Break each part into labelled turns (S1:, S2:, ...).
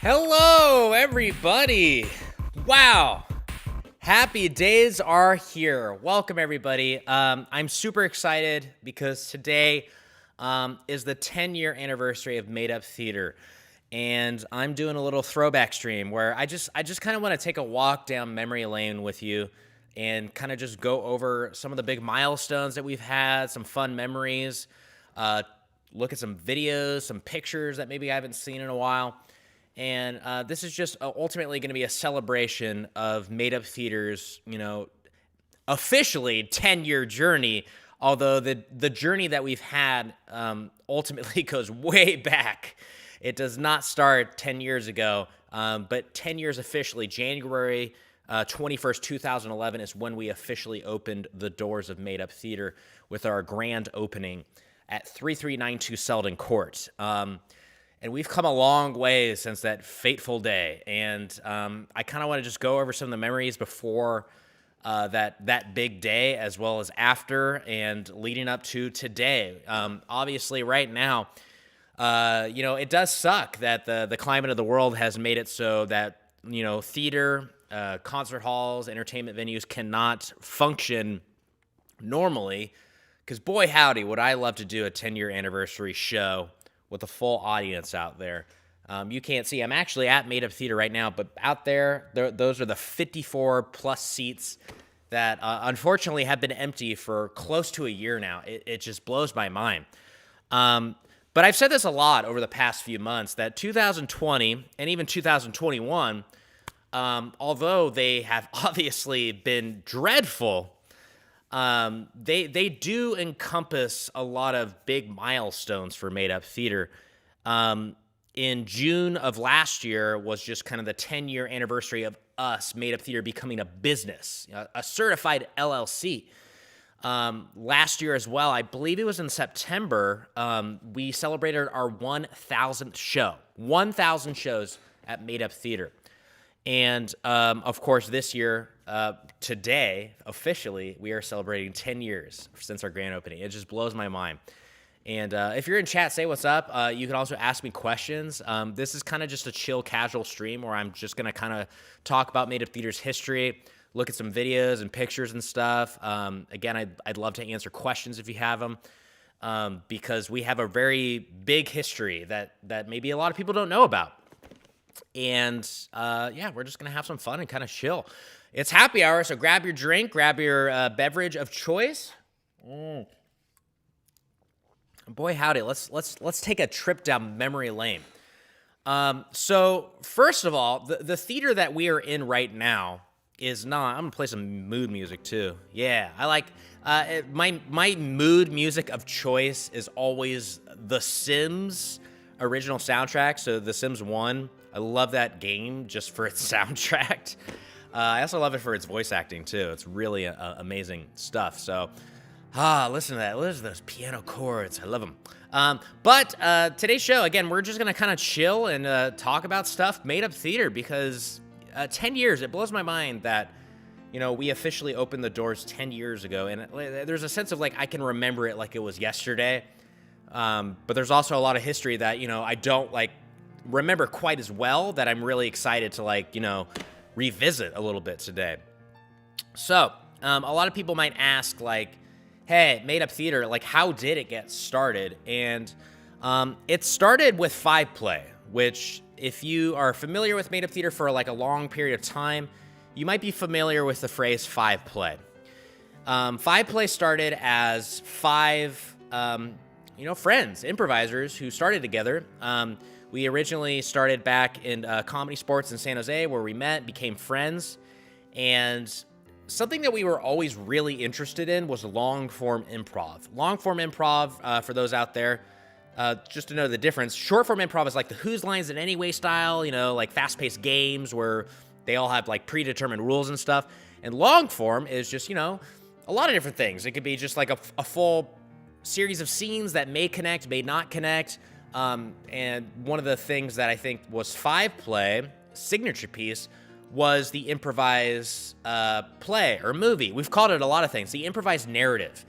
S1: Hello, everybody. Wow. Happy days are here. Welcome, everybody. I'm super excited because today is the 10-year anniversary of Made Up Theater. And I'm doing a little throwback stream where I just kind of want to take a walk down memory lane with you and kind of just go over some of the big milestones that we've had, some fun memories, look at some videos, some pictures that maybe I haven't seen in a while. And this is just ultimately going to be a celebration of Made Up Theater's, officially 10-year journey, although the journey that we've had ultimately goes way back. It does not start 10 years ago, but 10 years officially. January 21st, 2011 is when we officially opened the doors of Made Up Theater with our grand opening at 3392 Selden Court. And we've come a long way since that fateful day. And I kind of want to just go over some of the memories before that big day, as well as after and leading up to today. Obviously, right now, it does suck that the climate of the world has made it so that, theater, concert halls, entertainment venues cannot function normally. Because boy, howdy, would I love to do a 10-year anniversary show with a full audience out there. You can't see. I'm actually at Made Up Theater right now, but out there, those are the 54-plus seats that unfortunately have been empty for close to a year now. It just blows my mind. But I've said this a lot over the past few months, that 2020 and even 2021, although they have obviously been dreadful, they do encompass a lot of big milestones for Made Up Theater. In June of last year was just kind of the 10-year anniversary of us, Made Up Theater, becoming a business, a certified LLC. Last year as well, I believe it was in September, we celebrated our 1,000th show. 1,000 shows at Made Up Theater. And, of course, this year, today, officially, we are celebrating 10 years since our grand opening. It just blows my mind. And if you're in chat, say what's up. You can also ask me questions. This is kind of just a chill, casual stream where I'm just going to kind of talk about Made Up Theater's history, look at some videos and pictures and stuff. Again, I'd love to answer questions if you have them, because we have a very big history that maybe a lot of people don't know about. And, we're just going to have some fun and kind of chill. It's happy hour, so grab your drink, grab your beverage of choice. Boy, howdy, let's take a trip down memory lane. So, first of all, the theater that we are in right now is not... I'm going to play some mood music, too. Yeah, I like... my mood music of choice is always The Sims original soundtrack, so The Sims 1... I love that game just for its soundtrack. I also love it for its voice acting, too. It's really amazing stuff. So, listen to that. Listen to those piano chords. I love them. But today's show, again, we're just going to kind of chill and talk about stuff Made Up Theater, because 10 years, it blows my mind that, we officially opened the doors 10 years ago. And there's a sense of, I can remember it like it was yesterday. But there's also a lot of history that, I don't, remember quite as well, that I'm really excited to revisit a little bit today. So, a lot of people might ask hey, Made Up Theater, how did it get started? And it started with Five Play, which if you are familiar with Made Up Theater for a long period of time, you might be familiar with the phrase Five Play. Five Play started as five, friends, improvisers who started together. We originally started back in Comedy Sports in San Jose, where we met, became friends, and something that we were always really interested in was long-form improv. Long-form improv, for those out there, just to know the difference, short-form improv is like the Whose Lines in Any Way style, fast-paced games where they all have predetermined rules and stuff, and long-form is just, a lot of different things. It could be just a full series of scenes that may connect, may not connect. And one of the things that I think was Five Play, signature piece, was the improvised play or movie. We've called it a lot of things. The improvised narrative.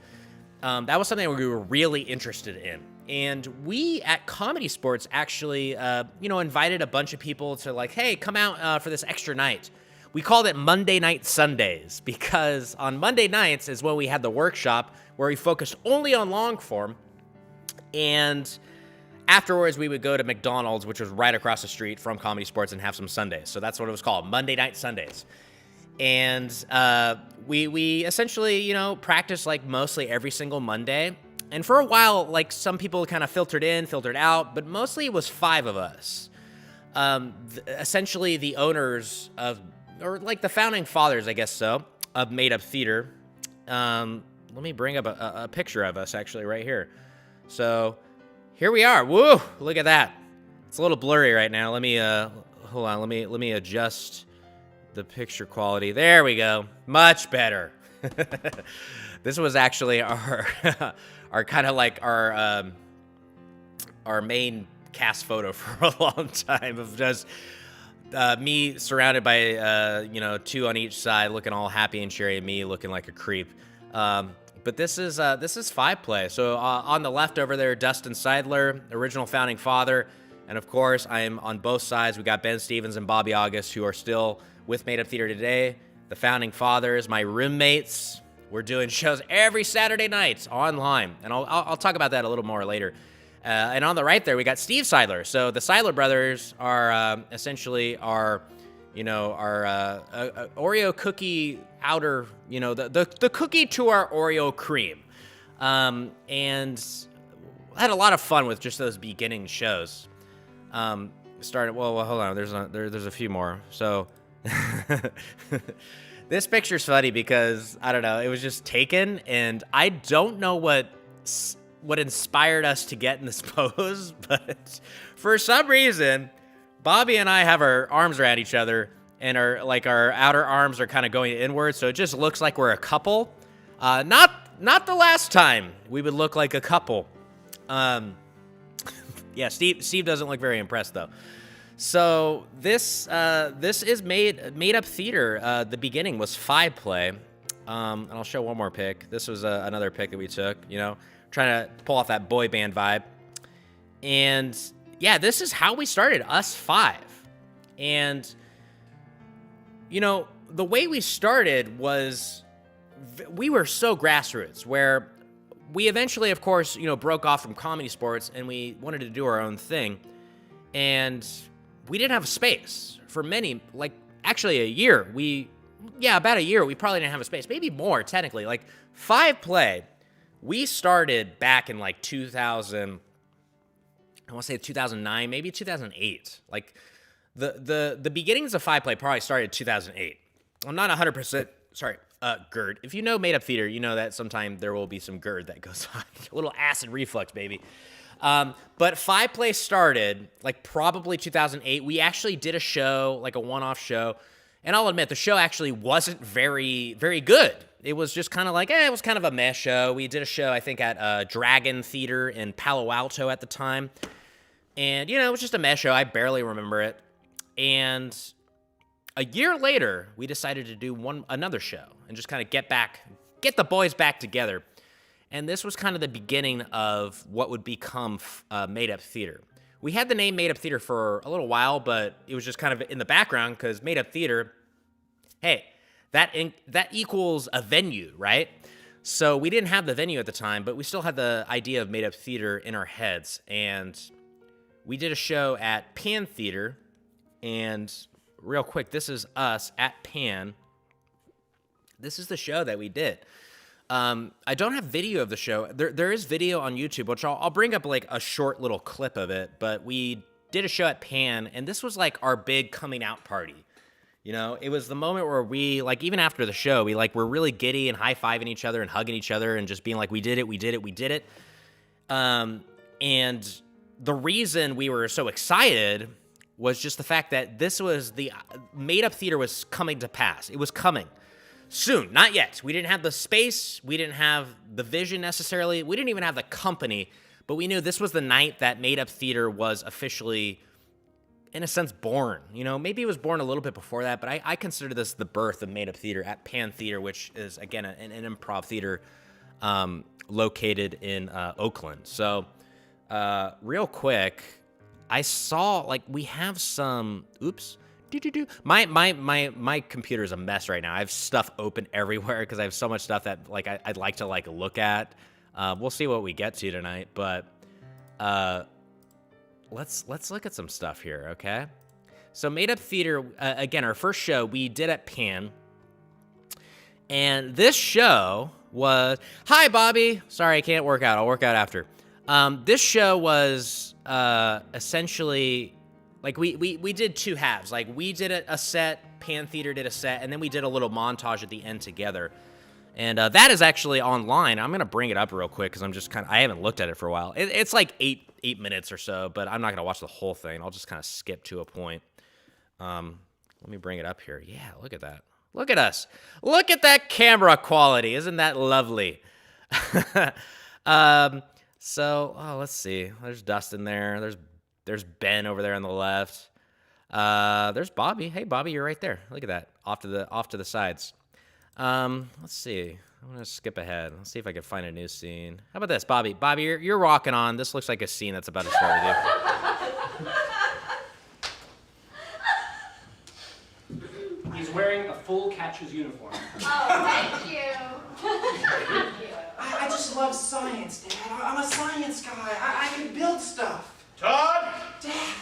S1: That was something we were really interested in. And we at Comedy Sports actually, invited a bunch of people to like, hey, come out for this extra night. We called it Monday Night Sundays because on Monday nights is when we had the workshop where we focused only on long form. And afterwards, we would go to McDonald's, which was right across the street from Comedy Sports, and have some Sundays. So that's what it was called, Monday Night Sundays. And we essentially, practiced like mostly every single Monday. And for a while, like some people kind of filtered in, filtered out, but mostly it was 5 of us. Essentially the owners of, or like the founding fathers, I guess so, of Made Up Theater. Let me bring up a picture of us actually right here. So here we are. Woo! Look at that. It's a little blurry right now. Let me hold on. Let me adjust the picture quality. There we go. Much better. This was actually our our kind of like our main cast photo for a long time of just me surrounded by 2 on each side, looking all happy and cheery, and me looking like a creep. But this is 5 play. So on the left over there, Dustin Seidler, original founding father, and of course I'm on both sides. We got Ben Stevens and Bobby August, who are still with Made Up Theater today. The founding fathers, my roommates. We're doing shows every Saturday night online, and I'll talk about that a little more later. And on the right there, we got Steve Seidler. So the Seidler brothers are essentially our Oreo cookie outer, the cookie to our Oreo cream. And I had a lot of fun with just those beginning shows. Well, hold on. There's a few more. So this picture's funny because, I don't know, it was just taken, and I don't know what inspired us to get in this pose, but for some reason, Bobby and I have our arms around each other, and our outer arms are kind of going inward, so it just looks like we're a couple. Not the last time we would look like a couple. Yeah, Steve doesn't look very impressed though. So this is made up theater. The beginning was 5 play, and I'll show one more pic. This was another pic that we took. Trying to pull off that boy band vibe. And yeah, this is how we started, us 5. And, the way we started was we were so grassroots, where we eventually, of course, broke off from Comedy Sports and we wanted to do our own thing. And we didn't have a space for many, actually a year. About a year, we probably didn't have a space, maybe more technically. 5 play. We started back in 2000, I want to say 2009, maybe 2008. The beginnings of 5 play probably started in 2008. I'm not 100%, sorry, GERD. If you know Made Up Theater, you know that sometime there will be some GERD that goes on. A little acid reflux, baby. But 5 play started probably 2008. We actually did a show, a one-off show. And I'll admit, the show actually wasn't very, very good. It was just kind of it was kind of a meh show. We did a show, I think, at Dragon Theater in Palo Alto at the time. And, it was just a meh show. I barely remember it. And a year later, we decided to do another show and just kind of get the boys back together. And this was kind of the beginning of what would become Made Up Theater. We had the name Made Up Theater for a little while, but it was just kind of in the background because Made Up Theater, hey, that equals a venue, right? So we didn't have the venue at the time, but we still had the idea of Made Up Theater in our heads. And we did a show at Pan Theater. And real quick, this is us at Pan. This is the show that we did. I don't have video of the show. There is video on YouTube, which I'll bring up a short little clip of it. But we did a show at Pan, and this was our big coming out party. It was the moment where we, even after the show, we were really giddy and high-fiving each other and hugging each other and just being we did it, we did it, we did it. And the reason we were so excited was just the fact that this was the Made Up Theater was coming to pass. It was coming. Soon, not yet. We didn't have the space. We didn't have the vision necessarily. We didn't even have the company, but we knew this was the night that Made Up Theater was officially, in a sense, born. Maybe it was born a little bit before that, but I consider this the birth of Made Up Theater at Pan Theater, which is, again, an improv theater located in Oakland. So real quick, I saw, like, we have some, oops, my computer's a mess right now. I have stuff open everywhere because I have so much stuff that, like, I'd like to, like, look at. We'll see what we get to tonight, but let's look at some stuff here, okay? So Made Up Theater, again, our first show we did at Pan, and this show was, hi, Bobby. Sorry, I can't work out. I'll work out after. This show was essentially, like, we did two halves. Like, we did a set, Pan Theater did a set, and then we did a little montage at the end together. And that is actually online. I'm going to bring it up real quick because I haven't looked at it for a while. It's like eight minutes or so, but I'm not going to watch the whole thing. I'll just kind of skip to a point. Let me bring it up here. Yeah, look at that. Look at us. Look at that camera quality. Isn't that lovely? So, let's see. There's Dustin there. There's Ben over there on the left. There's Bobby. Hey, Bobby, you're right there. Look at that. Off to the sides. Let's see. I'm gonna skip ahead. Let's see if I can find a new scene. How about this, Bobby? Bobby, you're rocking on. This looks like a scene that's about to start with
S2: you. He's wearing a full catcher's uniform.
S3: Oh, thank you. Thank you.
S4: I just love science, Dad. I'm a science guy. I can build stuff.
S5: Todd?
S4: Dad.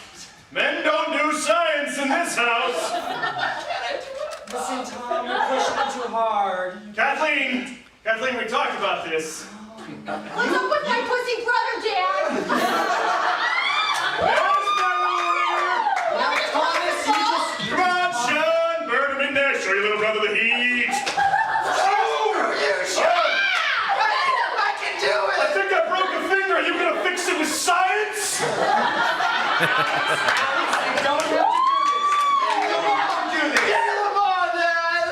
S5: Men don't do science in this house.
S4: Listen, Tom, you're pushing it too hard.
S5: Kathleen, we talked about this.
S3: What's up with my pussy brother, Dad?
S5: Yes, my lawyer.
S4: Now, Thomas, you just...
S5: Come on, Sean. Burn him in there. Show your little brother the heat.
S4: Oh, you Sean! I can do it!
S5: I think I broke a finger. Are you going to fix it with science?
S4: You don't have to do this. You don't have to do this. Get him on, Dad!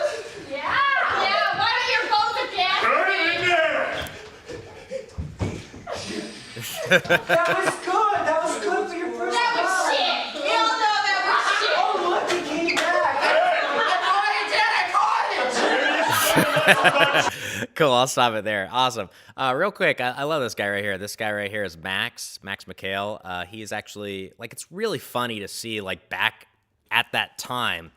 S3: Yeah, why don't you both of Dad?
S5: Burn him in there.
S4: That was good. That was good for your first
S3: That was
S4: time.
S3: shit. You all know that was shit.
S4: Oh, look, he came back.
S1: Cool, I'll stop it there. Awesome. Real quick, I love this guy right here. This guy right here is Max McHale. He is actually, like, it's really funny to see, like, back at that time,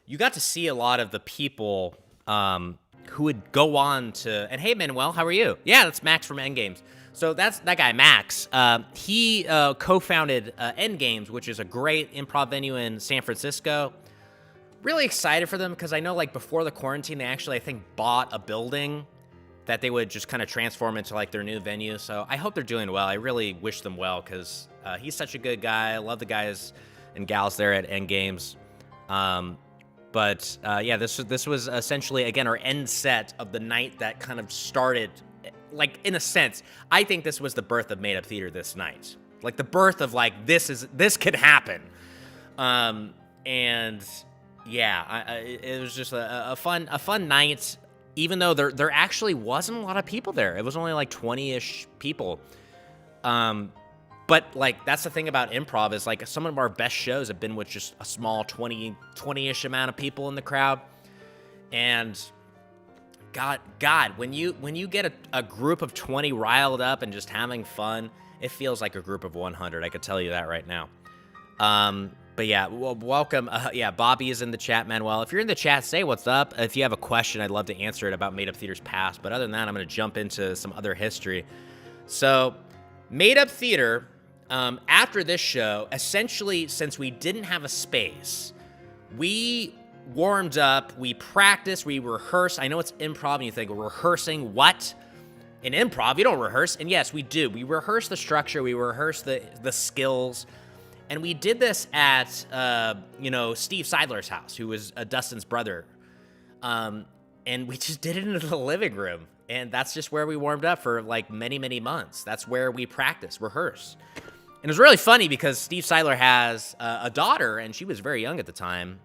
S1: you got to see a lot of the people who would go on to, and hey, Manuel, how are you? Yeah, that's Max from Endgames. So that's that guy, Max. He co-founded Endgames, which is a great improv venue in San Francisco. Really excited for them because I know, like, before the quarantine, they actually, I think, bought a building that they would just kind of transform into, like, their new venue. So I hope they're doing well. I really wish them well because he's such a good guy. I love the guys and gals there at Endgames. Yeah, this was essentially, again, our end set of the night that kind of started, like, in a sense, I think this was the birth of Made Up Theater this night. Like, the birth of, like, this could happen. Yeah, it was just a fun night, even though there actually wasn't a lot of people there. It was only like 20-ish people. But, like, that's the thing about improv is, like, some of our best shows have been with just a small 20-ish amount of people in the crowd. And God, when you get a group of 20 riled up and just having fun, it feels like a group of 100. I could tell you that right now. But yeah, welcome. Bobby is in the chat, Manuel. If you're in the chat, say what's up. If you have a question, I'd love to answer it about Made Up Theater's past. But other than that, I'm going to jump into some other history. So, Made Up Theater, after this show, essentially, since we didn't have a space, we warmed up, we practiced, we rehearsed. I know it's improv, and you think, rehearsing what? In improv, you don't rehearse. And yes, we do. We rehearse the structure, we rehearse the skills. And we did this at, Steve Seidler's house, who was Dustin's brother. And we just did it in the living room. And that's just where we warmed up for, like, many, many months. That's where we practiced, rehearsed. And it was really funny because Steve Seidler has a daughter, and she was very young at the time.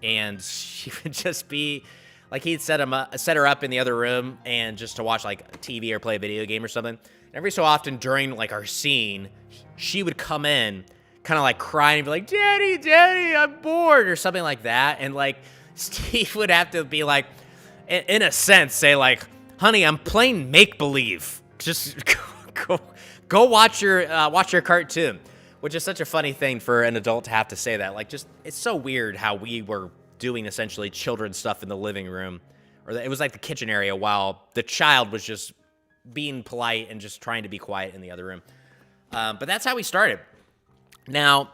S1: And she would just be, like, he'd set her up in the other room and just to watch, like, TV or play a video game or something. And every so often during, like, our scene, she would come in kind of, like, crying and be like, Daddy, I'm bored, or something like that. And, like, Steve would have to be like, in a sense, say, like, honey, I'm playing make-believe. Just Go watch your cartoon, which is such a funny thing for an adult to have to say that. Like, just it's so weird how we were doing essentially children's stuff in the living room, or it was like the kitchen area, while the child was just being polite and just trying to be quiet in the other room. But that's how we started. Now,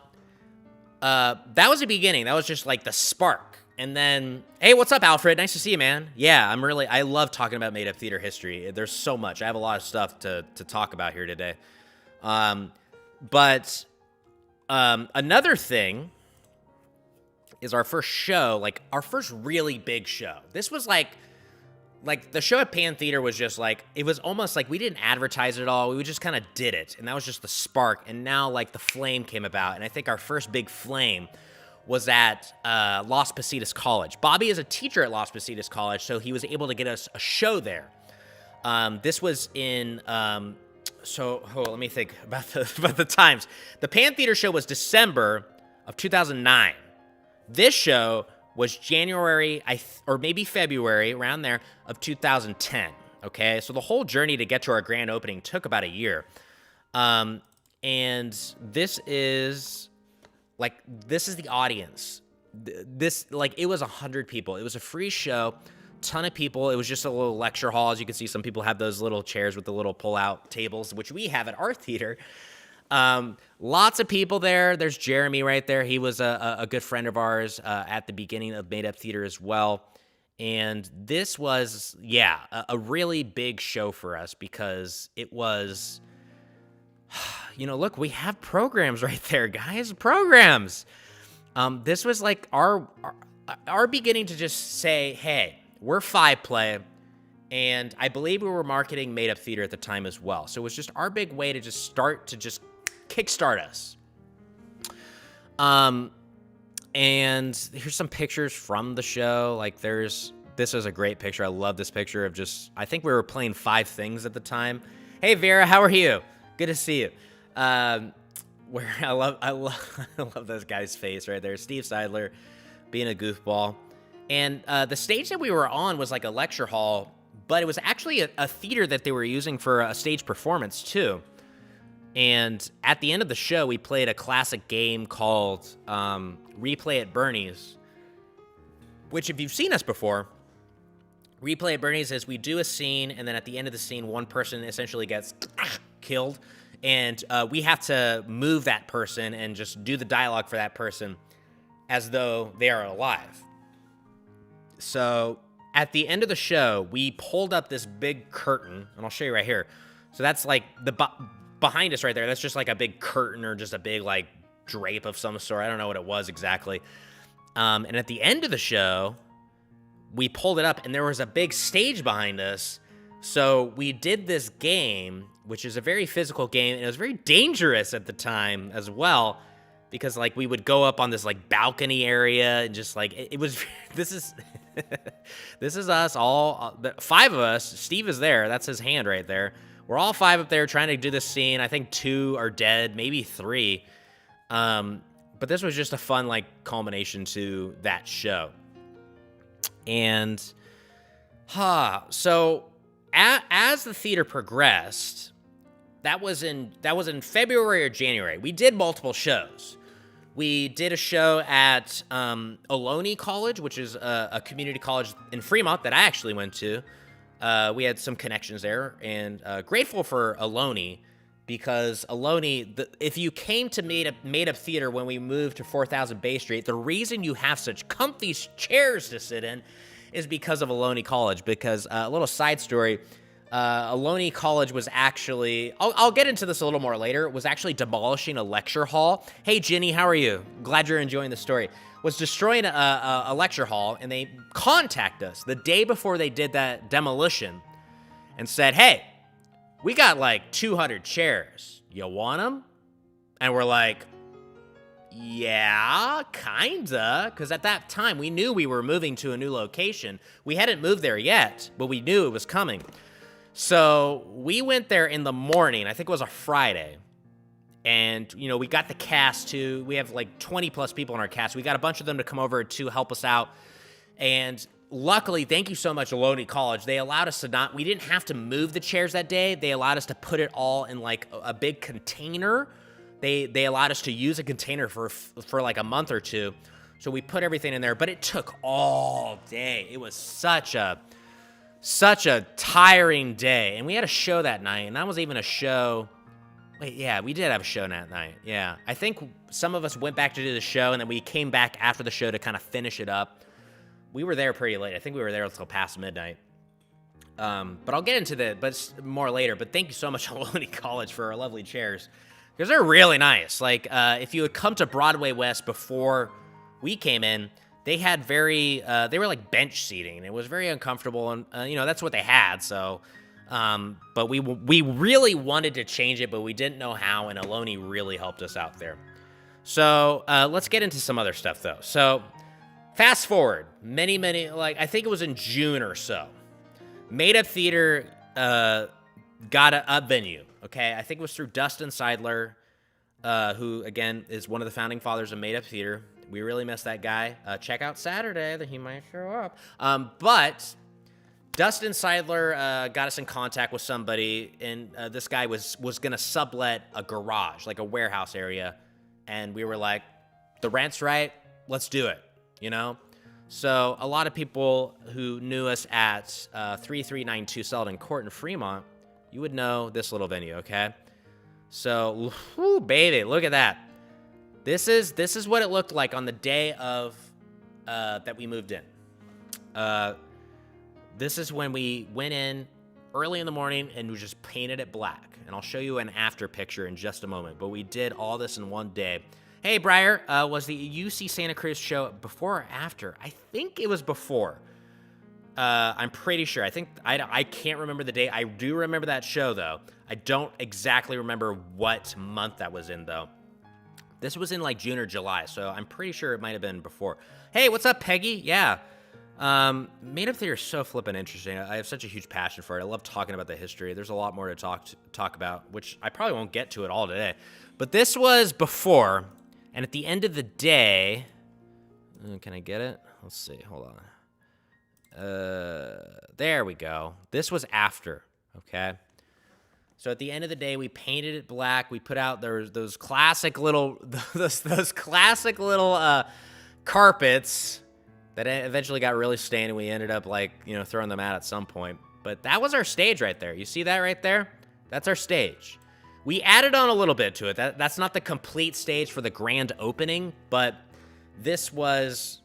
S1: that was the beginning. That was just like the spark. And then, hey, what's up, Alfred? Nice to see you, man. Yeah, I love talking about made-up theater history. There's so much. I have a lot of stuff to talk about here today. But another thing is our first show, like our first really big show. This was like the show at Pan Theater was just like, it was almost like we didn't advertise it at all. We just kind of did it. And that was just the spark. And now like the flame came about. And I think our first big flame was at Las Positas College. Bobby is a teacher at Las Positas College, so he was able to get us a show there. This was in, let me think about the times. The Pan Theater show was December of 2009. This show was January, or maybe February, around there, of 2010, okay? So the whole journey to get to our grand opening took about a year. And this is the audience. It was 100 people. It was a free show, ton of people. It was just a little lecture hall. As you can see, some people have those little chairs with the little pull-out tables, which we have at our theater. Lots of people there. There's Jeremy right there. He was a good friend of ours at the beginning of Made Up Theater as well. And this was, a really big show for us because it was, look, we have programs right there, guys. Programs. This was like our beginning to just say, hey, we're 5Play. And I believe we were marketing Made Up Theater at the time as well. So it was just our big way to just start to just kickstart us. And here's some pictures from the show. Like this is a great picture. I love this picture of I think we were playing 5 Things at the time. Hey Vera, how are you? Good to see you. I love this guy's face right there. Steve Seidler being a goofball. And the stage that we were on was like a lecture hall, but it was actually a theater that they were using for a stage performance too. And at the end of the show, we played a classic game called Replay at Bernie's, which if you've seen us before, Replay at Bernie's is we do a scene, and then at the end of the scene, one person essentially gets killed, and we have to move that person and just do the dialogue for that person as though they are alive. So at the end of the show, we pulled up this big curtain, and I'll show you right here. So that's like behind us right there. That's just like a big curtain or just a big like drape of some sort. I don't know what it was exactly. And at the end of the show, we pulled it up, and there was a big stage behind us. So we did this game, which is a very physical game, and it was very dangerous at the time as well, because like we would go up on this like balcony area and just like it was. This is us all, 5 of us. Steve is there. That's his hand right there. We're all 5 up there trying to do this scene. I think 2 are dead, maybe 3. But this was just a fun like culmination to that show. And so as the theater progressed, that was in February or January. We did multiple shows. We did a show at Ohlone College, which is a community college in Fremont that I actually went to. We had some connections there, and grateful for Ohlone, because Ohlone, if you came to Made Up Theater when we moved to 4000 Bay Street, the reason you have such comfy chairs to sit in is because of Ohlone College. Because a little side story, Ohlone College was actually, I'll get into this a little more later, was actually demolishing a lecture hall. Hey, Ginny, how are you? Glad you're enjoying the story. Was destroying a lecture hall, and they contact us the day before they did that demolition and said, hey, we got like 200 chairs. You want them? And we're like, yeah, kinda. Because at that time, we knew we were moving to a new location. We hadn't moved there yet, but we knew it was coming. So we went there in the morning. I think it was a Friday. And, we got the cast too. We have like 20 plus people in our cast. We got a bunch of them to come over to help us out. And luckily, thank you so much, Ohlone College. They allowed us to we didn't have to move the chairs that day. They allowed us to put it all in like a big container. They allowed us to use a container for like a month or two. So we put everything in there, but it took all day. It was such a tiring day. And we had a show that night, and that was even a show. Wait, yeah, we did have a show that night. Yeah. I think some of us went back to do the show, and then we came back after the show to kind of finish it up. We were there pretty late. I think we were there until past midnight. But I'll get into more later. But thank you so much, Ohlone College, for our lovely chairs, because they're really nice. Like, if you had come to Broadway West before we came in, they had they were like bench seating. It was very uncomfortable, and that's what they had. So, but we really wanted to change it, but we didn't know how, and Ohlone really helped us out there. So let's get into some other stuff though. So fast forward many, I think it was in June or so, Made Up Theater got a venue. Okay, I think it was through Dustin Seidler, who again is one of the founding fathers of Made Up Theater. We really miss that guy. Check out Saturday that he might show up. But Dustin Seidler got us in contact with somebody, and this guy was gonna sublet a garage, like a warehouse area, and we were like, the rent's right, let's do it. So a lot of people who knew us at 3392 Selden Court in Fremont, you would know this little venue, okay? So, whoo, baby, look at that. This is what it looked like on the day of that we moved in. This is when we went in early in the morning and we just painted it black. And I'll show you an after picture in just a moment. But we did all this in one day. Hey, Briar, was the UC Santa Cruz show before or after? I think it was before. I'm pretty sure. I can't remember the date. I do remember that show, though. I don't exactly remember what month that was in, though. This was in like June or July, so I'm pretty sure it might have been before. Hey, what's up, Peggy? Yeah. Made Up Theater is so flippin' interesting. I have such a huge passion for it. I love talking about the history. There's a lot more to talk about, which I probably won't get to it all today. But this was before, and at the end of the day, can I get it? Let's see. Hold on. There we go. This was after. Okay. So at the end of the day, we painted it black. We put out those classic little carpets that eventually got really stained, and we ended up throwing them out at some point. But that was our stage right there. You see that right there? That's our stage. We added on a little bit to it. That's not the complete stage for the grand opening, but this was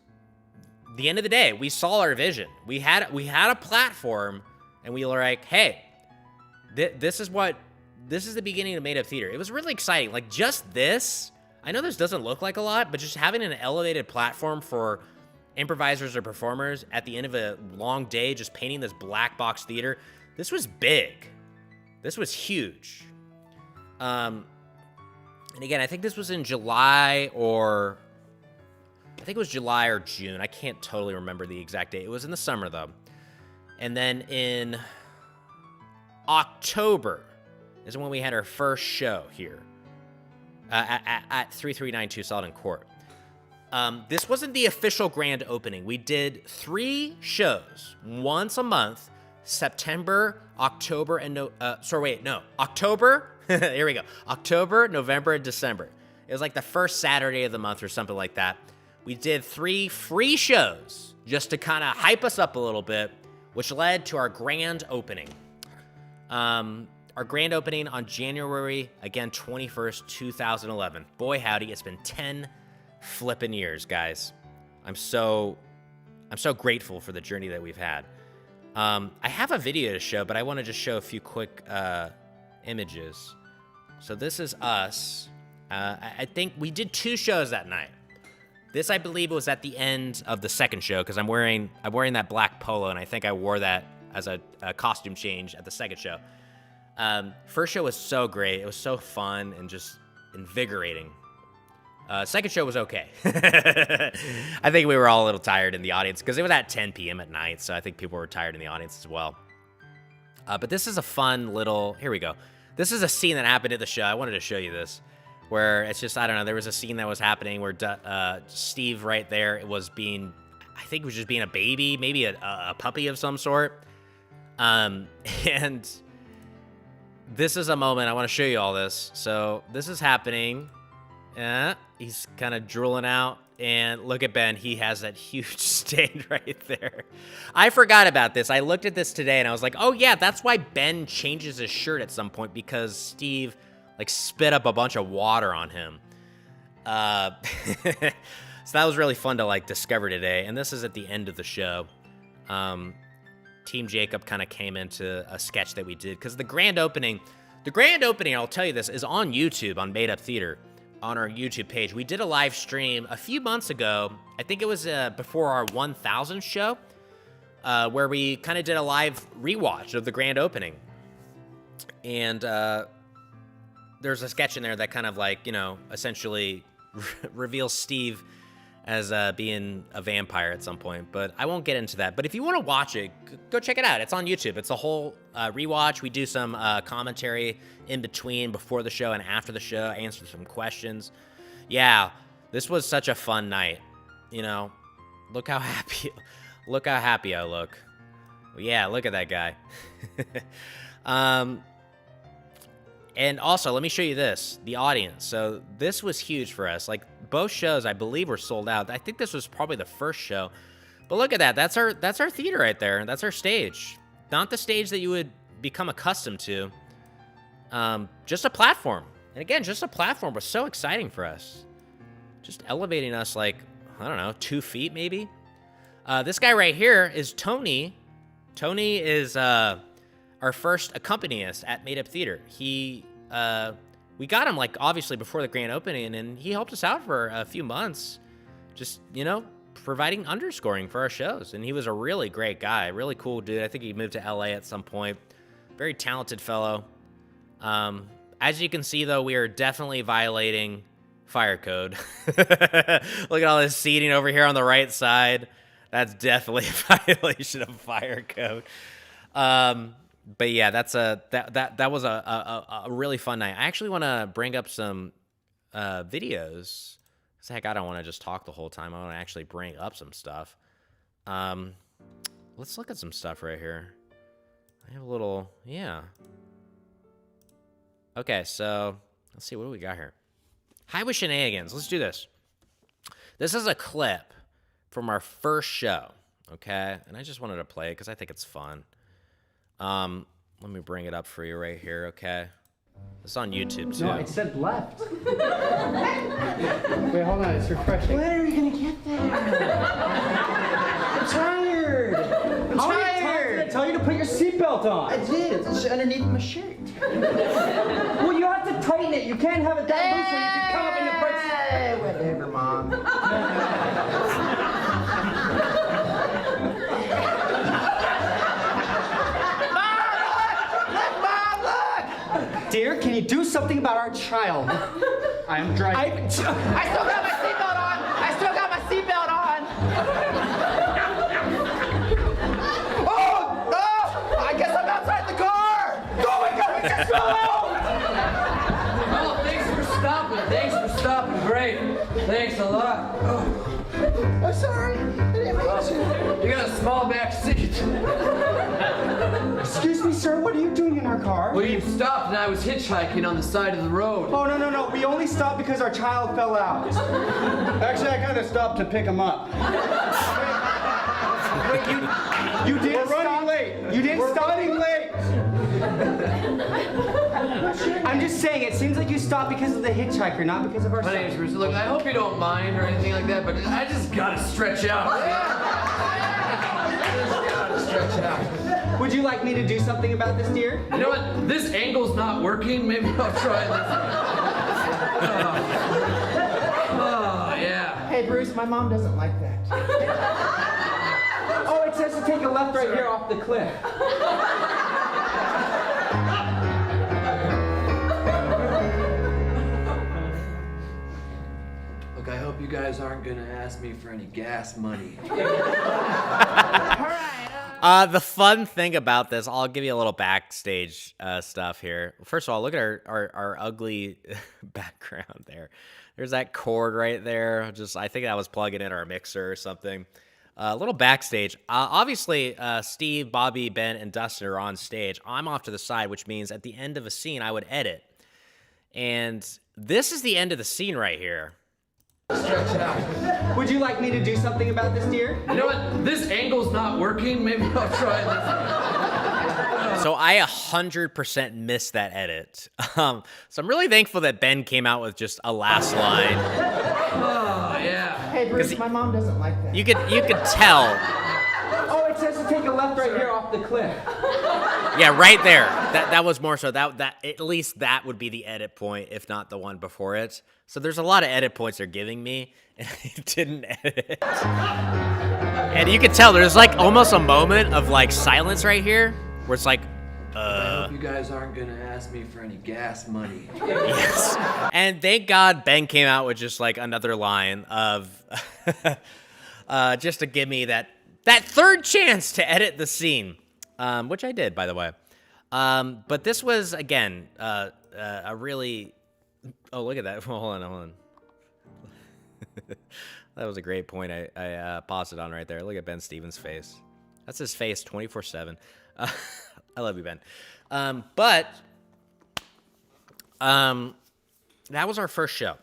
S1: the end of the day. We saw our vision. We had a platform, and we were like, hey, this is the beginning of Made Up Theater. It was really exciting. Like, just this, I know this doesn't look like a lot, but just having an elevated platform for improvisers or performers at the end of a long day, just painting this black box theater, this was big. This was huge. And again, I think this was in July or June. I can't totally remember the exact date. It was in the summer, though. And then in October is when we had our first show here at 3392 Selden Court. This wasn't the official grand opening. We did 3 shows once a month, September, October, and October. Here we go. October, November, and December. It was like the first Saturday of the month or something like that. We did 3 free shows just to kind of hype us up a little bit, which led to our grand opening. Our grand opening on January, again, 21st, 2011. Boy, howdy, it's been 10 flippin' years, guys. I'm so grateful for the journey that we've had. I have a video to show, but I want to just show a few quick images. So this is us. I think we did 2 shows that night. This, I believe, was at the end of the second show because I'm wearing that black polo, and I think I wore that as a costume change at the second show. First show was so great. It was so fun and just invigorating. Second show was okay. I think we were all a little tired in the audience because it was at 10 p.m. at night, so I think people were tired in the audience as well. But this is a fun little... Here we go. This is a scene that happened at the show. I wanted to show you this, where it's just, I don't know, there was a scene that was happening where Steve right there was being I think was just being a baby, maybe a puppy of some sort. And this is a moment, I want to show you all this. So this is happening. He's kind of drooling out. And look at Ben. He has that huge stain right there. I forgot about this. I looked at this today and I was like, oh yeah, that's why Ben changes his shirt at some point, because Steve like spit up a bunch of water on him. So that was really fun to like discover today. And this is at the end of the show. Team Jacob kind of came into a sketch that we did because the grand opening, I'll tell you this, is on YouTube on Made Up Theater. On our YouTube page. We did a live stream a few months ago. I think it was before our 1000th show, where we kind of did a live rewatch of the grand opening. And there's a sketch in there that kind of like, you know, essentially reveals Steve as being a vampire at some point. But I won't get into that. But if you want to watch it, go check it out. It's on YouTube. It's a whole rewatch. We do some commentary in between, before the show and after the show, answer some questions. Yeah, this was such a fun night. You know, look how happy I look. Well, yeah, look at that guy. And also, let me show you this, the audience. So this was huge for us. Like both shows, I believe, were sold out. I think this was probably the first show. But look at that. That's our theater right there. That's our stage. Not the stage that you would become accustomed to. Just a platform. And again, just a platform was so exciting for us. Just elevating us like, I don't know, 2 feet maybe. This guy right here is Tony. Tony is our first accompanist at Made Up Theater. We got him like obviously before the grand opening, and he helped us out for a few months, just, you know, providing underscoring for our shows. And he was a really great guy, really cool dude. I think he moved to LA at some point. Very talented fellow. As you can see though, we are definitely violating fire code. Look at all this seating over here on the right side. That's definitely a violation of fire code. But yeah, that was a really fun night. I actually want to bring up some videos. Cause heck, I don't want to just talk the whole time. I want to actually bring up some stuff. Let's look at some stuff right here. I have a little, yeah. Okay, so let's see, what do we got here? Hi with Shenanigans. Let's do this. This is a clip from our first show, okay? And I just wanted to play it because I think it's fun. Let me bring it up for you right here, okay? It's on YouTube, too.
S2: No, it said left.
S6: Wait, hold on, it's refreshing.
S4: When are you gonna get there? I'm tired.
S6: How many times did I tell you to put your seatbelt on?
S4: I did. It's underneath my shirt.
S6: Well, you have to tighten it. You can't have it that loose where you can come up in the brakes.
S4: Hey, whatever, Mom.
S6: Dear, can you do something about our child? I'm driving.
S4: I still got my seatbelt on. I still got my seatbelt on. Oh, I guess I'm outside the car. Oh my God, we just fell out.
S7: Oh, thanks for stopping. Thanks for stopping. Great. Thanks a lot. Oh.
S4: I'm sorry. I didn't mean to.
S7: You got a small back seat.
S6: Excuse me, sir, what are you doing in our car?
S7: Well, you stopped and I was hitchhiking on the side of the road.
S6: Oh, no. We only stopped because our child fell out.
S8: Actually, I kind of stopped to pick him up.
S6: Wait, you didn't
S8: We're running
S6: stop?
S8: late.
S6: You didn't
S8: We're
S6: stop?
S8: running late.
S6: I'm just saying, it seems like you stopped because of the hitchhiker, not because of our
S7: My name's
S6: son.
S7: Bruce. Look, I hope you don't mind or anything like that, but I just gotta stretch out. I just gotta stretch out.
S6: Would you like me to do something about this, dear?
S7: You know what? This angle's not working. Maybe I'll try this. Oh, yeah.
S4: Hey, Bruce, my mom doesn't like that.
S6: Oh, it says to take a left right here off the cliff.
S7: Look, I hope you guys aren't gonna ask me for any gas money.
S1: The fun thing about this, I'll give you a little backstage stuff here. First of all, look at our ugly background there. There's that cord right there. I think that was plugging in our mixer or something. A little backstage. Obviously, Steve, Bobby, Ben, and Dustin are on stage. I'm off to the side, which means at the end of a scene, I would edit. And this is the end of the scene right here.
S7: Stretch it out.
S6: Would you like me to do something about this, dear?
S7: You know what? This angle's not working. Maybe I'll try this.
S1: So I 100% missed that edit. So I'm really thankful that Ben came out with just a last line.
S7: Oh, yeah.
S6: Hey, Bruce, my mom doesn't like that.
S1: You could tell.
S6: Oh, it says to take a left right here off the cliff.
S1: Yeah, right there. That was more so that at least that would be the edit point, if not the one before it. So there's a lot of edit points they're giving me, and I didn't edit it. And you could tell there's like almost a moment of like silence right here, where it's like,
S7: I hope you guys aren't gonna ask me for any gas money.
S1: yes. And thank God Ben came out with just like another line of, just to give me that third chance to edit the scene, which I did, by the way. But this was, again, a really... Oh, look at that. Hold on. That was a great point I paused it on right there. Look at Ben Stevens' face. That's his face 24/7. I love you, Ben. But that was our first show.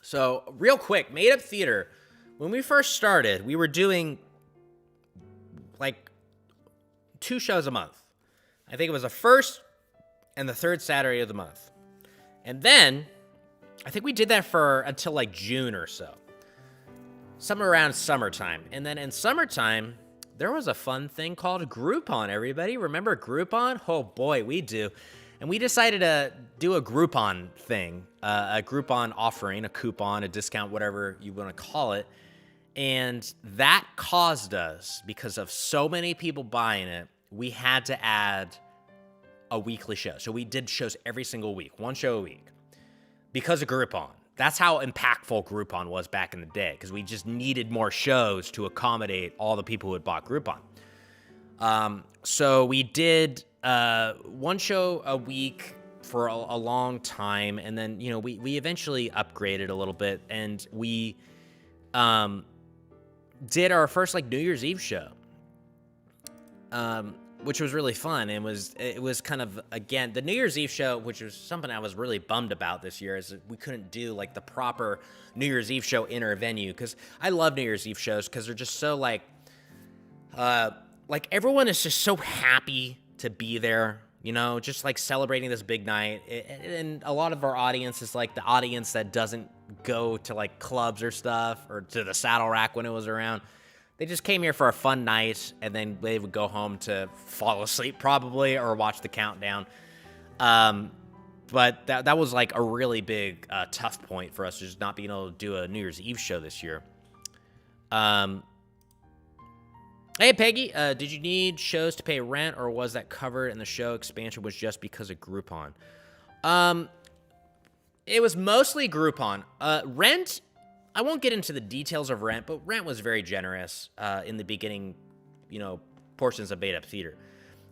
S1: So real quick, Made Up Theater, when we first started, we were doing like 2 shows a month. I think it was the first and the third Saturday of the month. And then I think we did that for until like June or so. Somewhere around summertime. And then in summertime, there was a fun thing called Groupon, everybody. Remember Groupon? Oh boy, we do. And we decided to do a Groupon thing, a Groupon offering, a coupon, a discount, whatever you want to call it. And that caused us, because of so many people buying it, we had to add a weekly show. So we did shows every single week, 1 show a week, because of Groupon. That's how impactful Groupon was back in the day, because we just needed more shows to accommodate all the people who had bought Groupon. So we did 1 show a week for a long time, and then, you know, we eventually upgraded a little bit, and we did our first like New Year's Eve show, which was really fun. And it was kind of, again, the New Year's Eve show, which was something I was really bummed about this year, is that we couldn't do like the proper New Year's Eve show in our venue, because I love New Year's Eve shows because they're just so like everyone is just so happy to be there, you know, just like celebrating this big night. And a lot of our audience is like the audience that doesn't go to like clubs or stuff, or to the Saddle Rack when it was around. They just came here for a fun night, and then they would go home to fall asleep probably, or watch the countdown. But that was like a really big tough point for us, just not being able to do a New Year's Eve show this year. Hey, Peggy, did you need shows to pay rent, or was that covered and the show expansion was just because of Groupon? It was mostly Groupon. Rent, I won't get into the details of rent, but rent was very generous in the beginning, you know, portions of Made Up Theater.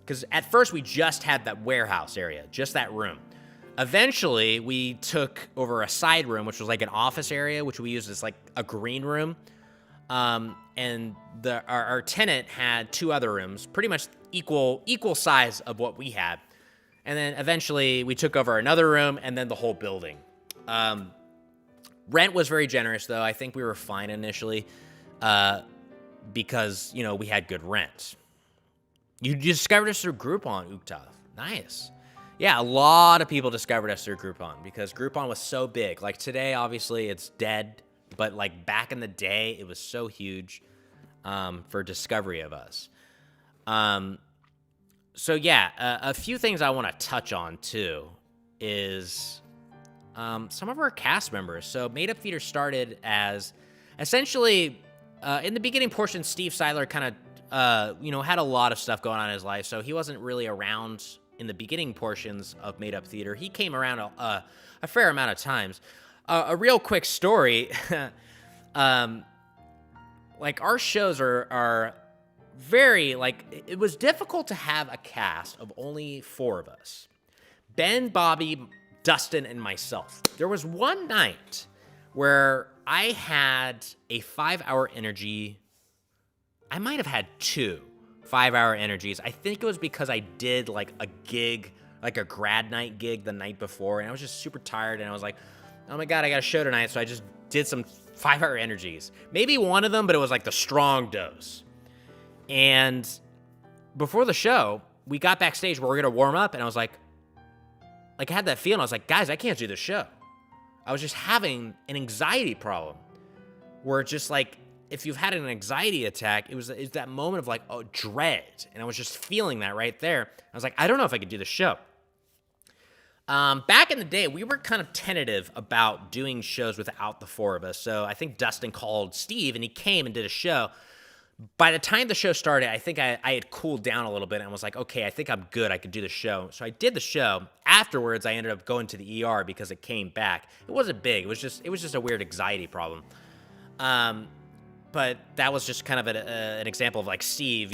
S1: Because at first we just had that warehouse area, just that room. Eventually, we took over a side room, which was like an office area, which we used as like a green room. And our tenant had 2 other rooms, pretty much equal size of what we had. And then eventually we took over another room, and then the whole building. Rent was very generous, though. I think we were fine initially because, you know, we had good rent. You discovered us through Groupon, Uktav. Nice. Yeah, a lot of people discovered us through Groupon because Groupon was so big. Like today, obviously, it's dead. But like back in the day, it was so huge for discovery of us. So yeah, a few things I want to touch on too is some of our cast members. So Made Up Theater started as essentially in the beginning portion, Steve Seiler kind of you know, had a lot of stuff going on in his life, so he wasn't really around in the beginning portions of Made Up Theater. He came around a fair amount of times. A real quick story, like our shows are very, like, it was difficult to have a cast of only 4 of us. Ben, Bobby, Dustin, and myself. There was one night where I had a 5-hour energy I might have had 2 5-hour energies. I think it was because I did like a gig, like a grad night gig the night before, and I was just super tired, and I was like, oh my God, I got a show tonight, so I just did some 5-hour energies. Maybe one of them, but it was like the strong dose. And before the show, we got backstage where we're gonna warm up, and I was like I had that feeling. I was like, guys, I can't do this show. I was just having an anxiety problem where just like, if you've had an anxiety attack, it's that moment of like, oh, dread. And I was just feeling that right there. I was like, I don't know if I could do the show. Back in the day, we were kind of tentative about doing shows without the 4 of us. So I think Dustin called Steve, and he came and did a show. By the time the show started, I think I had cooled down a little bit and was like, okay, I think I'm good. I could do the show. So I did the show. Afterwards, I ended up going to the ER because it came back. It wasn't big. It was just a weird anxiety problem. But that was just kind of an example of like Steve,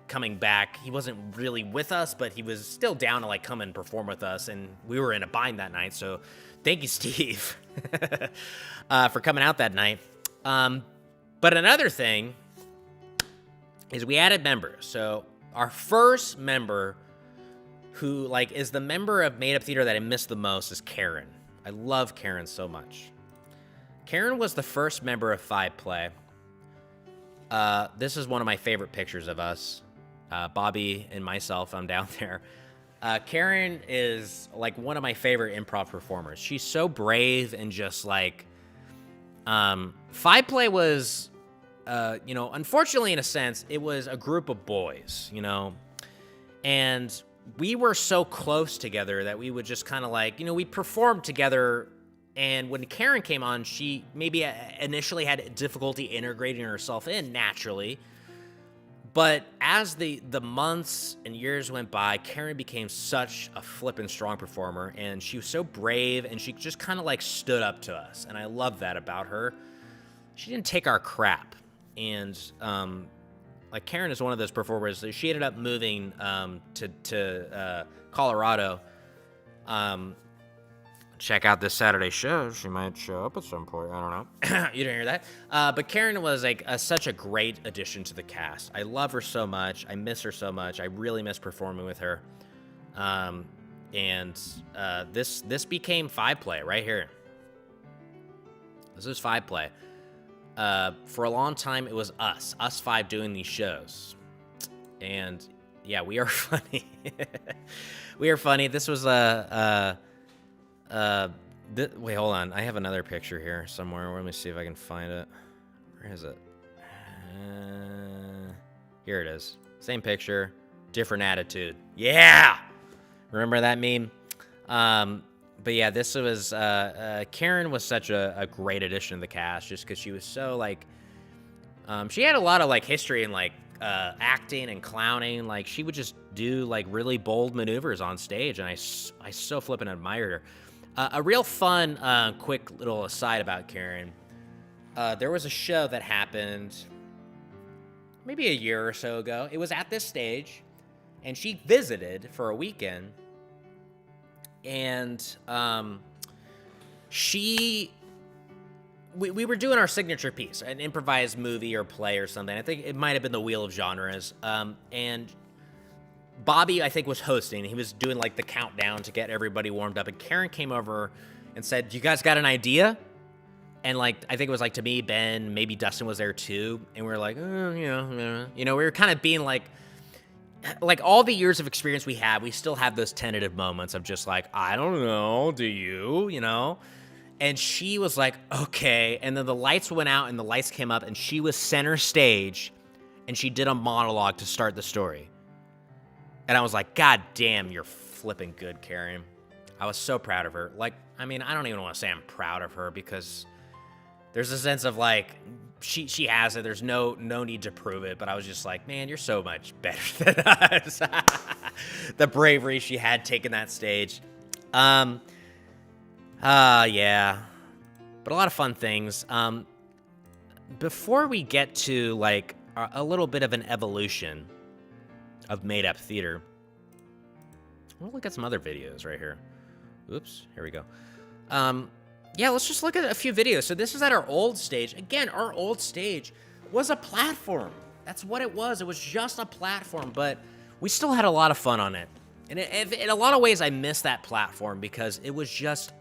S1: coming back. He wasn't really with us, but he was still down to like come and perform with us. And we were in a bind that night. So thank you, Steve, for coming out that night. But another thing is we added members. So our first member, who like is the member of Made Up Theater that I miss the most, is Karen. I love Karen so much. Karen was the first member of 5 Play. This is one of my favorite pictures of us. Bobby and myself, I'm down there. Karen is like one of my favorite improv performers. She's so brave and just like, 5 Play was, unfortunately in a sense, it was a group of boys, and we were so close together that we would just kind of like, we performed together. And when Karen came on, she maybe initially had difficulty integrating herself in naturally. But as the months and years went by, Karen became such a flippin' strong performer. And she was so brave, and she just kind of like stood up to us. And I love that about her. She didn't take our crap. And like Karen is one of those performers. She ended up moving to Colorado. Check out this Saturday show. She might show up at some point. I don't know. You didn't hear that? But Karen was like such a great addition to the cast. I love her so much. I miss her so much. I really miss performing with her. This became 5 Play right here. This is 5 Play. For a long time, it was us 5 doing these shows. And yeah, we are funny. We are funny. This was wait, hold on. I have another picture here somewhere. Let me see if I can find it. Where is it? Here it is. Same picture, different attitude. Yeah! Remember that meme? But yeah, this was, Karen was such a great addition to the cast just because she was so, like, she had a lot of, like, history in, like, acting and clowning. Like, she would just do, like, really bold maneuvers on stage, and I so flippin' admired her. A real fun, quick little aside about Karen. There was a show that happened maybe a year or so ago. It was at this stage, and she visited for a weekend. And we were doing our signature piece, an improvised movie or play or something. I think it might have been the Wheel of Genres. And Bobby, I think, was hosting. He was doing, like, the countdown to get everybody warmed up. And Karen came over and said, you guys got an idea? And, like, I think it was, like, to me, Ben, maybe Dustin was there, too. And we were like, we were kind of being, like all the years of experience we have, we still have those tentative moments of just, like, I don't know, do you, And she was like, okay. And then the lights went out and the lights came up, and she was center stage, and she did a monologue to start the story. And I was like, God damn, you're flipping good, Karen. I was so proud of her. Like, I mean, I don't even want to say I'm proud of her because there's a sense of like, she has it. There's no need to prove it. But I was just like, man, you're so much better than us. The bravery she had taking that stage. Yeah. But a lot of fun things. Before we get to like a little bit of an evolution of Made Up Theater, we'll look at some other videos right here. Oops, here we go. Yeah, let's just look at a few videos. So this is at our old stage. Again, our old stage was a platform. That's what it was. It was just a platform, but we still had a lot of fun on it. And in a lot of ways, I miss that platform because it was just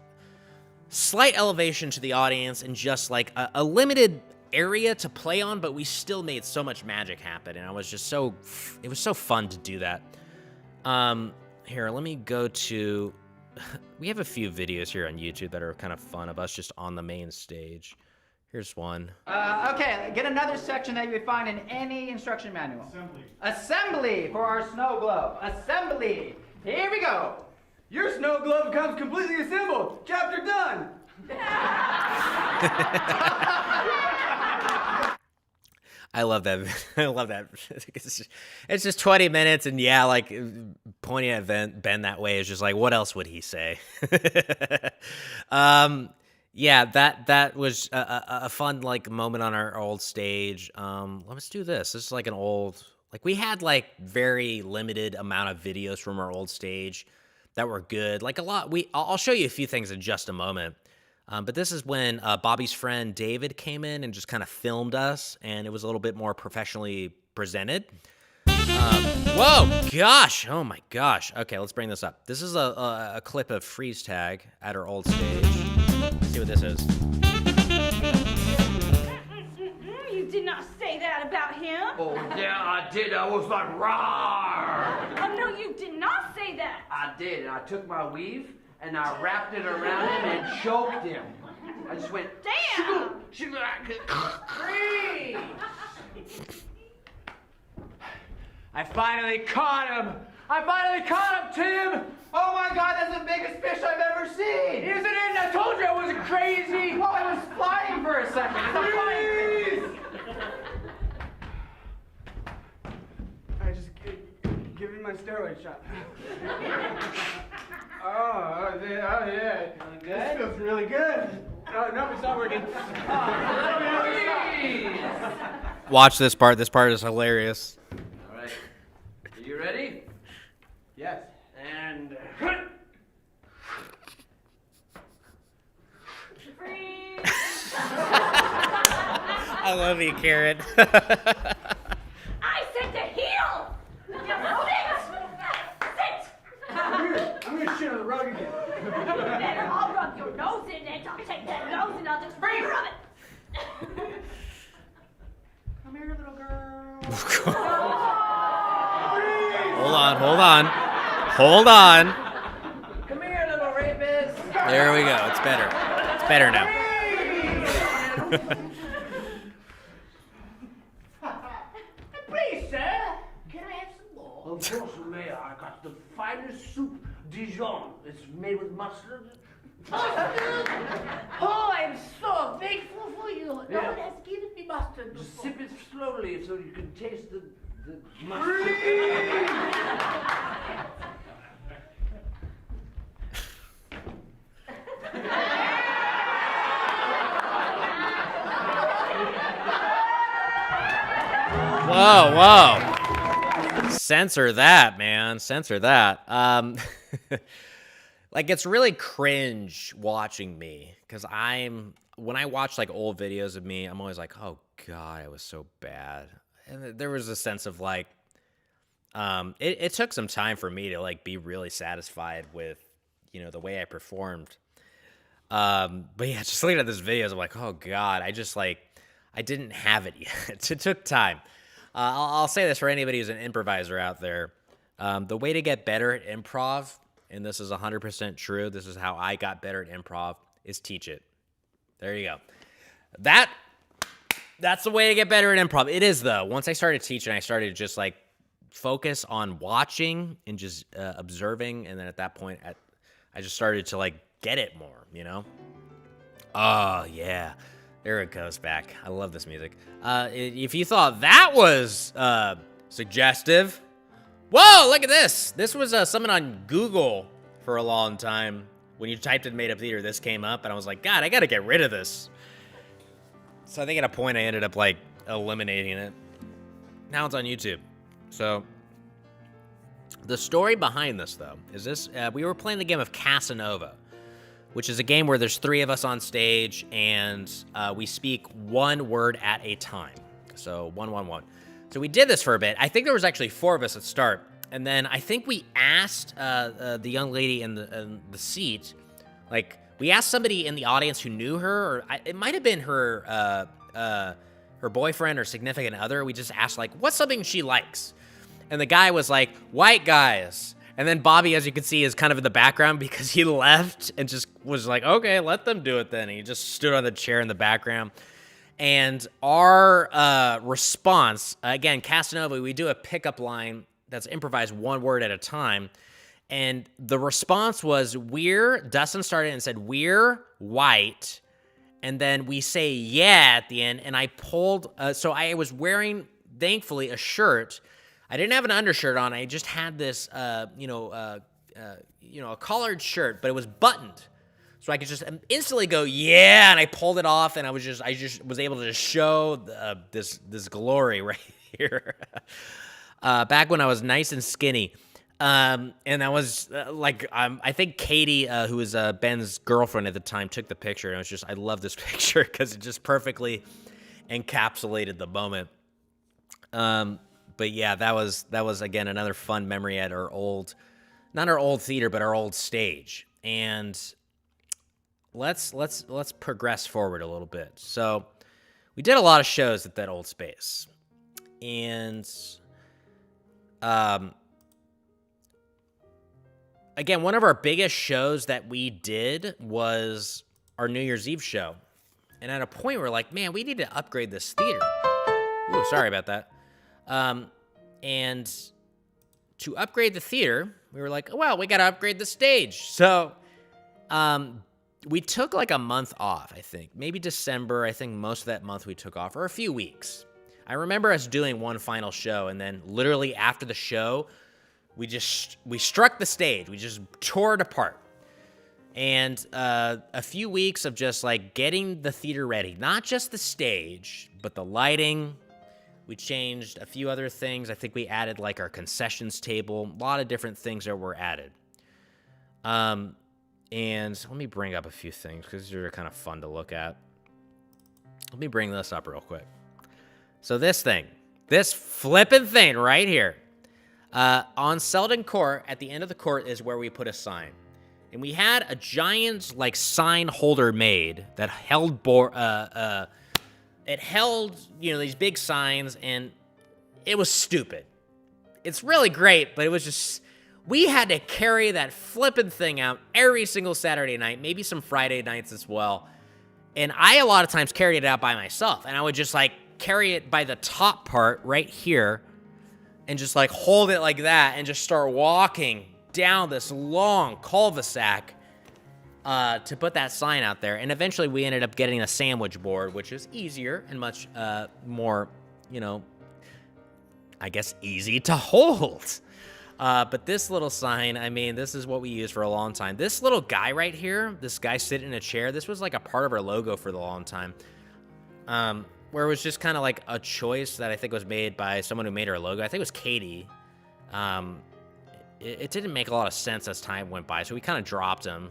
S1: slight elevation to the audience and just like a limited area to play on, but we still made so much magic happen. And I was just it was so fun to do that. Here, let me go to, we have a few videos here on YouTube that are kind of fun of us just on the main stage. Here's one.
S6: Okay, get another section that you would find in any instruction manual. Assembly for our snow globe. Assembly. Here we go.
S8: Your snow globe comes completely assembled. Chapter done.
S1: I love that. I love that. It's just 20 minutes, and yeah, like pointing at Ben that way is just like, what else would he say? Yeah, that was a fun like moment on our old stage. Let's do this. This is like an old, like we had like very limited amount of videos from our old stage that were good. Like a lot. I'll show you a few things in just a moment. But this is when Bobby's friend David came in and just kind of filmed us, and it was a little bit more professionally presented. Whoa, gosh, oh my gosh. Okay, let's bring this up. This is a clip of Freeze Tag at our old stage. Let's see what this is.
S3: You did not say that about him.
S7: Oh, yeah, I did. I was like, rawr.
S3: Oh, no, you did not say that.
S7: I did, and I took my weave, and I wrapped it around him and choked him. I just went,
S3: Damn.
S7: Freeze! I finally caught him! I finally caught him, Tim!
S6: Oh my God, that's the biggest fish I've ever seen.
S7: Isn't it? I told you I wasn't crazy!
S6: Oh, I was flying for a second. It's a flying fish.
S8: I just give me my steroid shot. Oh yeah. This feels really good. Oh, no, it's not working.
S1: Watch this part. This part is hilarious.
S7: All right. Are you ready?
S8: Yes.
S7: And...
S3: Freeze.
S1: I love you, Carrot.
S3: I said to heel. Now sit.
S8: I'm gonna shit on the rug again.
S3: Better, I'll rub your nose in it. I'll take that nose and I'll just rub it.
S8: Come here, little girl.
S1: Hold on.
S7: Come here, little rapist!
S1: There we go. It's better. It's better now.
S7: Please, sir, can I have some more? Of course, Mayor. I got the finest soup, Dijon. It's made with mustard.
S3: Oh, I'm so thankful for you. No
S7: Yeah.
S3: one has given me mustard
S7: Just
S3: before.
S7: sip it slowly so you can taste the mustard.
S1: Whoa. Censor that, man. Censor that. Like, it's really cringe watching me, because when I watch, like, old videos of me, I'm always like, oh, God, I was so bad. And there was a sense of, like, it took some time for me to, like, be really satisfied with, you know, the way I performed. But, yeah, just looking at this videos, I'm like, oh, God, I didn't have it yet. It took time. I'll say this for anybody who's an improviser out there. The way to get better at improv, and this is 100% true, this is how I got better at improv, is teach it. There you go. That's the way to get better at improv. It is, though. Once I started teaching, I started to just, like, focus on watching and just observing, and then at that point, I just started to, like, get it more, you know? Oh, yeah. There it goes back. I love this music. If you thought that was suggestive, whoa, look at this. This was something on Google for a long time. When you typed in made up theater, this came up, and I was like, God, I got to get rid of this. So I think at a point I ended up like eliminating it. Now it's on YouTube. So the story behind this, though, is this: we were playing the game of Casanova, which is a game where there's 3 of us on stage, and we speak one word at a time. So 1, 1, 1. So we did this for a bit. I think there was actually 4 of us at start. And then I think we asked the young lady in the seat, like, we asked somebody in the audience who knew her, or it might have been her boyfriend or significant other. We just asked, like, what's something she likes? And the guy was like, white guys. And then Bobby, as you can see, is kind of in the background because he left and just was like, okay, let them do it then. And he just stood on the chair in the background. And our response, again, Casanova, we do a pickup line that's improvised 1 word at a time. And the response was, Dustin started and said, we're white. And then we say, yeah, at the end. And I pulled, so I was wearing, thankfully, a shirt. I didn't have an undershirt on. I just had this, a collared shirt, but it was buttoned. So I could just instantly go, yeah, and I pulled it off, and I just was able to just show this glory right here. Back when I was nice and skinny. And I was I think Katie, who was Ben's girlfriend at the time, took the picture, and it was just, I love this picture because it just perfectly encapsulated the moment. But yeah, that was again another fun memory at our old, not our old theater, but our old stage. And let's progress forward a little bit. So we did a lot of shows at that old space, and again, one of our biggest shows that we did was our New Year's Eve show. And at a point, we're like, man, we need to upgrade this theater. Ooh, sorry about that. And to upgrade the theater, we were like, well, we got to upgrade the stage. So we took like a month off, I think. Maybe December. I think most of that month we took off, or a few weeks. I remember us doing one final show, and then literally after the show, we struck the stage. We just tore it apart. And a few weeks of just like getting the theater ready. Not just the stage, but the lighting. We changed a few other things. I think we added like our concessions table. A lot of different things that were added. And let me bring up a few things because these are kind of fun to look at. Let me bring this up real quick. So this flippin' thing right here. On Selden Court, at the end of the court is where we put a sign. And we had a giant, like, sign holder made that held, it held, these big signs, and it was stupid. It's really great, but it was just, we had to carry that flippin' thing out every single Saturday night, maybe some Friday nights as well. And I, a lot of times, carried it out by myself, and I would just, like, carry it by the top part right here, and just like hold it like that and just start walking down this long cul-de-sac to put that sign out there. And eventually we ended up getting a sandwich board, which is easier and much more, I guess, easy to hold. But this little sign, I mean, this is what we used for a long time. This little guy right here, this guy sitting in a chair, this was like a part of our logo for the long time. Where it was just kind of like a choice that I think was made by someone who made our logo. I think it was Katie. It didn't make a lot of sense as time went by, so we kind of dropped him.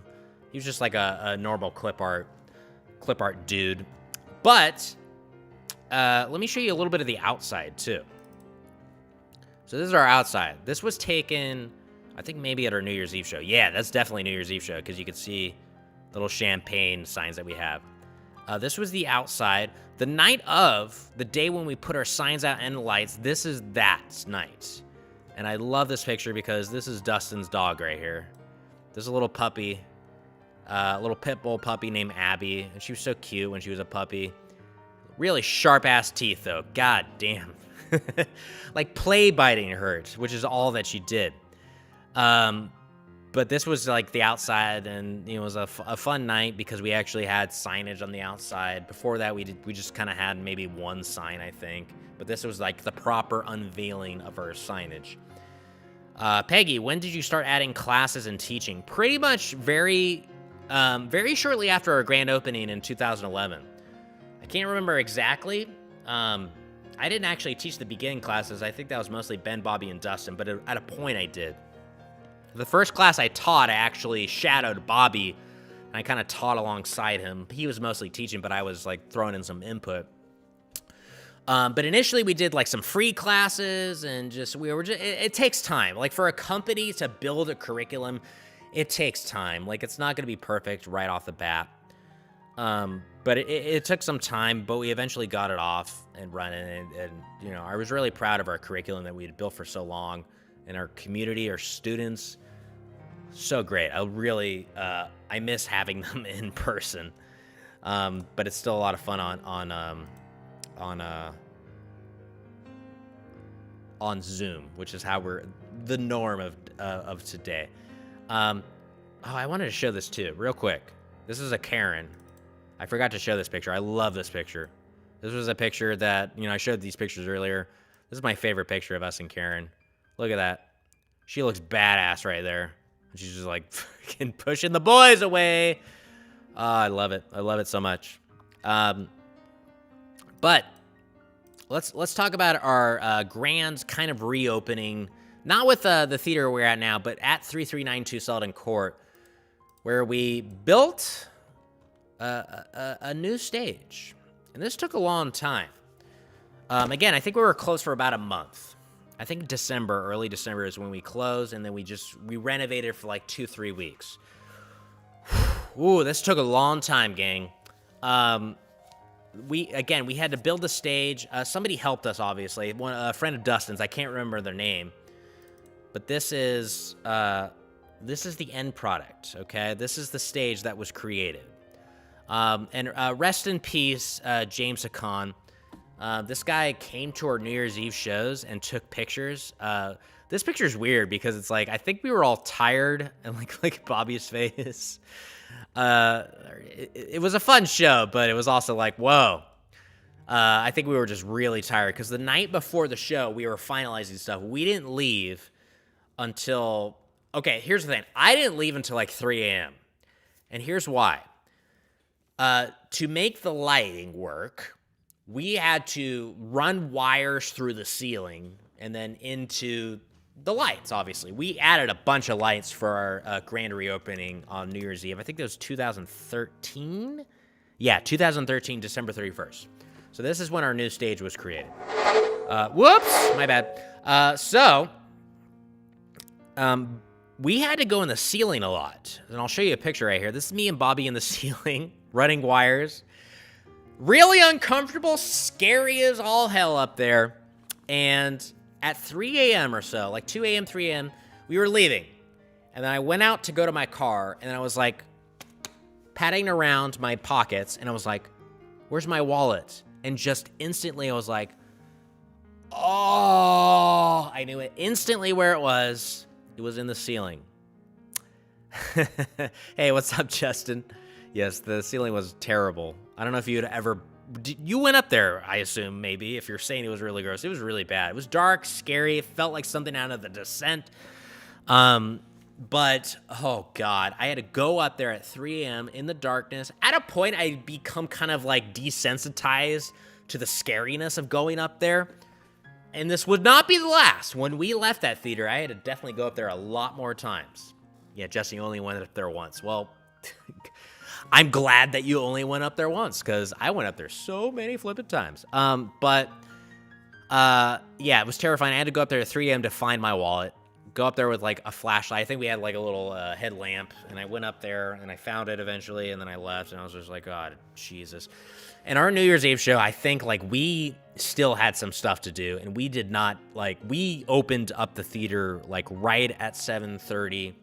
S1: He was just like a normal clip art dude. But let me show you a little bit of the outside too. So this is our outside. This was taken, I think maybe at our New Year's Eve show. Yeah, that's definitely New Year's Eve show because you can see little champagne signs that we have. This was the outside. The night of, the day when we put our signs out and lights, this is that night. And I love this picture because this is Dustin's dog right here. There's a little puppy, a little pit bull puppy named Abby. And she was so cute when she was a puppy. Really sharp-ass teeth, though. God damn. Like play biting hurt, which is all that she did. But this was like the outside, and it was a fun night because we actually had signage on the outside. Before that, we just kind of had maybe one sign, I think. But this was like the proper unveiling of our signage. Peggy, when did you start adding classes and teaching? Pretty much very shortly after our grand opening in 2011. I can't remember exactly. I didn't actually teach the beginning classes. I think that was mostly Ben, Bobby, and Dustin, but at a point I did. The first class I taught, I actually shadowed Bobby, and I kind of taught alongside him. He was mostly teaching, but I was like throwing in some input. But initially we did like some free classes and it takes time. Like for a company to build a curriculum, it takes time. Like it's not going to be perfect right off the bat. But it took some time, but we eventually got it off and running. And you know, I was really proud of our curriculum that we had built for so long, and our community, our students, so great. I miss having them in person. But it's still a lot of fun on Zoom, which is how we're the norm of today. I wanted to show this too, real quick. This is a Karen. I forgot to show this picture. I love this picture. This was a picture that, you know, I showed these pictures earlier. This is my favorite picture of us and Karen. Look at that. She looks badass right there. She's just like fucking pushing the boys away. Oh, I love it. I love it so much. But let's talk about our grand kind of reopening, not with the theater we're at now, but at 3392 Sullivan Court, where we built a new stage. And this took a long time. Again, I think we were closed for about a month. I think early December is when we closed, and then we renovated for like 2-3 weeks. Ooh, this took a long time, gang. We had to build the stage. Somebody helped us, obviously. A friend of Dustin's. I can't remember their name, but this is the end product. Okay, this is the stage that was created. And rest in peace, James Hakan. This guy came to our New Year's Eve shows and took pictures. This picture's weird because it's like I think we were all tired and like Bobby's face. It was a fun show, but it was also like, whoa. I think we were just really tired because the night before the show, we were finalizing stuff. We didn't leave until, okay, here's the thing. I didn't leave until like 3 a.m. And here's why. To make the lighting work, we had to run wires through the ceiling and then into the lights, obviously. We added a bunch of lights for our grand reopening on New Year's Eve. I think it was 2013? Yeah, 2013, December 31st. So this is when our new stage was created. Whoops, my bad. We had to go in the ceiling a lot. And I'll show you a picture right here. This is me and Bobby in the ceiling, running wires. Really uncomfortable, scary as all hell up there. And at 3 a.m. or so, like 2 a.m., 3 a.m., we were leaving. And then I went out to go to my car, and I was like patting around my pockets, and I was like, where's my wallet? And just instantly I was like, oh, I knew it instantly where it was. It was in the ceiling. Hey, what's up, Justin? Yes, the ceiling was terrible. I don't know if you'd ever... You went up there, I assume, maybe, if you're saying it was really gross. It was really bad. It was dark, scary. It felt like something out of The Descent. But, oh, God. I had to go up there at 3 a.m. in the darkness. At a point, I'd become kind of, like, desensitized to the scariness of going up there. And this would not be the last. When we left that theater, I had to definitely go up there a lot more times. Yeah, Jesse only went up there once. Well... I'm glad that you only went up there once, because I went up there so many flippin' times. Yeah, it was terrifying. I had to go up there at 3 a.m. to find my wallet, go up there with, like, a flashlight. I think we had, like, a little headlamp, and I went up there, and I found it eventually, and then I left, and I was just like, God, Jesus. And our New Year's Eve show, I think, like, we still had some stuff to do, and we did not, like, we opened up the theater, like, right at 7:30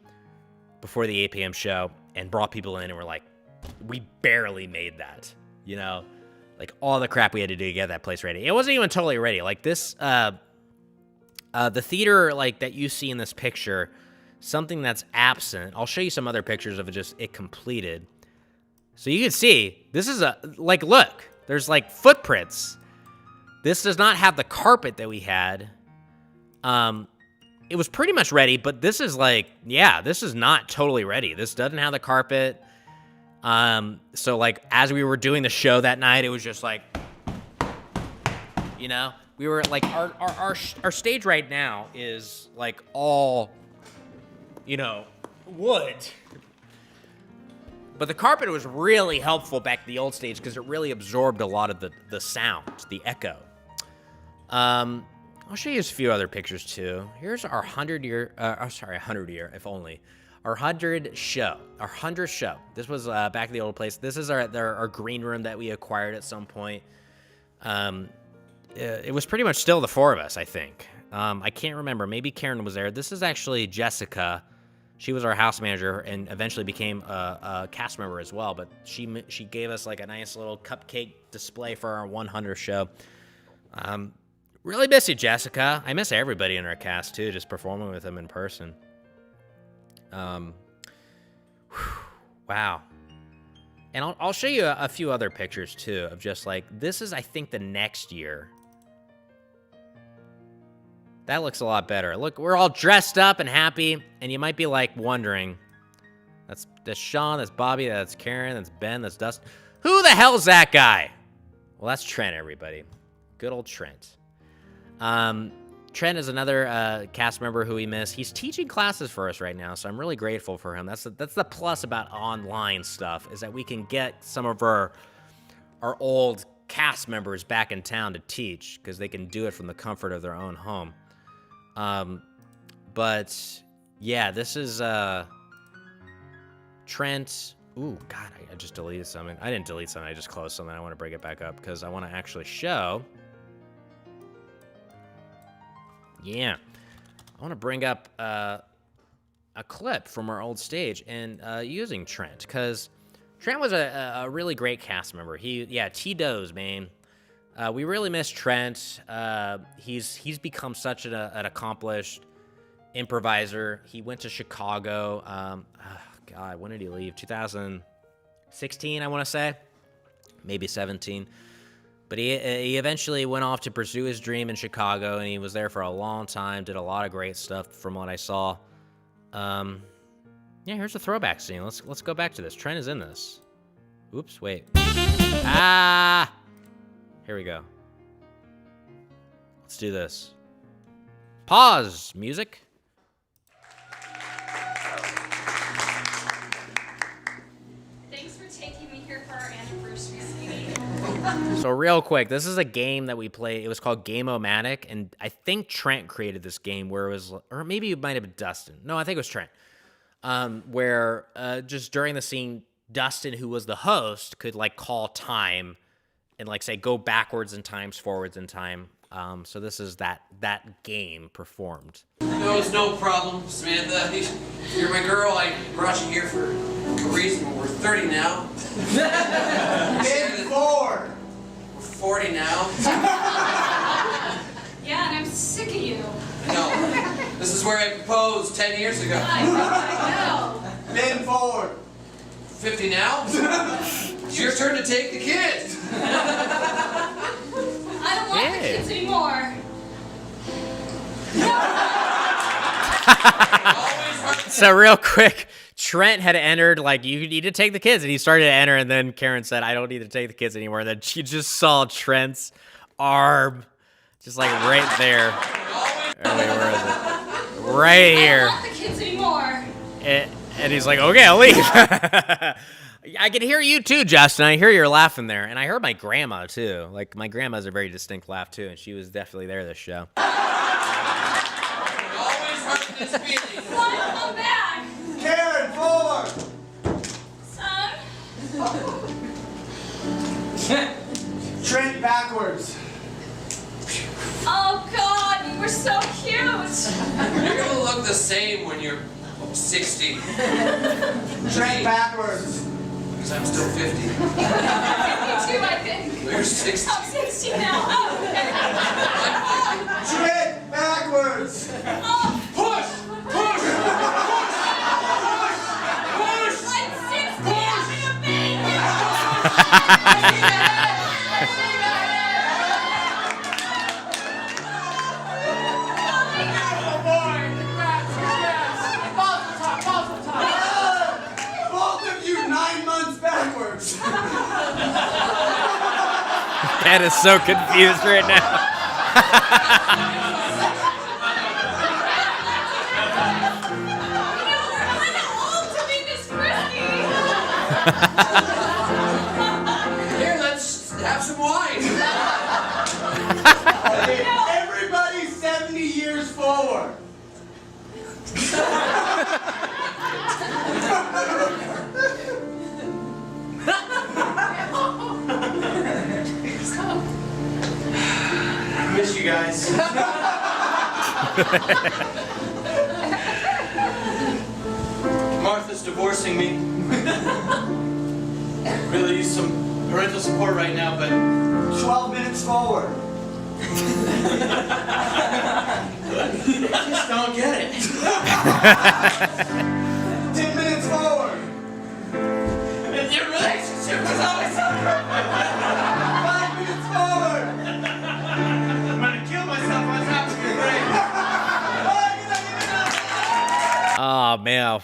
S1: before the 8 p.m. show, and brought people in, and we're like, we barely made that, you know, like all the crap we had to do to get that place ready. It wasn't even totally ready. Like this, the theater, like that you see in this picture, something that's absent. I'll show you some other pictures of it completed. So you can see, this is look, there's like footprints. This does not have the carpet that we had. It was pretty much ready, but this is like, yeah, this is not totally ready. This doesn't have the carpet. So like, as we were doing the show that night, it was just like, you know, we were like, our stage right now is like all, you know, wood. But the carpet was really helpful back at the old stage because it really absorbed a lot of the sound, the echo. I'll show you a few other pictures too. Here's our 100 year, if only. Our 100th show. This was back at the old place. This is our green room that we acquired at some point. It was pretty much still the four of us, I think. I can't remember. Maybe Karen was there. This is actually Jessica. She was our house manager and eventually became a cast member as well. But she gave us like a nice little cupcake display for our 100th show. Really miss you, Jessica. I miss everybody in our cast too, just performing with them in person. Wow. And I'll show you a few other pictures too of just like, this is, I think, the next year. That looks a lot better. Look, we're all dressed up and happy, and you might be like wondering, that's Sean, that's Bobby, that's Karen, that's Ben, that's Dustin. Who the hell's that guy? Well, that's Trent, everybody. Good old Trent. Trent is another cast member who we miss. He's teaching classes for us right now, so I'm really grateful for him. That's the plus about online stuff, is that we can get some of our old cast members back in town to teach, because they can do it from the comfort of their own home. But yeah, this is Trent. Ooh, God, I just deleted something. I didn't delete something. I just closed something. I want to bring it back up because I want to actually show. Yeah, I want to bring up a clip from our old stage and using Trent, because Trent was a really great cast member. T-Doze, man. We really miss Trent. He's become such an accomplished improviser. He went to Chicago. God, when did he leave? 2016, I want to say. Maybe 17. But he eventually went off to pursue his dream in Chicago, and he was there for a long time, did a lot of great stuff from what I saw. Yeah, here's a throwback scene. Let's go back to this. Trent is in this. Oops, wait. Ah! Here we go. Let's do this. Pause, music.
S3: Thanks for taking me here for our anniversary, sweetie.
S1: So real quick, this is a game that we play. It was called Game-O-Matic, and I think Trent created this game where it was, or maybe it might have been Dustin. No, I think it was Trent. Where just during the scene, Dustin, who was the host, could like call time and like say go backwards in times, forwards in time. So this is that game performed.
S9: No, it's no problem, Samantha. You're my girl. I brought you here for a reason. We're 30 now.
S4: Mid 4.
S9: We're 40 now.
S3: Yeah, and I'm sick of you.
S9: No, this is where I proposed 10 years ago.
S3: I know.
S4: Mid 4.
S9: 50 now. It's your turn to take the kids.
S3: I don't want the kids anymore.
S1: So real quick, Trent had entered, like, you need to take the kids, and he started to enter, and then Karen said, I don't need to take the kids anymore, and then she just saw Trent's arm, just like right there. Wait, where is it? Right here.
S3: I don't want the kids anymore.
S1: And he's like, okay, I'll leave. I can hear you too, Justin. I hear you're laughing there. And I heard my grandma too. Like, my grandma has a very distinct laugh too, and she was definitely there this show.
S9: Always hurt this feeling.
S3: Son, come back.
S4: Karen, 4.
S3: Son.
S4: Trent backwards.
S3: Oh, God, you were so cute.
S9: You're gonna look the same when you're 60.
S4: Trent backwards.
S9: Because I'm still 50.
S3: Me too, I think.
S9: You're 60.
S3: I'm 60 now. Oh,
S4: Trent backwards.
S3: oh.
S9: Push! Push! Push! Push!
S3: I'm 60. I'm gonna make it.
S1: Dad is so confused right now.
S9: Here, let's have some wine.
S3: No,
S4: forward. I miss you guys. Martha's divorcing me. Really use some parental support right now, but 12 minutes forward. I just don't get it. 10 minutes forward. And your relationship was always 5 minutes forward. I'm gonna kill myself on top of your grave.
S1: Oh man.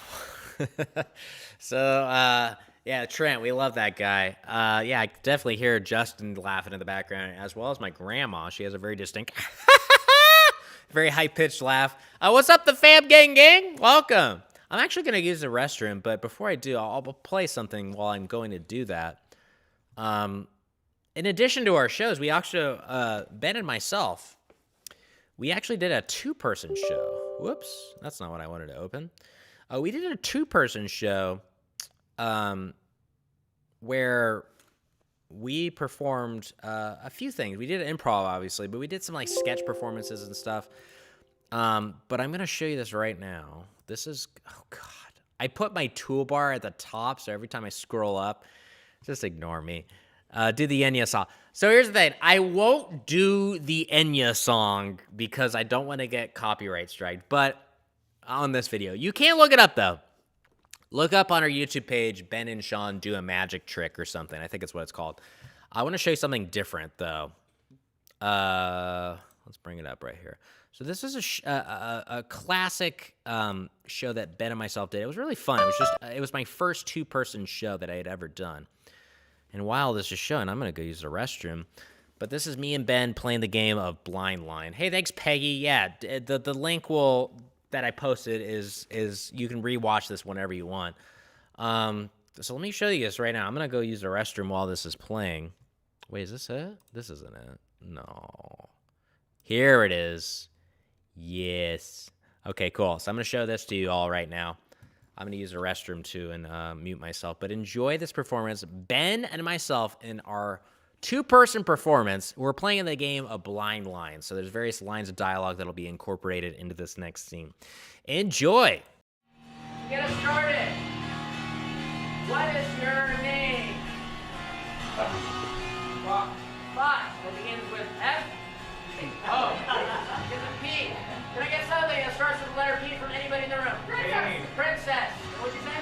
S1: So yeah, Trent, we love that guy. Yeah, I definitely hear Justin laughing in the background, as well as my grandma. She has a very distinct, very high-pitched laugh. What's up, the fam gang? Welcome. I'm actually going to use the restroom, but before I do, I'll play something while I'm going to do that. In addition to our shows, we actually, Ben and myself, we actually did a two-person show. Whoops, that's not what I wanted to open. We did a two-person show where we performed a few things. We did improv, obviously, but we did some like sketch performances and stuff. But I'm going to show you this right now. This is, oh God. I put my toolbar at the top, so every time I scroll up, just ignore me. Do the Enya song. So here's the thing. I won't do the Enya song because I don't want to get copyright striked, but on this video. You can look it up, though. Look up on our YouTube page, Ben and Sean do a magic trick or something. I think it's what it's called. I want to show you something different, though. Let's bring it up right here. So this is a classic show that Ben and myself did. It was really fun. It was my first two-person show that I had ever done. And while this is showing, I'm going to go use the restroom. But this is me and Ben playing the game of Blind Line. Hey, thanks, Peggy. Yeah, the link that I posted is you can rewatch this whenever you want. So let me show you this right now. I'm going to go use the restroom while this is playing. Wait, is this it? This isn't it. No. Here it is. Yes. Okay, cool. So I'm going to show this to you all right now. I'm going to use the restroom too and mute myself. But enjoy this performance. Ben and myself in our two-person performance, we're playing the game of Blind Line. So there's various lines of dialogue that'll be incorporated into this next scene. Enjoy.
S6: Get us started. What is your name? Fox. That begins with F. Oh. Begins with P. Can I get something that starts with the letter P from anybody in the room? Princess. What'd you say?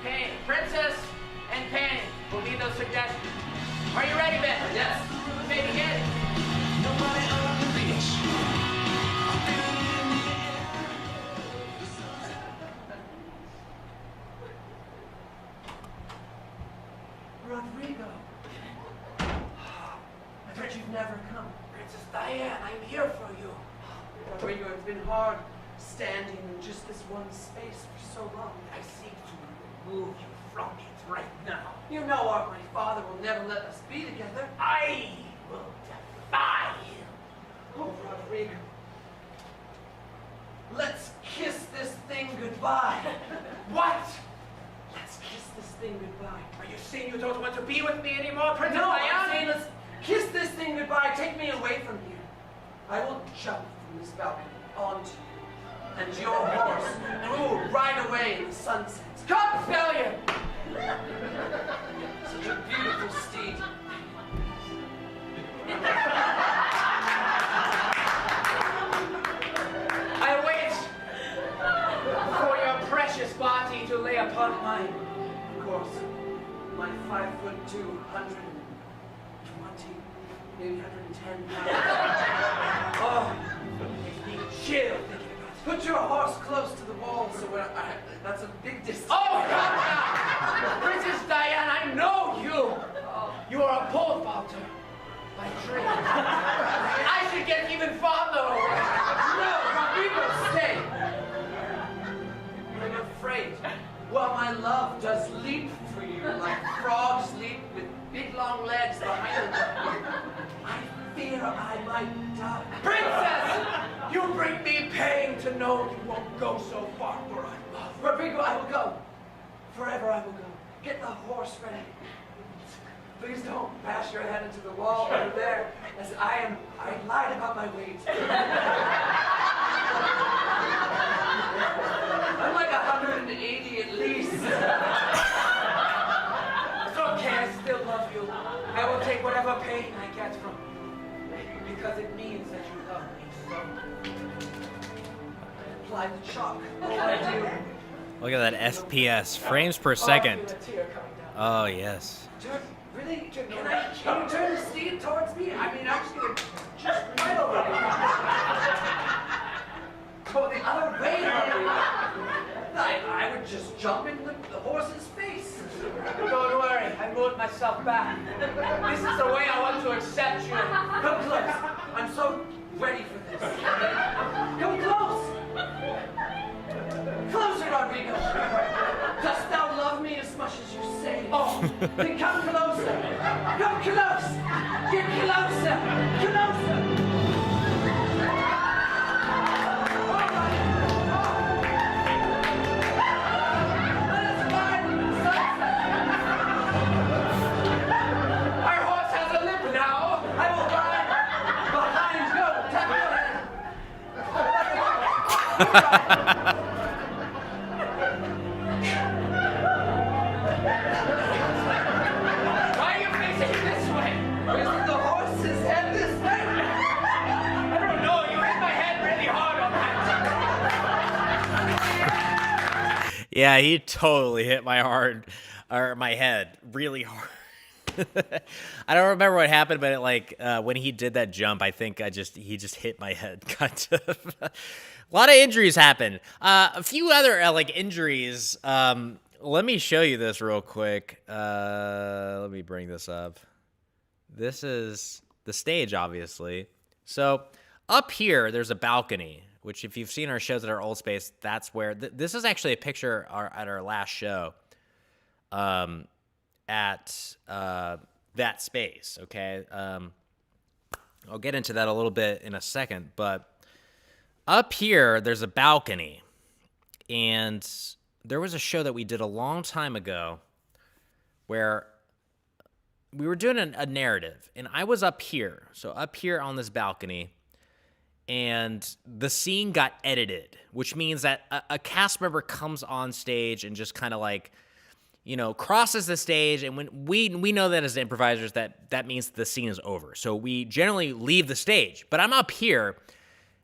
S6: Pain. Princess and Pain. We'll need those suggestions. Are you ready, Ben? Yes. Baby, get it.
S7: Rodrigo. I thought you'd never come. Princess Diane, I'm here for you. Rodrigo, it's been hard standing in just this one space for so long. I seek to remove you from it right now. You know my father will never let us be together. I will defy you. Oh, Rodrigo. Let's kiss this thing goodbye. What? Let's kiss this thing goodbye.
S6: Are you saying you don't want to be with me anymore, Princess
S7: No,
S6: Diane?
S7: I'm saying let's kiss this thing goodbye. Take me away from here. I will jump from this balcony onto you and your horse, and we will ride away in the sunset.
S6: Come, failure!
S7: Such a beautiful steed.
S6: I wait for your precious body to lay upon mine.
S7: Of course, my 5'2", 120, maybe 110 pounds. Oh, it makes me chill thinking about it. Put your horse close to the wall so that's a big distance.
S6: Oh, come now! Princess Diane, I know you! You are a pole vaulter by trade. I should get even farther away.
S7: No, Rodrigo, stay. I'm afraid. While my love does leap for you like frogs leap with big long legs behind them, I fear I might die.
S6: Princess! You bring me
S7: to know you won't go so far, Rodrigo, I will go. Forever I will go. Get the horse ready. Please don't bash your head into the wall over there, as I lied about my weight. I'm like 180 at least. It's okay, I still love you. I will take whatever pain I get from you, because it means that you love me so. I apply the chalk. All I do.
S1: Look at that FPS, frames per second.
S7: I feel a tear coming down.
S1: Oh, yes.
S7: Dude, really? Can you turn the steam towards me? I mean, I'm just gonna right over here. Go the other way. I would just jump in the horse's face. Don't worry, I moved myself back. This is the way I want to accept you. Come close. I'm so ready for this. Come close. Closer, Rodrigo. Dost thou love me as much as you say? Oh, then come closer. Come close. Get closer. Closer. Our horse has a limp now. I will ride behind you. Tap your head. Why are you facing this way? Is the horse's head this way? I don't know. You hit my head really hard on that.
S1: Yeah, he totally hit my head really hard. I don't remember what happened, but when he did that jump, I think he just hit my head, kind of. A lot of injuries happened. A few other injuries. Let me show you this real quick. Let me bring this up. This is the stage, obviously. So up here, there's a balcony, which if you've seen our shows at our old space, that's where this is actually a picture at our last show. At that space, okay? I'll get into that a little bit in a second, but up here, there's a balcony, and there was a show that we did a long time ago where we were doing a narrative, and I was up here, so up here on this balcony, and the scene got edited, which means that a cast member comes on stage and just kind of crosses the stage, and when we know that as improvisers that means the scene is over. So we generally leave the stage. But I'm up here,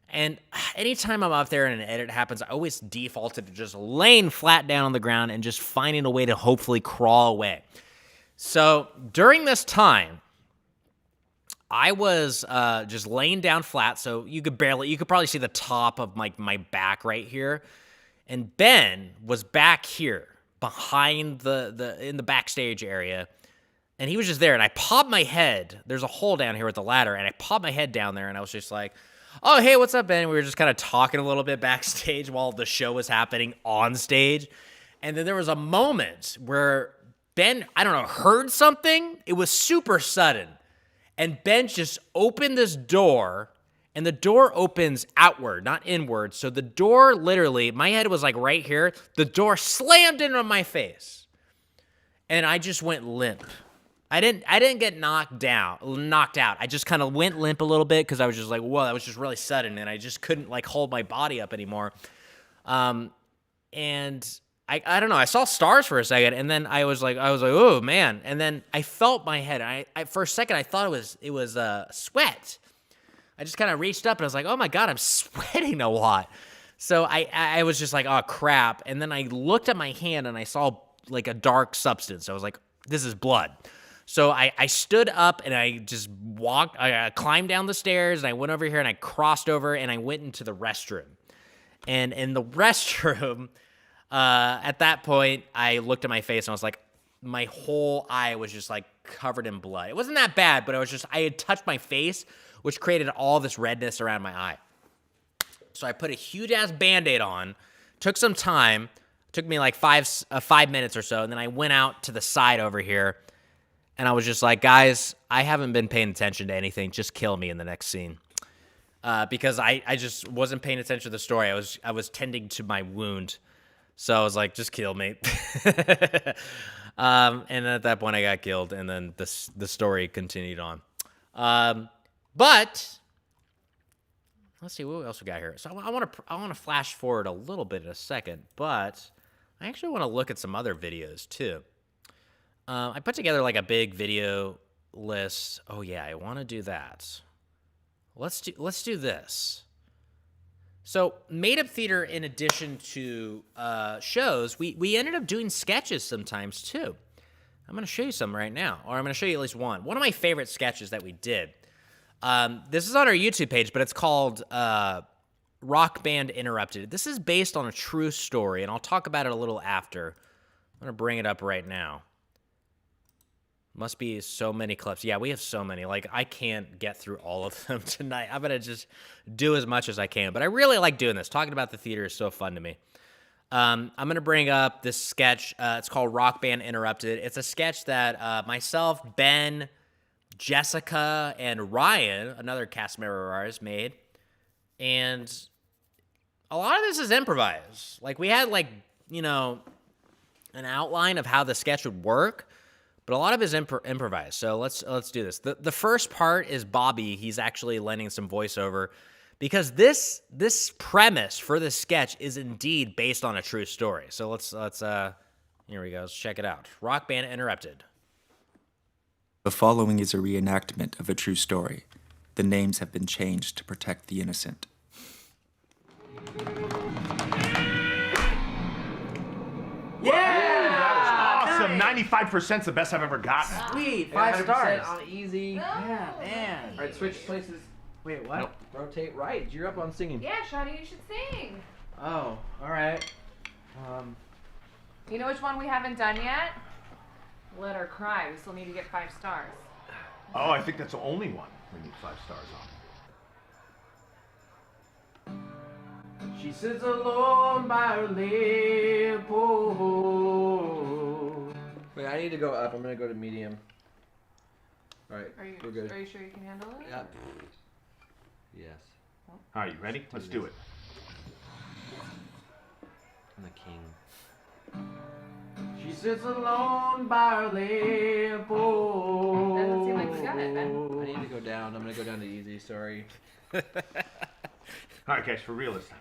S1: and anytime I'm up there and an edit happens, I always defaulted to just laying flat down on the ground and just finding a way to hopefully crawl away. So during this time, I was just laying down flat, so you could probably see the top of my back right here, and Ben was back here behind in the backstage area, and he was just there, and I popped my head. There's a hole down here with the ladder, and I popped my head down there, and I was just like, oh, hey, what's up, Ben? And we were just kind of talking a little bit backstage while the show was happening on stage, and then there was a moment where Ben, I don't know, heard something. It was super sudden, and Ben just opened this door, and the door opens outward, not inward. So the door literally, my head was right here. The door slammed into my face. And I just went limp. I didn't get knocked out. I just kind of went limp a little bit because I was just like, whoa, that was just really sudden. And I just couldn't hold my body up anymore. And I don't know. I saw stars for a second, and then I was like, oh man. And then I felt my head. I for a second I thought it was sweat. I just kind of reached up and I was like, oh my God, I'm sweating a lot. So I was just like, oh crap. And then I looked at my hand and I saw a dark substance. I was like, this is blood. So I stood up and I just walked, I climbed down the stairs and I went over here and I crossed over and I went into the restroom. And in the restroom, at that point, I looked at my face and I was like, my whole eye was just covered in blood. It wasn't that bad, but I had touched my face, which created all this redness around my eye. So I put a huge-ass Band-Aid on, took some time, took me 5 minutes or so, and then I went out to the side over here, and I was just like, guys, I haven't been paying attention to anything. Just kill me in the next scene. because I just wasn't paying attention to the story. I was tending to my wound, so I was like, just kill me. And at that point, I got killed, and then the story continued on. But let's see what else we got here. So I want to flash forward a little bit in a second, but I actually want to look at some other videos too. I put together like a big video list. Oh yeah, I want to do that. Let's do this. So Made Up Theater, in addition to shows, we ended up doing sketches sometimes too. I'm going to show you some right now, or I'm going to show you at least one. One of my favorite sketches that we did. This is on our YouTube page, but it's called Rock Band Interrupted. This is based on a true story, and I'll talk about it a little after. I'm going to bring it up right now. Must be so many clips. Yeah, we have so many. Like, I can't get through all of them tonight. I'm going to just do as much as I can. But I really like doing this. Talking about the theater is so fun to me. I'm going to bring up this sketch. It's called Rock Band Interrupted. It's a sketch that myself, Ben, Jessica, and Ryan, another cast member of ours, made. And a lot of this is improvised. Like, we had, like, you know, an outline of how the sketch would work. But a lot of it is improvised, so let's do this. The first part is Bobby. He's actually lending some voiceover because this premise for this sketch is indeed based on a true story. So let's here we go. Let's check it out. Rock Band Interrupted.
S10: The following is a reenactment of a true story. The names have been changed to protect the innocent.
S5: Awesome. 95% is the best I've ever gotten.
S6: Sweet, 5 stars.
S7: On easy.
S6: Yeah, man.
S7: All right, switch places.
S6: Wait, what?
S7: Nope.
S6: Rotate right. You're up on singing.
S3: Yeah, Shawty, you should sing.
S6: Oh, all right.
S3: You know which one we haven't done yet? Let Her Cry. We still need to get 5 stars.
S5: Oh, I think that's the only one we need 5 stars on.
S7: She sits alone by her lamp.
S6: Wait, I need to go up. I'm gonna go to medium. All right, we're good.
S3: Are you sure you can handle it?
S6: Yeah. Yes.
S5: All right, you ready? Let's do it.
S6: I'm the king.
S7: She sits alone by her lamp.
S3: Doesn't seem like we got it, Ben.
S6: I need to go down. I'm gonna go down to easy. Sorry.
S5: All right, guys, for real this time.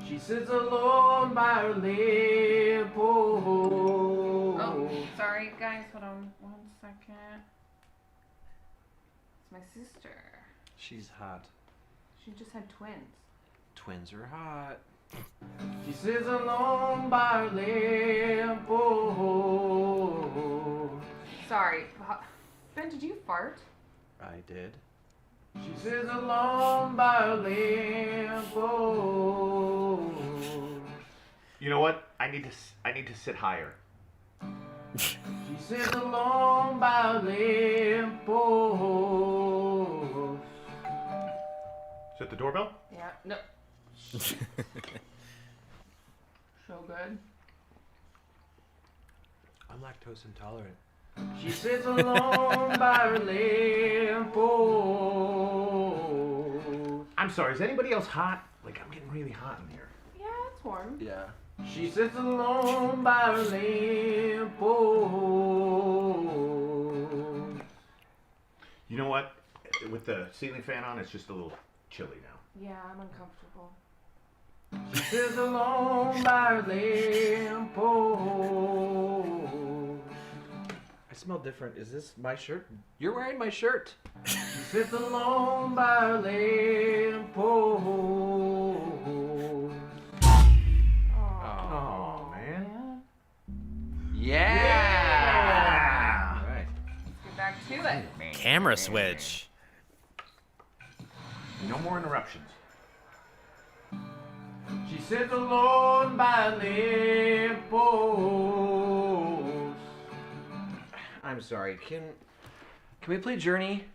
S7: She sits alone by her lamp.
S3: Oh, sorry, guys. Hold on 1 second. It's my sister.
S6: She's hot.
S3: She just had twins.
S6: Twins are hot.
S7: She sits alone by her lamp.
S3: Sorry. Ben, did you fart?
S6: I did.
S7: She sits alone by her lamp.
S5: You know what? I need to sit higher.
S7: She sits alone by her lamp.
S5: Is that the doorbell?
S3: Yeah. No. So good.
S6: I'm lactose intolerant.
S7: She sits alone by her lamp.
S5: I'm sorry, is anybody else hot? Like, I'm getting really hot in here.
S3: Yeah, it's warm.
S6: Yeah.
S7: She sits alone by her lamp.
S5: You know what? With the ceiling fan on, it's just a little chilly now.
S3: Yeah, I'm uncomfortable.
S7: She sits alone by her lamp.
S6: I smell different. Is this my shirt? You're wearing my shirt.
S7: She sits alone by her lamp.
S5: Oh, man.
S6: Yeah. All right.
S3: Let's get back to it.
S1: Camera switch.
S5: No more interruptions.
S7: She sits alone by a lamp.
S6: I'm sorry. Can we play Journey?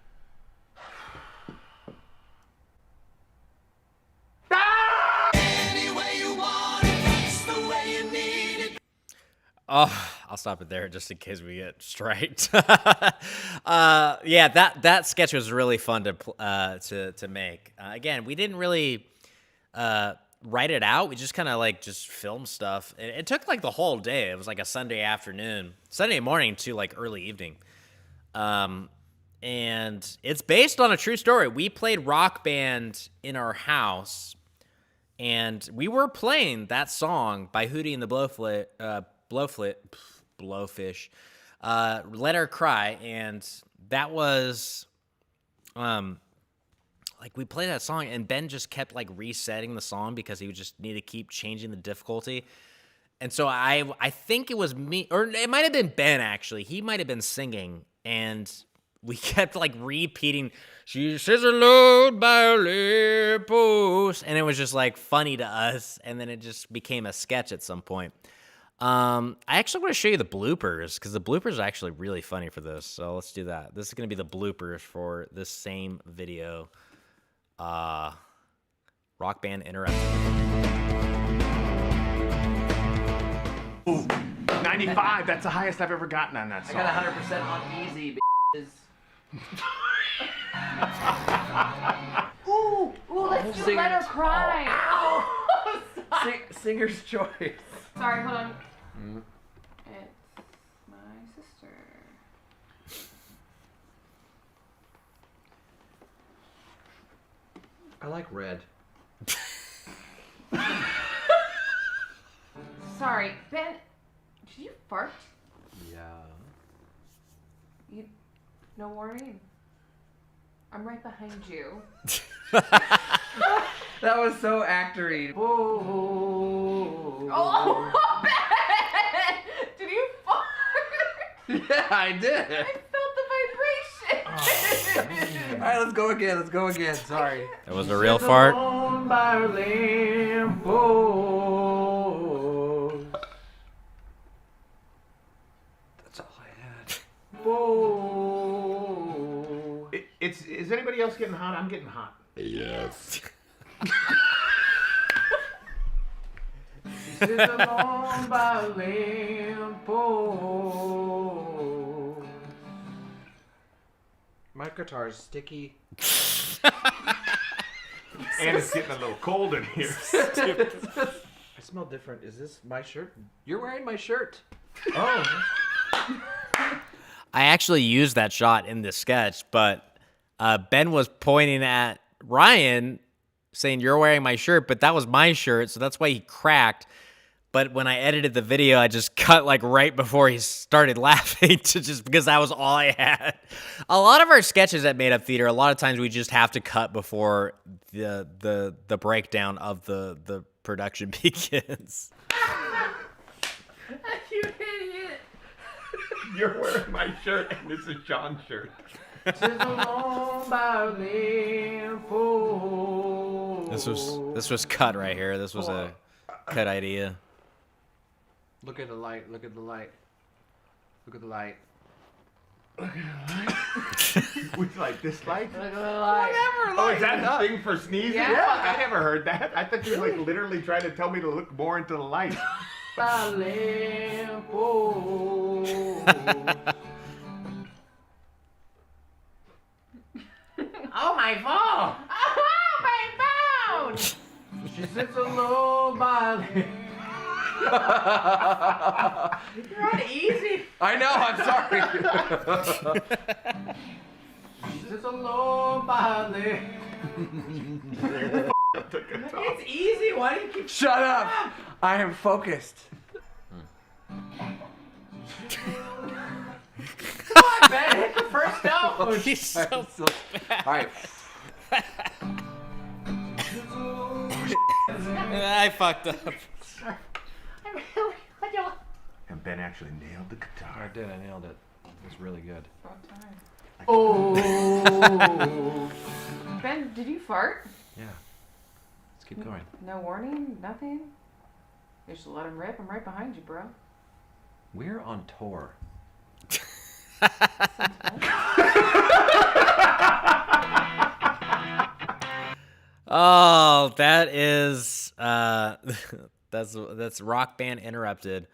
S1: Oh, I'll stop it there just in case we get striked. Yeah, that sketch was really fun to make. Again, we didn't really write it out. We just kind of like just filmed stuff. It took like the whole day. It was like a Sunday morning to like early evening. And it's based on a true story. We played Rock Band in our house, and we were playing that song by Hootie and the Blowfish, Let Her Cry, and that was, like we played that song, and Ben just kept like resetting the song because he would just need to keep changing the difficulty. And so I think it was me, or it might have been Ben actually. He might have been singing, and we kept like repeating, "She says alone by a lamp post," and it was just like funny to us. And then it just became a sketch at some point. I actually want to show you the bloopers because the bloopers are actually really funny for this. So let's do that. This is going to be the bloopers for this same video. Rock Band Interrupted.
S5: Ooh, 95. That's the highest I've ever gotten on that song.
S6: I got 100% on easy, bitches.
S3: Ooh, let's do Let Her Cry.
S6: Singer's choice.
S3: Sorry, hold on. It's my sister.
S6: I like red.
S3: Sorry, Ben. Did you fart?
S6: Yeah.
S3: No warning. I'm right behind you.
S6: That was so actory.
S3: Oh, Ben! Did you fart?
S6: Yeah, I did.
S3: I felt the vibration.
S6: All right, let's go again. Sorry.
S1: That was a real fart.
S6: That's all I had.
S5: Is anybody else getting hot? I'm getting hot.
S4: Yes.
S8: Sit alone by a lamppost.
S6: My guitar's sticky.
S5: And it's getting a little cold in here.
S6: I smell different. Is this my shirt? You're wearing my shirt. Oh.
S1: I actually used that shot in this sketch, but Ben was pointing at Ryan saying, "You're wearing my shirt," but that was my shirt, so that's why he cracked. But when I edited the video, I just cut like right before he started laughing just because that was all I had. A lot of our sketches at Made Up Theater, a lot of times we just have to cut before the breakdown of the production begins.
S3: You idiot.
S5: You're wearing my shirt, and this is John's shirt.
S8: Sit alone by a lamppost.
S1: This was cut right here. This was a cut idea.
S6: Look at the light. Look at the light. Look at the light.
S5: We like this light?
S6: Look at the light.
S8: Whatever,
S5: Oh, is that the thing for sneezing?
S8: Yeah.
S5: I never heard that. I thought you were like literally trying to tell me to look more into the light.
S8: by a lamppost. Oh, my phone!
S3: Oh, my phone!
S8: She sits alone by a lamppost. You're on easy.
S6: I know. I'm sorry.
S8: She sits alone by a lamppost. It's easy. Why do you keep...
S6: Shut up. I am focused.
S8: Come on, Ben. Hit the first note.
S1: He's so bad.
S6: All right.
S1: I fucked up.
S5: And Ben actually nailed the guitar.
S6: I did. I nailed it. It was really good.
S8: Oh.
S3: Ben, did you fart?
S6: Yeah. Let's keep going.
S3: No warning? Nothing? You just let him rip. I'm right behind you, bro.
S6: We're on tour.
S1: Oh, that is that's Rock Band Interrupted.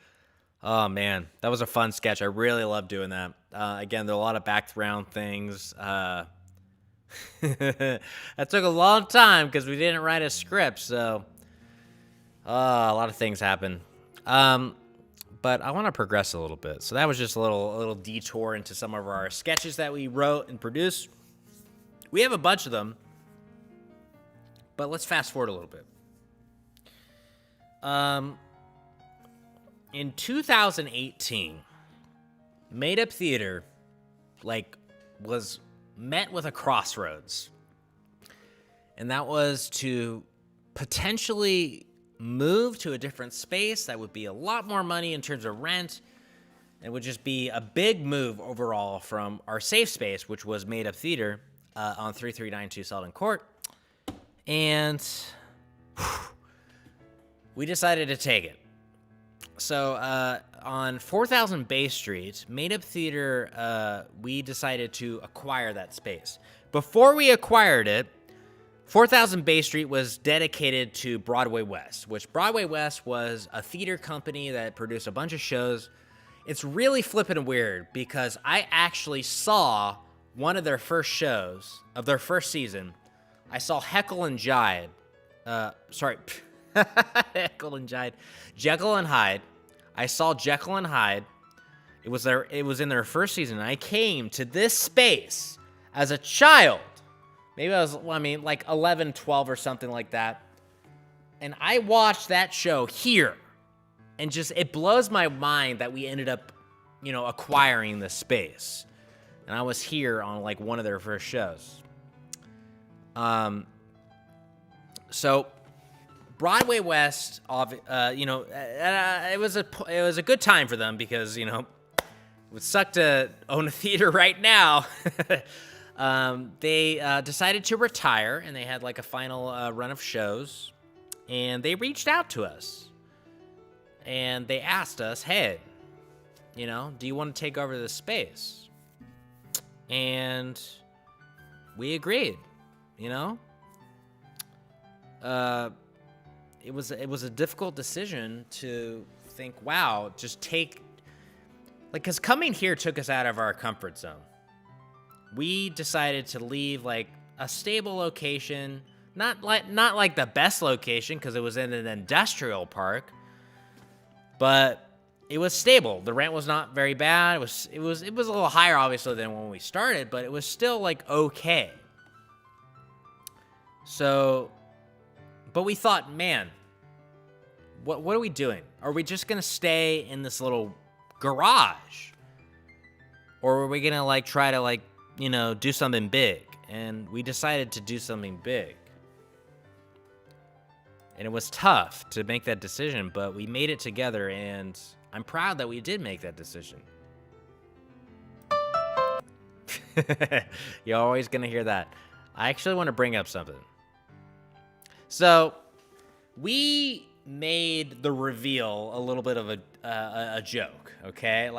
S1: Oh man, that was a fun sketch. I really love doing that. Again, there are a lot of background things. That took a long time because we didn't write a script, so a lot of things happen. But I want to progress a little bit. So that was just a little detour into some of our sketches that we wrote and produced. We have a bunch of them, but let's fast forward a little bit. In 2018, Made Up Theater, was met with a crossroads. And that was to potentially move to a different space that would be a lot more money in terms of rent. It would just be a big move overall from our safe space, which was Made Up Theater on 3392 Selden Court. And we decided to take it. So on 4000 Bay Street, Made Up Theater, we decided to acquire that space. Before we acquired it, 4000 Bay Street was dedicated to Broadway West, which Broadway West was a theater company that produced a bunch of shows. It's really flippin' weird because I actually saw one of their first shows of their first season. I saw Heckle and Hyde. Heckle and Hyde. Jekyll and Hyde. I saw Jekyll and Hyde. It was in their first season. I came to this space as a child. Maybe I was, like 11, 12 or something like that. And I watched that show here. And it blows my mind that we ended up, acquiring this space. And I was here on one of their first shows. So Broadway West, it was a good time for them because, it would suck to own a theater right now. They decided to retire, and they had a final run of shows, and they reached out to us, and they asked us, hey, do you want to take over this space? And we agreed, It was a difficult decision to think, wow, just take, because coming here took us out of our comfort zone. We decided to leave a stable location, not like the best location because it was in an industrial park, but it was stable. The rent was not very bad. It was a little higher obviously than when we started, but it was still okay. So, but we thought, man, what are we doing? Are we just gonna stay in this little garage, or are we gonna try to do something big? And we decided to do something big. And it was tough to make that decision, but we made it together, and I'm proud that we did make that decision. You're always gonna hear that. I actually want to bring up something. So, we made the reveal a little bit of a joke, okay?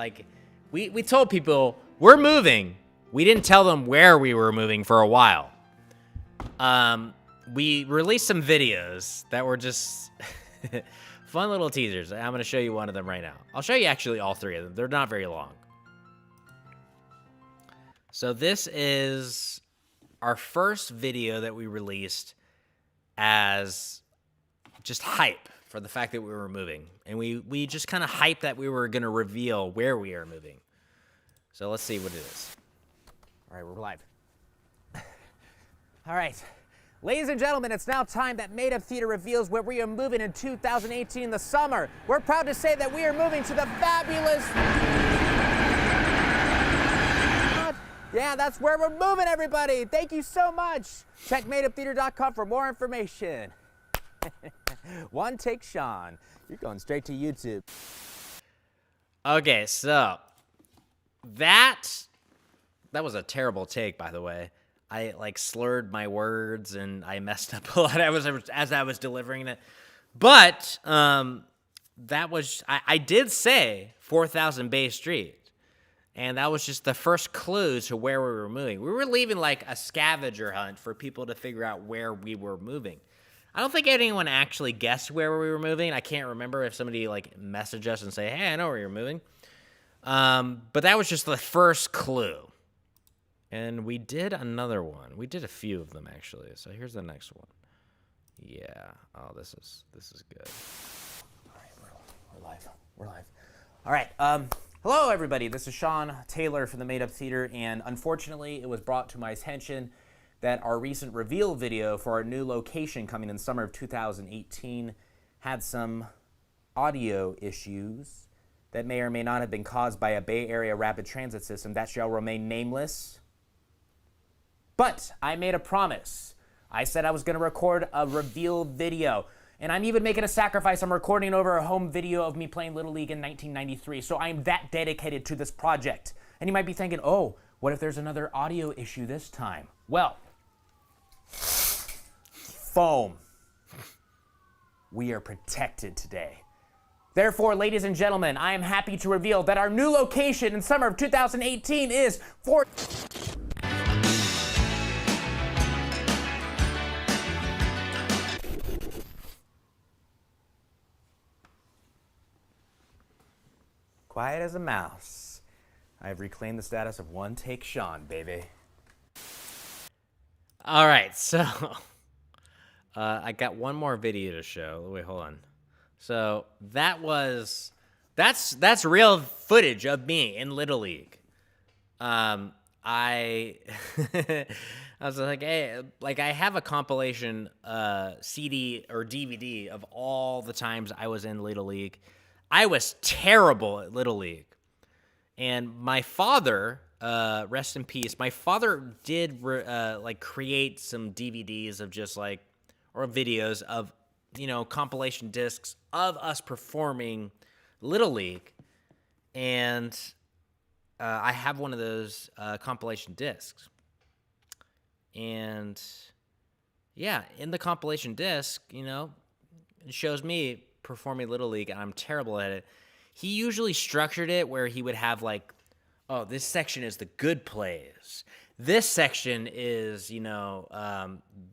S1: We told people, we're moving. We didn't tell them where we were moving for a while. We released some videos that were just fun little teasers. I'm going to show you one of them right now. I'll show you actually all three of them. They're not very long. So this is our first video that we released as just hype for the fact that we were moving. And we just kind of hyped that we were going to reveal where we are moving. So let's see what it is. All right, we're live.
S11: All right. Ladies and gentlemen, it's now time that Made Up Theater reveals where we are moving in 2018 in the summer. We're proud to say that we are moving to the fabulous... Yeah, that's where we're moving, everybody. Thank you so much. Check madeuptheater.com for more information. One Take Sean. You're going straight to YouTube.
S1: Okay, so that was a terrible take, by the way. I slurred my words and I messed up a lot as I was delivering it. But that was I did say 4000 Bay Street. And that was just the first clue to where we were moving. We were leaving a scavenger hunt for people to figure out where we were moving. I don't think anyone actually guessed where we were moving. I can't remember if somebody like messaged us and say, "Hey, I know where you're moving." But that was just the first clue. And we did another one. We did a few of them actually. So here's the next one. Yeah. Oh, this is good. All right, we're live. We're live. All right. Hello everybody. This is Sean Taylor from the Made Up Theater, and unfortunately, it was brought to my attention that our recent reveal video for our new location coming in summer of 2018 had some audio issues that may or may not have been caused by a Bay Area rapid transit system that shall remain nameless. But I made a promise. I said I was going to record a reveal video, and I'm even making a sacrifice. I'm recording over a home video of me playing Little League in 1993, so I'm that dedicated to this project. And you might be thinking, oh, what if there's another audio issue this time? Well, foam. We are protected today. Therefore, ladies and gentlemen, I am happy to reveal that our new location in summer of 2018 is Fort... Quiet as a mouse. I've reclaimed the status of One Take Sean, baby. All right, so I got one more video to show. Wait, hold on. So that's real footage of me in Little League. I I was like, hey, like I have a compilation CD or DVD of all the times I was in Little League. I was terrible at Little League. And my father, rest in peace, my father did like create some DVDs of just like, or videos of, you know, compilation discs of us performing Little League. And I have one of those compilation discs. And yeah, in the compilation disc, you know, it shows me performing Little League, and I'm terrible at it. He usually structured it where he would have like, oh, this section is the good plays. This section is, you know,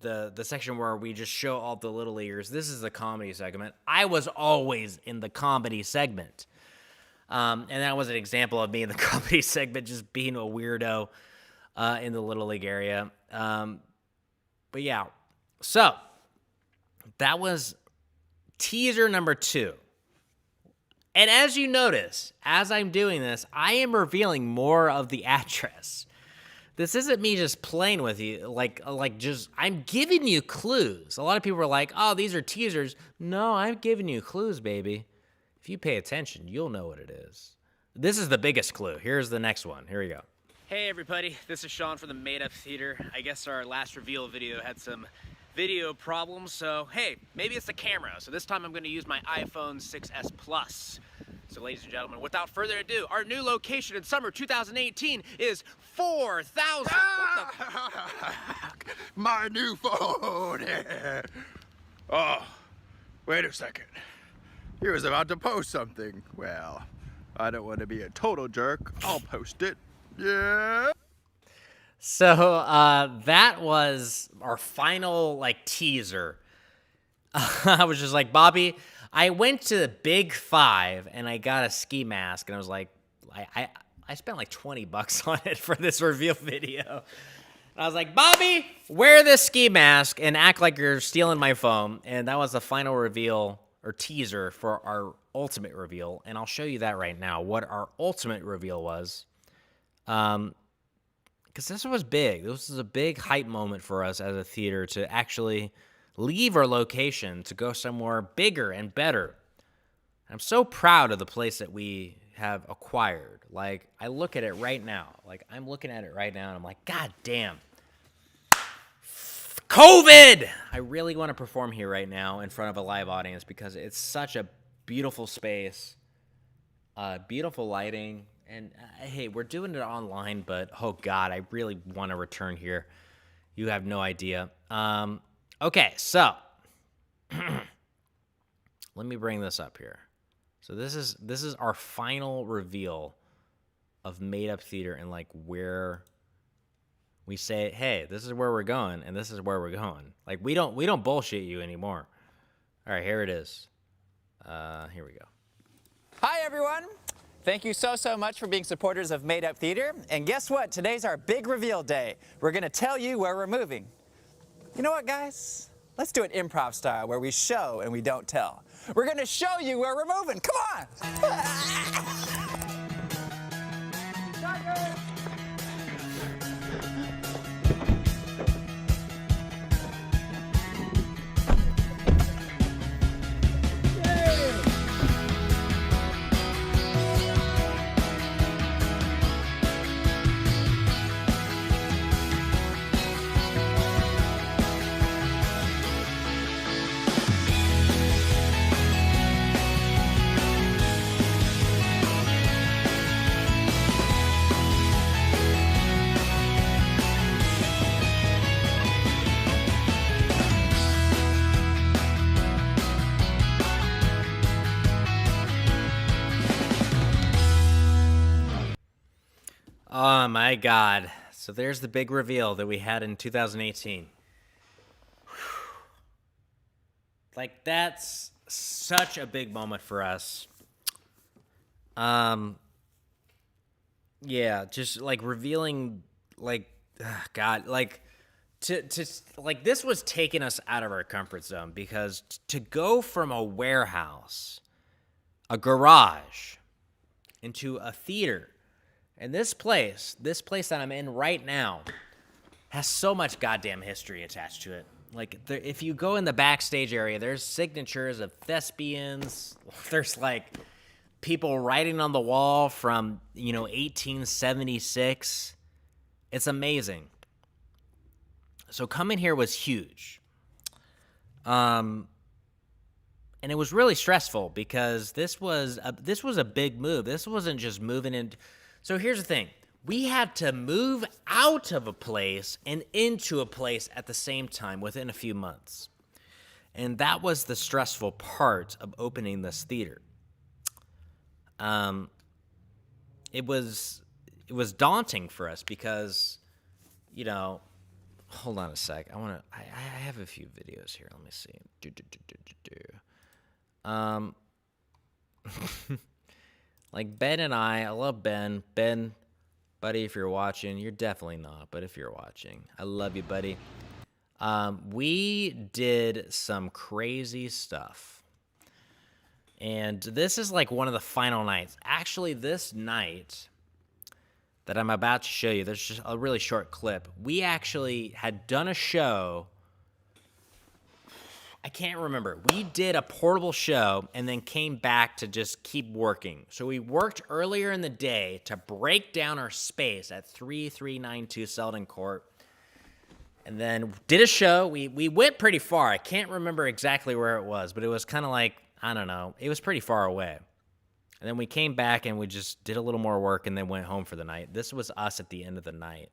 S1: the section where we just show all the Little Leaguers. This is the comedy segment. I was always in the comedy segment. And that was an example of me in the comedy segment, just being a weirdo in the Little League area. But yeah, so that was teaser number 2. And as you notice, as I'm doing this, I am revealing more of the address. This isn't me just playing with you, like just, I'm giving you clues. A lot of people are like, oh, these are teasers. No, I'm giving you clues, baby. If you pay attention, you'll know what it is. This is the biggest clue. Here's the next one. Here we go. Hey, everybody. This is Sean from the Made Up Theater. I guess our last reveal video had some video problems, so hey, maybe it's the camera. So this time I'm going to use my iPhone 6S Plus. So ladies and gentlemen, without further ado, our new location in summer 2018 is 4,000.
S5: My new phone. Oh, wait a second. He was about to post something. Well, I don't want to be a total jerk. I'll post it. Yeah.
S1: So that was our final like teaser. I was just like, Bobby, I went to the Big 5 and I got a ski mask, and I was like, I spent like $20 on it for this reveal video. And I was like, Bobby, wear this ski mask and act like you're stealing my phone. And that was the final reveal or teaser for our ultimate reveal. And I'll show you that right now, what our ultimate reveal was. Because this was big. This was a big hype moment for us as a theater to actually leave our location to go somewhere bigger and better. I'm so proud of the place that we have acquired. Like, I look at it right now. Like, I'm looking at it right now, and I'm like, God damn. COVID! I really want to perform here right now in front of a live audience because it's such a beautiful space, beautiful lighting. And hey, we're doing it online, but oh God, I really want to return here. You have no idea. Okay, so let me bring this up here. So this is our final reveal of Made Up Theater and like where We say, hey, this is where we're going, and this is where we're going. Like, we don't bullshit you anymore. All right, here it is. Here we go.
S11: Hi, everyone. Thank you so much for being supporters of Made Up Theater. And guess what? Today's our big reveal day. We're going to tell you where we're moving. You know what, guys? Let's do it improv style, where we show and we don't tell. We're going to show you where we're moving. Come on.
S1: Oh my God. So there's the big reveal that we had in 2018. Like, that's such a big moment for us. Yeah, just like revealing, like, God, like to like, this was taking us out of our comfort zone, because to go from a warehouse, a garage, into a theater. And this place that I'm in right now, has so much goddamn history attached to it. Like, if you go in the backstage area, there's signatures of thespians. There's, like, people writing on the wall from, 1876. It's amazing. So coming here was huge. And it was really stressful, because this was a big move. This wasn't just moving in. So here's the thing. We had to move out of a place and into a place at the same time within a few months. And that was the stressful part of opening this theater. It was daunting for us, because, hold on a sec. I have a few videos here. Let me see. Like, Ben and I love Ben. Ben, buddy, if you're watching, you're definitely not, but if you're watching, I love you, buddy. We did some crazy stuff. And this is like one of the final nights. Actually, this night that I'm about to show you, there's just a really short clip. We actually had done a show. I can't remember. We did a portable show and then came back to just keep working. So we worked earlier in the day to break down our space at 3392 Selden Court. And then did a show. We went pretty far. I can't remember exactly where it was, but it was kind of like, I don't know. It was pretty far away. And then we came back and we just did a little more work and then went home for the night. This was us at the end of the night.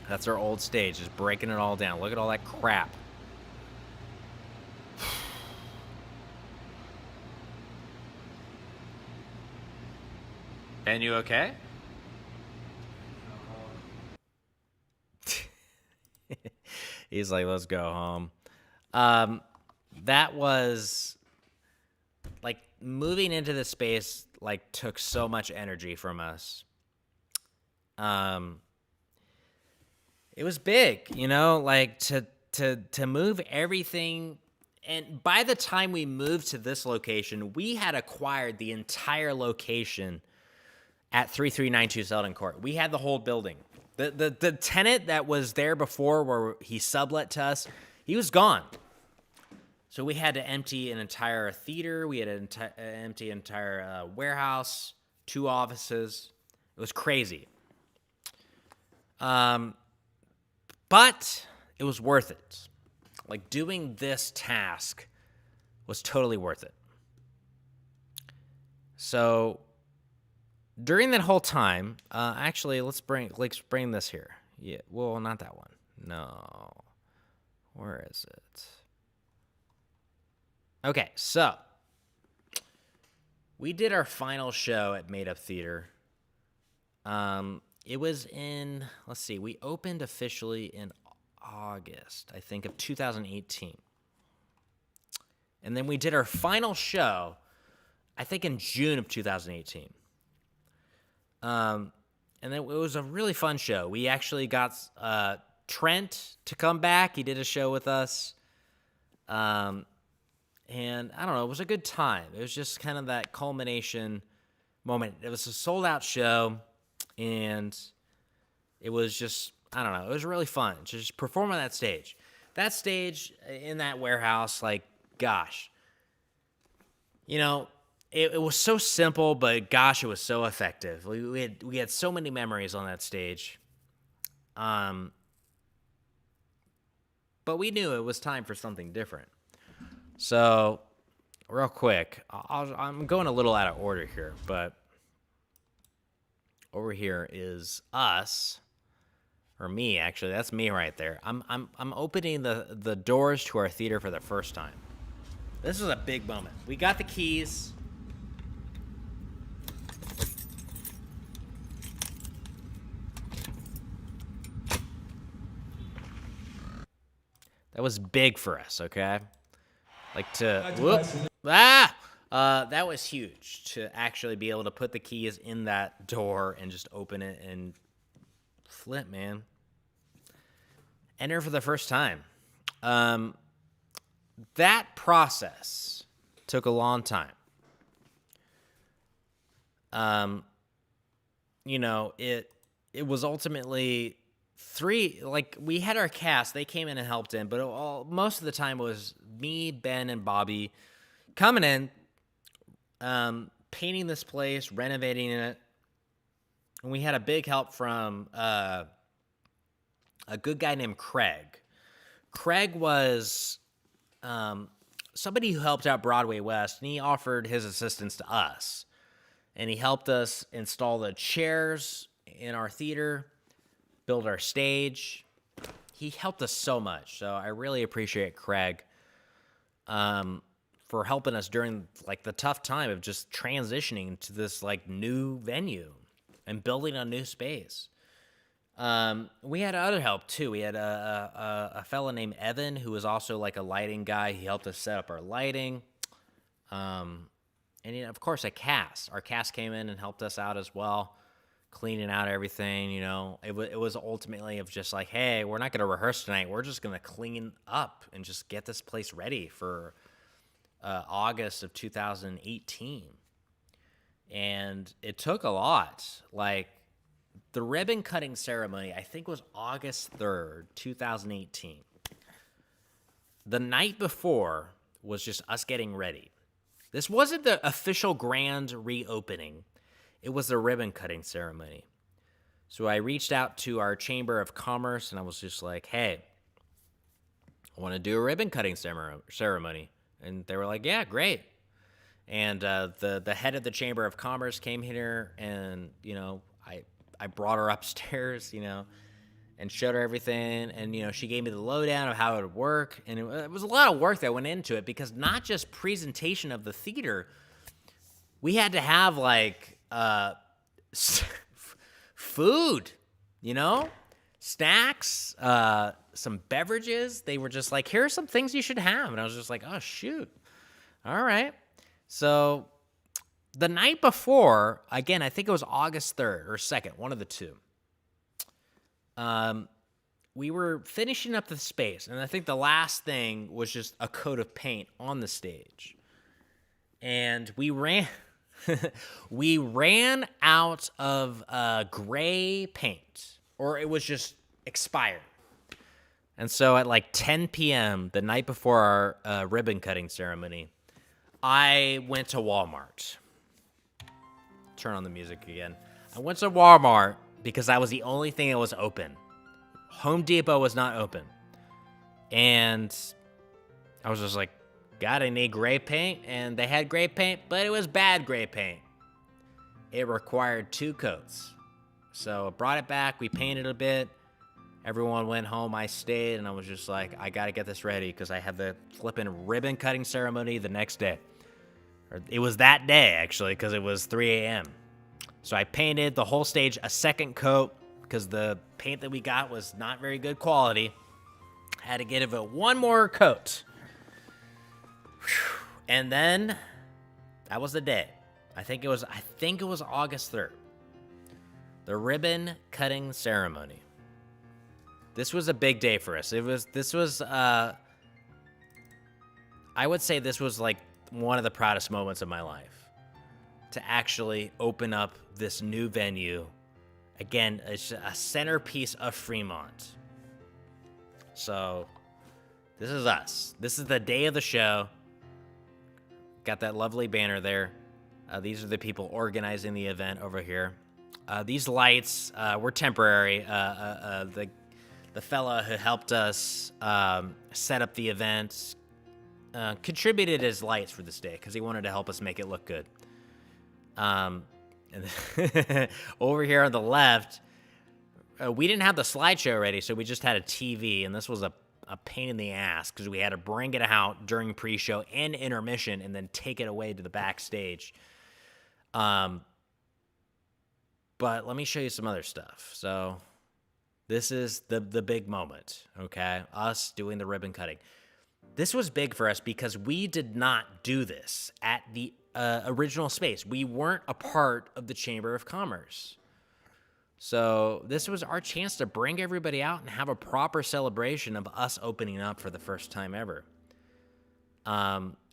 S1: That's our old stage, just breaking it all down. Look at all that crap.
S11: Ben, you okay?
S1: He's like, let's go home. That was, like, moving into this space, like, took so much energy from us. It was big, like to move everything. And by the time we moved to this location, we had acquired the entire location at 3392 Selden Court. We had the whole building. The tenant that was there before, where he sublet to us, he was gone. So we had to empty an entire theater. We had to empty an entire warehouse, 2 offices. It was crazy. But it was worth it. Like, doing this task was totally worth it. So during that whole time, actually, let's bring this here. Yeah, well, not that one. No. Where is it? Okay, so we did our final show at Made Up Theater. It was in, let's see, we opened officially in August, I think, of 2018. And then we did our final show, I think, in June of 2018. And then it was a really fun show. We actually got Trent to come back. He did a show with us. And I don't know, it was a good time. It was just kind of that culmination moment. It was a sold-out show, and it was just, I don't know, it was really fun to just perform on that stage. That stage in that warehouse, like, gosh. You know, it was so simple, but gosh, it was so effective. We had so many memories on that stage. But we knew it was time for something different. So, real quick, I'm going a little out of order here, but over here is us, or me, actually. That's me right there. I'm opening the doors to our theater for the first time. This is a big moment. We got the keys. That was big for us, okay? Like that was huge to actually be able to put the keys in that door and just open it and flip, man. Enter for the first time. That process took a long time. You know, it was ultimately we had our cast, they came in and helped in, but most of the time was me, Ben, and Bobby coming in, painting this place, renovating it, and we had a big help from a good guy named Craig. Craig was somebody who helped out Broadway West, and he offered his assistance to us, and he helped us install the chairs in our theater, build our stage. He helped us so much, so I really appreciate Craig for helping us during like the tough time of just transitioning to this like new venue and building a new space. We had other help too. We had a fella named Evan who was also like a lighting guy. He helped us set up our lighting. And you know, of course, a cast. Our cast came in and helped us out as well, cleaning out everything. You know, it was ultimately of just like, hey, we're not going to rehearse tonight. We're just going to clean up and just get this place ready for August of 2018. And it took a lot. Like, the ribbon cutting ceremony, I think, was August 3rd, 2018. The night before was just us getting ready. This wasn't the official grand reopening. It was the ribbon cutting ceremony. So I reached out to our Chamber of Commerce, and I was just like, hey, I want to do a ribbon cutting ceremony. And they were like, yeah, great. And the head of the Chamber of Commerce came here, and, you know, I brought her upstairs, you know, and showed her everything. And, you know, she gave me the lowdown of how it would work. And it was a lot of work that went into it, because not just presentation of the theater, we had to have, like, food, you know, snacks, some beverages. They were just like, here are some things you should have. And I was just like, oh, shoot. All right. So the night before, again, I think it was August 3rd or 2nd, one of the two. We were finishing up the space, and I think the last thing was just a coat of paint on the stage. And we ran out of gray paint, or it was just expired. And so at like 10 p.m., the night before our ribbon cutting ceremony, I went to Walmart. Turn on the music again. I went to Walmart because that was the only thing that was open. Home Depot was not open. And I was just like, God, I need gray paint. And they had gray paint, but it was bad gray paint. It required 2 coats. So I brought it back. We painted a bit. Everyone went home. I stayed, and I was just like, I got to get this ready because I have the flipping ribbon cutting ceremony the next day. It was that day, actually, because it was 3 a.m. So I painted the whole stage a second coat because the paint that we got was not very good quality. Had to give it one more coat. Whew. And then that was the day. I think it was August 3rd. The ribbon cutting ceremony. This was a big day for us. I would say this was like one of the proudest moments of my life. To actually open up this new venue. Again, it's a centerpiece of Fremont. So, this is us. This is the day of the show. Got that lovely banner there. These are the people organizing the event over here. These lights were temporary. The fella who helped us set up the event contributed his lights for this day because he wanted to help us make it look good. And over here on the left, we didn't have the slideshow ready, so we just had a TV, and this was a pain in the ass because we had to bring it out during pre-show and intermission and then take it away to the backstage. But let me show you some other stuff. So this is the big moment, okay? Us doing the ribbon cutting. This was big for us because we did not do this at the original space. We weren't a part of the Chamber of Commerce. So this was our chance to bring everybody out and have a proper celebration of us opening up for the first time ever.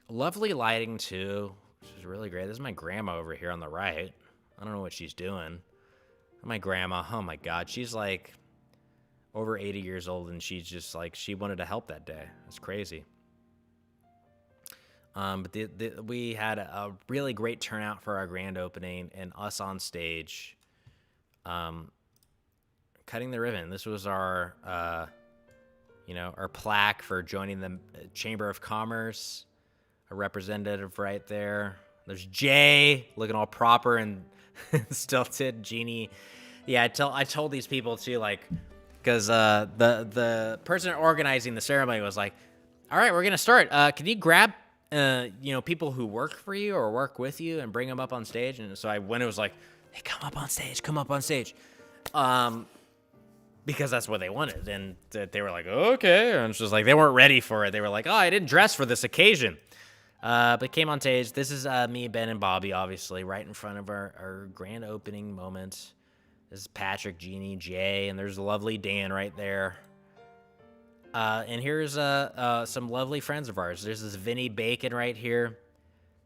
S1: Lovely lighting too, which is really great. This is my grandma over here on the right. I don't know what she's doing. My grandma, oh my God, she's like over 80 years old, and she's just like, she wanted to help that day. It's crazy. But we had a really great turnout for our grand opening, and us on stage, cutting the ribbon. This was our, our plaque for joining the Chamber of Commerce. A representative right there. There's Jay looking all proper and stilted. Jeannie, yeah. I told these people too, like, because the person organizing the ceremony was like, "All right, we're gonna start. Can you grab people who work for you or work with you and bring them up on stage?" And so when it was like, "Hey, come up on stage," because that's what they wanted, and they were like, "Okay," and it's just like they weren't ready for it. They were like, "Oh, I didn't dress for this occasion," but came on stage. This is me, Ben, and Bobby, obviously, right in front of our grand opening moment. This is Patrick, Jeannie, Jay, and there's lovely Dan right there. And here's some lovely friends of ours. There's this Vinny Bacon right here,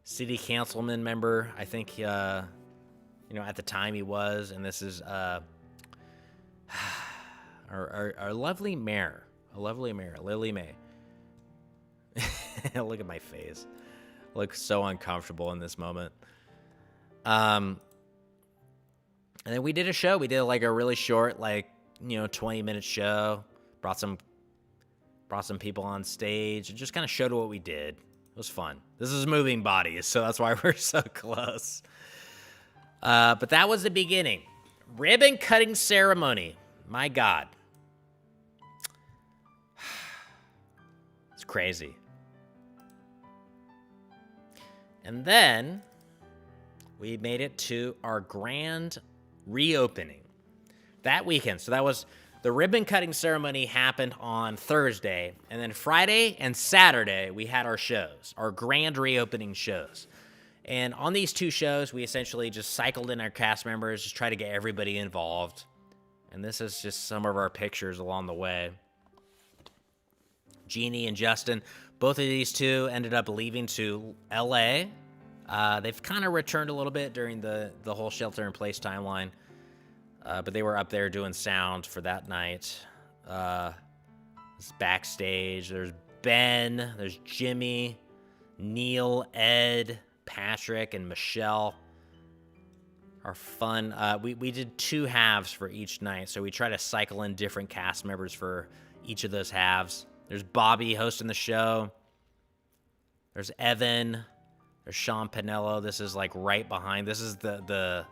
S1: city councilman member. I think, at the time he was. And this is our lovely mayor, Lily Mae. Look at my face. I look so uncomfortable in this moment. And then we did a show. We did like a really short, 20-minute show. Brought some people on stage and just kind of showed what we did. It was fun. This is moving bodies, so that's why we're so close. But that was the beginning. Ribbon cutting ceremony. My God. It's crazy. And then we made it to our grand reopening that weekend. So that was the ribbon cutting ceremony happened on Thursday, and then Friday and Saturday we had our shows, our grand reopening shows. And on these two shows, we essentially just cycled in our cast members, just try to get everybody involved. And this is just some of our pictures along the way. Jeannie and Justin, both of these two ended up leaving to LA. They've kind of returned a little bit during the whole shelter-in-place timeline. But they were up there doing sound for that night. It's backstage. There's Ben. There's Jimmy, Neil, Ed, Patrick, and Michelle. Our fun. We did two halves for each night, so we try to cycle in different cast members for each of those halves. There's Bobby hosting the show. There's Evan. There's Sean Pinello. This is like right behind. This is the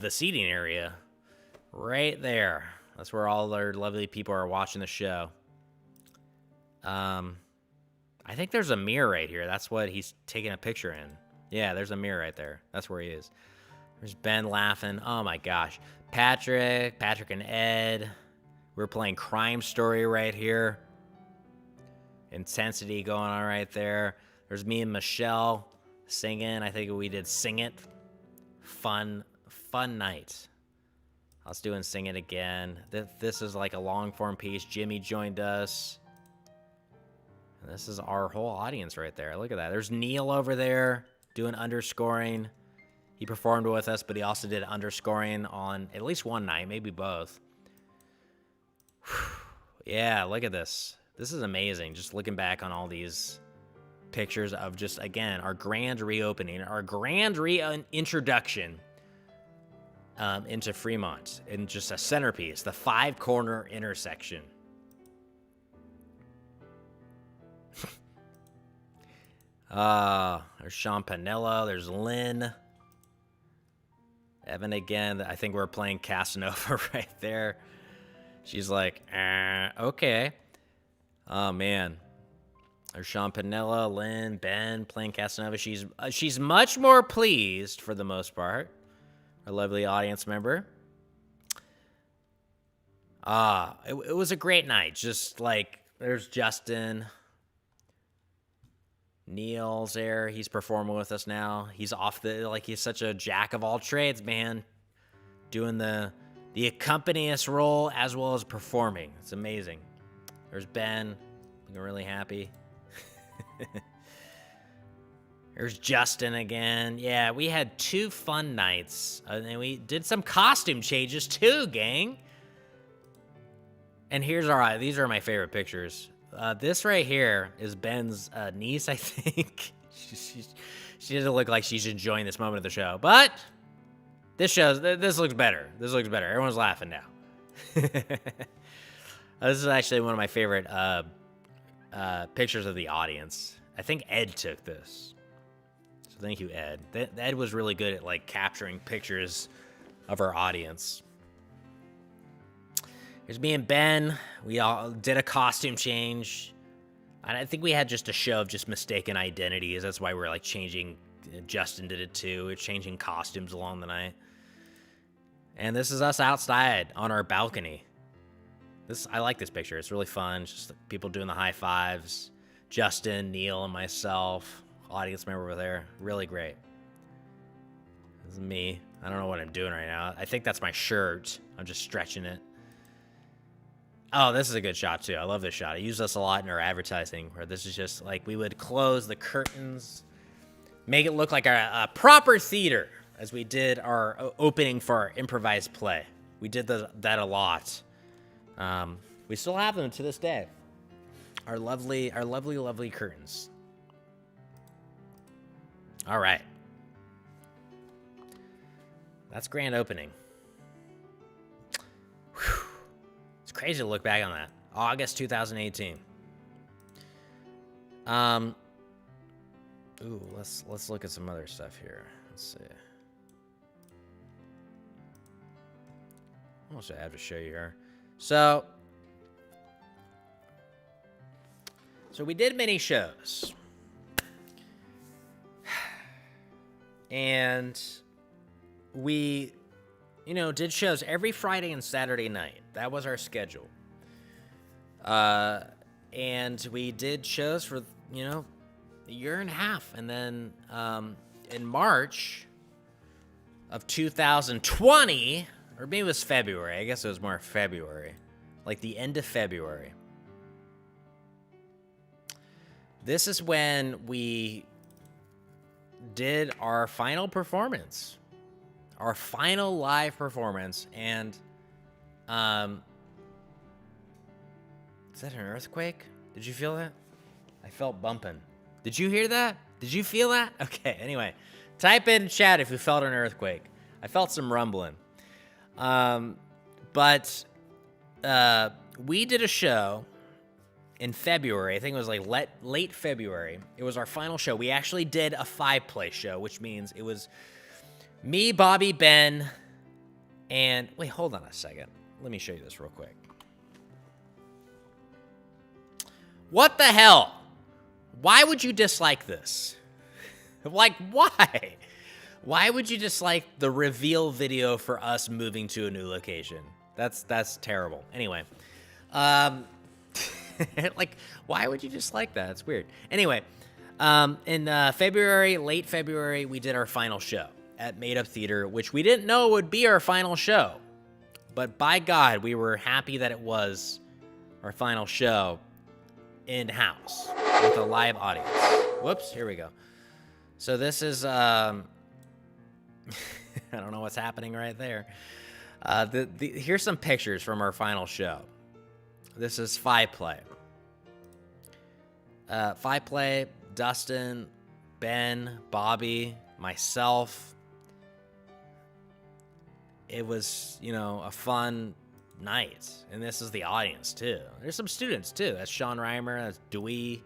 S1: seating area right there. That's where all our lovely people are watching the show. I think there's a mirror right here. That's what he's taking a picture in. Yeah, there's a mirror right there. That's where he is. There's Ben laughing. Oh my gosh. Patrick and Ed. We're playing Crime Story right here. Intensity going on right there. There's me and Michelle singing. I think we did Sing It. Fun night. I was doing Sing It again. This is like a long form piece. Jimmy joined us. And this is our whole audience right there. Look at that. There's Neil over there doing underscoring. He performed with us, but he also did underscoring on at least one night, maybe both. Yeah, look at this. This is amazing. Just looking back on all these pictures of just, again, our grand reopening, our grand reintroduction into Fremont, and just a centerpiece, the 5-corner intersection. There's Sean Panello. There's Lynn. Evan again. I think we're playing Casanova right there. She's like, okay. Oh, man. There's Sean Panello, Lynn, Ben playing Casanova. She's much more pleased for the most part. Our lovely audience member. It was a great night. Just like, there's Justin. Neil's there. He's performing with us now. He's he's such a jack of all trades, man. Doing the accompanist role as well as performing. It's amazing. There's Ben, looking really happy. There's Justin again. Yeah, we had 2 fun nights. And we did some costume changes too, gang. And these are my favorite pictures. This right here is Ben's niece, I think. She doesn't look like she's enjoying this moment of the show. But this looks better. This looks better. Everyone's laughing now. This is actually one of my favorite pictures of the audience. I think Ed took this. So thank you, Ed. Ed was really good at like capturing pictures of our audience. Here's me and Ben. We all did a costume change. And I think we had just a show of just mistaken identities. That's why we're like changing. Justin did it too. We're changing costumes along the night. And this is us outside on our balcony. I like this picture. It's really fun. Just people doing the high fives. Justin, Neil, and myself. Audience member over there. Really great. This is me. I don't know what I'm doing right now. I think that's my shirt. I'm just stretching it. Oh, this is a good shot, too. I love this shot. I use this a lot in our advertising, where this is just like we would close the curtains, make it look like a proper theater, as we did our opening for our improvised play. We did that a lot. We still have them to this day. Our lovely curtains. All right. That's grand opening. Whew. It's crazy to look back on that. August 2018. Ooh, let's look at some other stuff here. Let's see. What else do I have to show you here? So we did many shows. And we, did shows every Friday and Saturday night. That was our schedule. And we did shows for, a year and a half. And then in March of 2020, or maybe it was February. I guess it was more February. Like the end of February. This is when we did our final performance. Our final live performance. And, is that an earthquake? Did you feel that? I felt bumping. Did you hear that? Did you feel that? Okay, anyway. Type in chat if you felt an earthquake. I felt some rumbling. But we did a show in February. I think it was like late February. It was our final show. We actually did a 5-play show, which means it was me, Bobby, Ben, and... Wait, hold on a second. Let me show you this real quick. What the hell? Why would you dislike this? Like, why? Why would you dislike the reveal video for us moving to a new location? That's terrible. Anyway, like, why would you dislike that? It's weird. Anyway, in February, late February, we did our final show at Made Up Theater, which we didn't know would be our final show. But by God, we were happy that it was our final show in-house with a live audience. Whoops, here we go. So this is, I don't know what's happening right there. Here's some pictures from our final show. This is Five Play. Five Play, Dustin, Ben, Bobby, myself. It was, you know, a fun night. And this is the audience, too. There's some students, too. That's Sean Reimer. That's Dewey.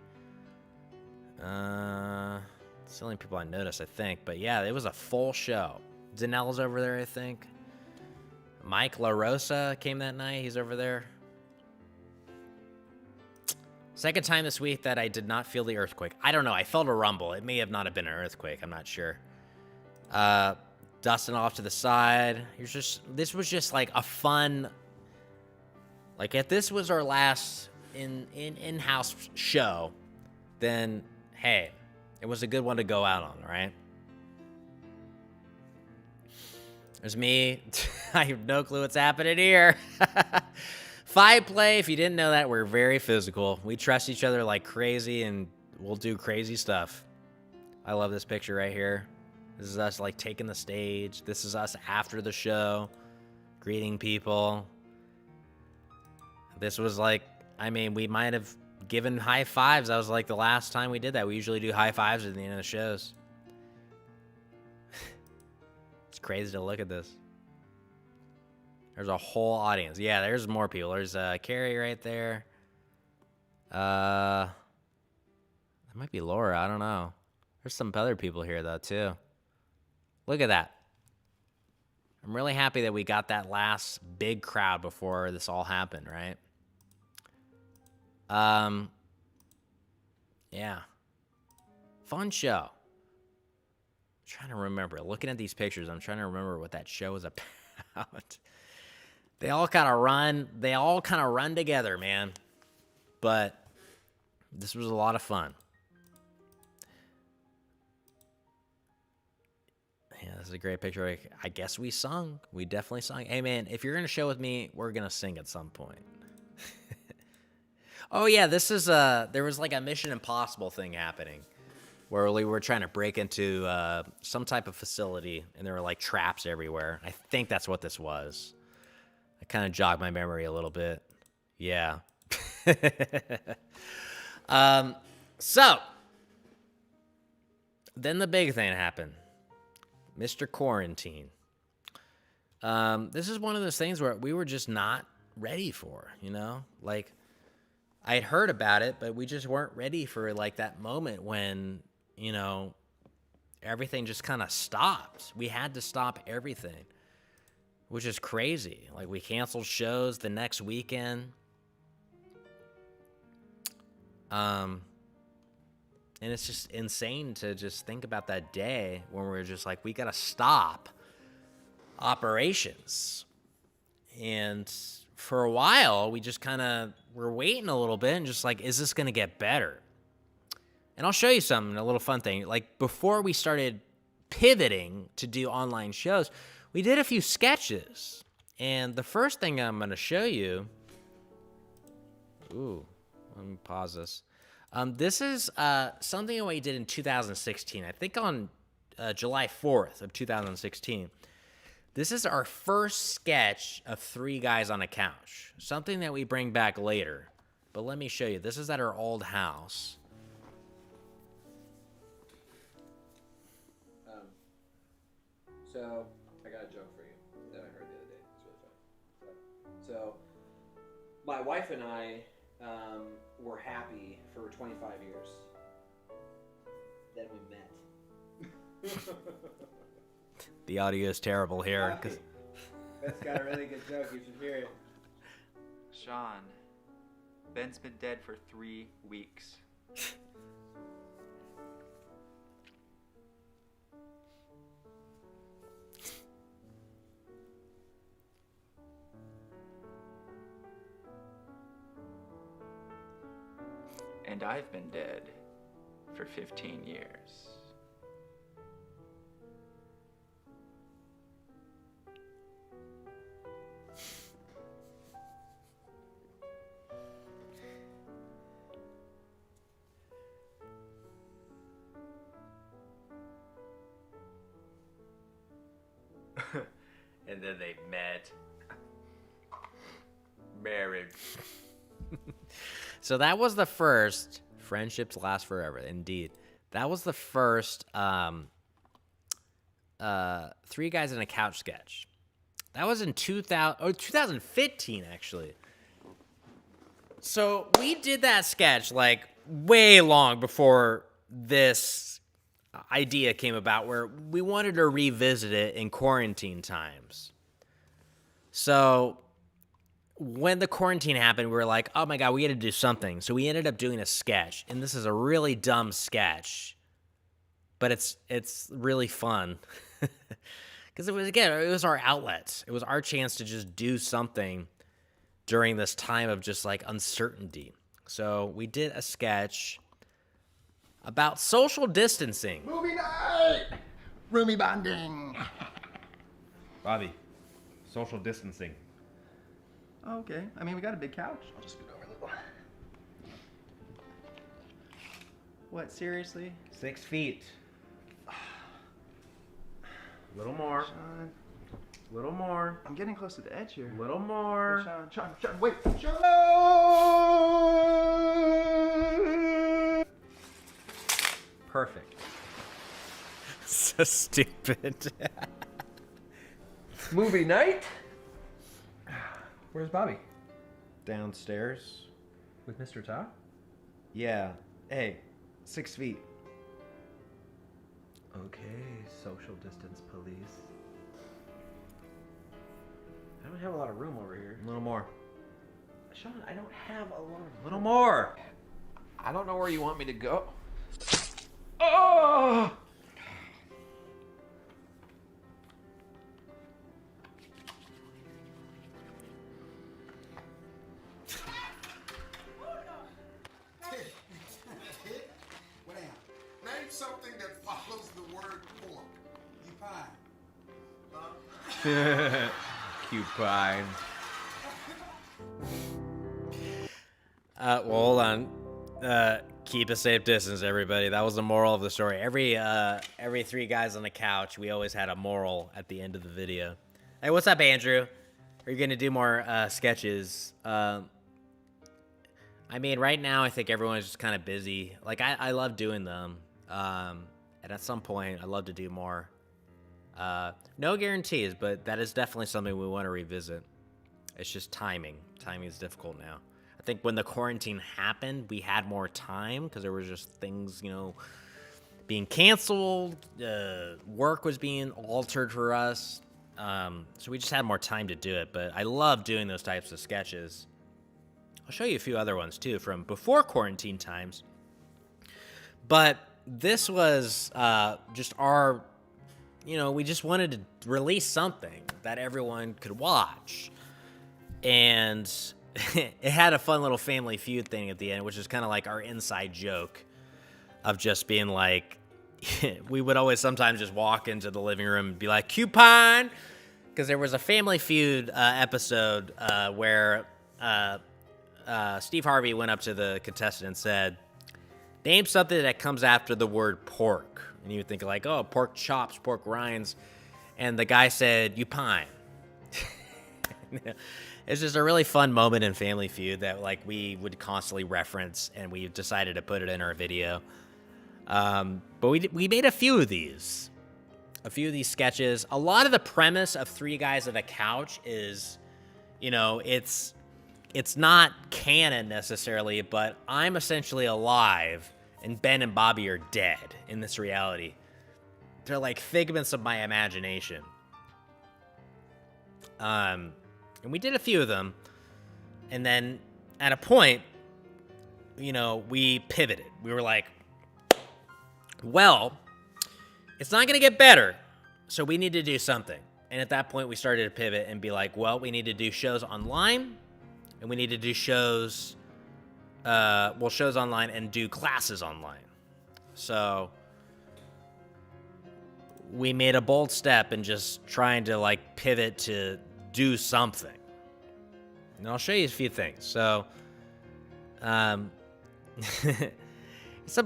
S1: It's the only people I noticed, I think. But, yeah, it was a full show. Danelle's over there, I think. Mike LaRosa came that night. He's over there. Second time this week that I did not feel the earthquake. I don't know. I felt a rumble. It may have not have been an earthquake. I'm not sure. Dustin off to the side. This was just like a fun, like if this was our last in-house show, then hey, it was a good one to go out on, right? There's me. I have no clue what's happening here. Five Play, if you didn't know that, we're very physical. We trust each other like crazy, and we'll do crazy stuff. I love this picture right here. This is us like taking the stage. This is us after the show, greeting people. This was like, I mean, we might have given high fives. That was like the last time we did that. We usually do high fives at the end of the shows. It's crazy to look at this. There's a whole audience. Yeah, there's more people. There's Carrie right there. That might be Laura. I don't know. There's some other people here, though, too. Look at that. I'm really happy that we got that last big crowd before this all happened, right? Yeah. Fun show. I'm trying to remember. Looking at these pictures, I'm trying to remember what that show was about. They all kind of run together, man. But this was a lot of fun. Yeah, this is a great picture. I guess we sung. We definitely sung. Hey, man, if you're going to show with me, we're going to sing at some point. Oh, yeah, this is there was like a Mission Impossible thing happening where we were trying to break into some type of facility, and there were like traps everywhere. I think that's what this was. I kind of jogged my memory a little bit. Yeah. So, then the big thing happened. Mr. Quarantine. This is one of those things where we were just not ready for, you know? Like, I had heard about it, but we just weren't ready for, like, that moment when, you know, everything just kind of stopped. We had to stop everything, which is crazy. Like, we canceled shows the next weekend. And it's just insane to just think about that day when we're just like, we got to stop operations. And for a while, we just kind of were waiting a little bit and just like, is this going to get better? And I'll show you something, a little fun thing. Like, before we started pivoting to do online shows, we did a few sketches. And the first thing I'm going to show you... Ooh, let me pause this. This is something that we did in 2016. I think on July 4th of 2016. This is our first sketch of three guys on a couch. Something that we bring back later. But let me show you. This is at our old house.
S9: So, I got a joke for you that I heard the other day. It's really funny. So, my wife and I were happy for 25 years. Then we met.
S1: The audio is terrible here.
S9: Ben's got a really good joke. You should hear it.
S10: Sean, Ben's been dead for 3 weeks. And I've been dead for 15 years. And then they met. Married.
S1: So that was the first Friendships Last Forever. Indeed. That was the first Three Guys in a Couch sketch. That was in 2015, actually. So we did that sketch like way long before this idea came about, where we wanted to revisit it in quarantine times. So when the quarantine happened, we were like, oh my God, we got to do something. So we ended up doing a sketch, and this is a really dumb sketch, but it's really fun. Because it was our outlet. It was our chance to just do something during this time of just like uncertainty. So we did a sketch about social distancing.
S5: Movie night! Roomie bonding.
S12: Bobby, social distancing.
S5: Oh, okay. I mean, we got a big couch. I'll just scoot over a little. What, seriously?
S12: 6 feet. A little more.
S5: Sean.
S12: Little more.
S5: I'm getting close to the edge here.
S12: Little more.
S5: Sean, wait. Sean!
S12: Perfect.
S1: So stupid.
S12: Movie night? Where's Bobby? Downstairs. With Mr. Ta? Yeah. Hey, 6 feet. Okay, social distance police. I don't have a lot of room over here.
S1: A little more.
S12: Sean, I don't have a lot of room.
S1: Little more.
S9: I don't know where you want me to go.
S12: Oh!
S13: Name something that follows the word pork.
S12: Cupine.
S1: Well, hold on. Keep a safe distance, everybody. That was the moral of the story. Every Three Guys on the Couch, we always had a moral at the end of the video. Hey, what's up, Andrew? Are you gonna do more sketches? I mean, right now I think everyone's just kind of busy. Like I love doing them, and at some point I'd love to do more. No guarantees, but that is definitely something we want to revisit. It's just timing. Timing is difficult now. I think when the quarantine happened, we had more time because there was just things, being canceled. Work was being altered for us. So we just had more time to do it. But I love doing those types of sketches. I'll show you a few other ones too from before quarantine times. But this was just our, we just wanted to release something that everyone could watch. And it had a fun little Family Feud thing at the end, which is kind of like our inside joke of just being like, we would always sometimes just walk into the living room and be like, coupon! Because there was a Family Feud episode where Steve Harvey went up to the contestant and said, name something that comes after the word pork. And you would think like, oh, pork chops, pork rinds. And the guy said, you pine. It's just a really fun moment in Family Feud that like we would constantly reference, and we decided to put it in our video. But we made a few of these sketches. A lot of the premise of Three Guys on a Couch is, it's not canon necessarily, but I'm essentially alive and Ben and Bobby are dead in this reality. They're like figments of my imagination. And we did a few of them. And then at a point, we pivoted. We were like, well, it's not going to get better, so we need to do something. And at that point, we started to pivot and be like, well, we need to do shows online, and we need to do shows shows online and do classes online. So we made a bold step in just trying to like pivot to do something. And I'll show you a few things. So, some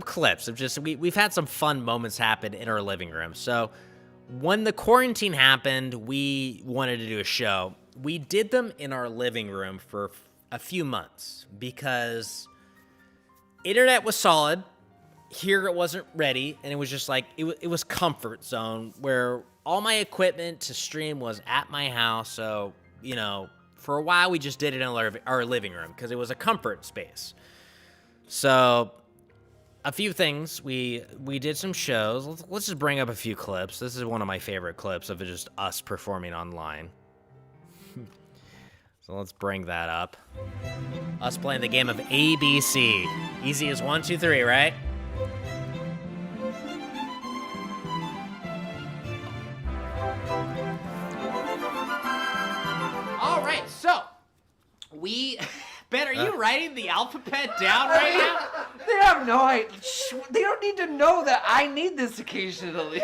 S1: clips of just, we've had some fun moments happen in our living room. So when the quarantine happened, we wanted to do a show. We did them in our living room for a few months because internet was solid. Here it wasn't ready, and it was just like, it was comfort zone where all my equipment to stream was at my house. So, you know, for a while we just did it in our living room because it was a comfort space. So a few things, we did some shows. Let's just bring up a few clips. This is one of my favorite clips of just us performing online. So let's bring that up. Us playing the game of ABC. Easy as 1, 2, 3, right?
S6: All right, so Ben, are you writing the alphabet down right now?
S7: They have no idea. They don't need to know that I need this occasionally.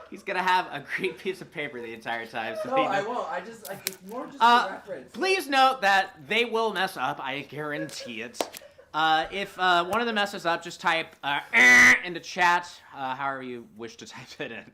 S6: He's gonna have a great piece of paper the entire time. So
S7: No, I won't. It's more just a reference.
S6: Please note that they will mess up. I guarantee it. If one of them messes up, just type into chat, however you wish to type it in.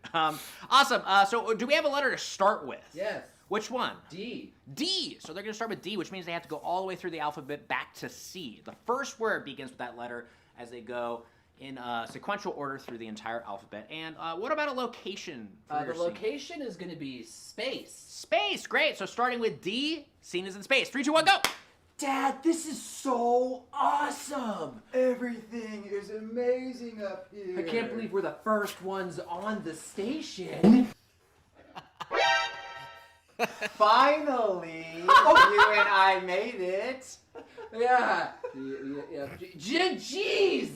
S6: Awesome. So do we have a letter to start with?
S7: Yes.
S6: Which one?
S7: D.
S6: D. So they're going to start with D, which means they have to go all the way through the alphabet back to C. The first word begins with that letter as they go in sequential order through the entire alphabet. And what about a location for your
S7: The location is going to be space.
S6: Space. Great. So starting with D, scene is in space. 3, 2, 1, go.
S7: Dad, this is so awesome.
S5: Everything is amazing up here.
S7: I can't believe we're the first ones on the station.
S12: Finally, you and I made it.
S7: Yeah. Jeez,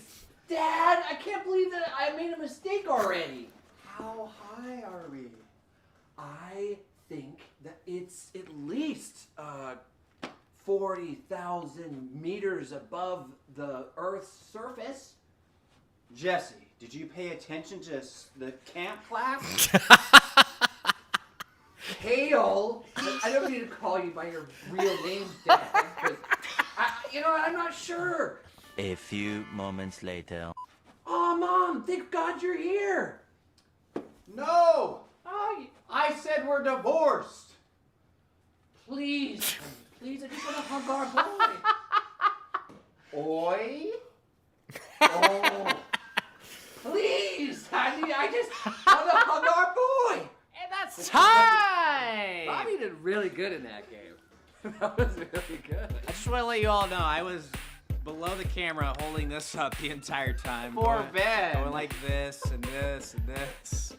S7: Dad, I can't believe that I made a mistake already.
S12: How high are we?
S7: I think that it's at least 40,000 meters above the Earth's surface.
S12: Jesse, did you pay attention to the camp class?
S7: Kale, I don't need to call you by your real name, Dad, but I'm not sure.
S14: A few moments later.
S7: Oh, Mom, thank God you're here.
S5: No! I said we're divorced.
S7: Please, I just want to hug our boy.
S5: Oi?
S7: Oh, please, honey, I just want to hug our boy.
S6: And that's time!
S7: Bobby did really good in that game. That was really good.
S1: I just want to let you all know I was below the camera holding this up the entire time.
S6: Poor Ben.
S1: Going like this and this and this.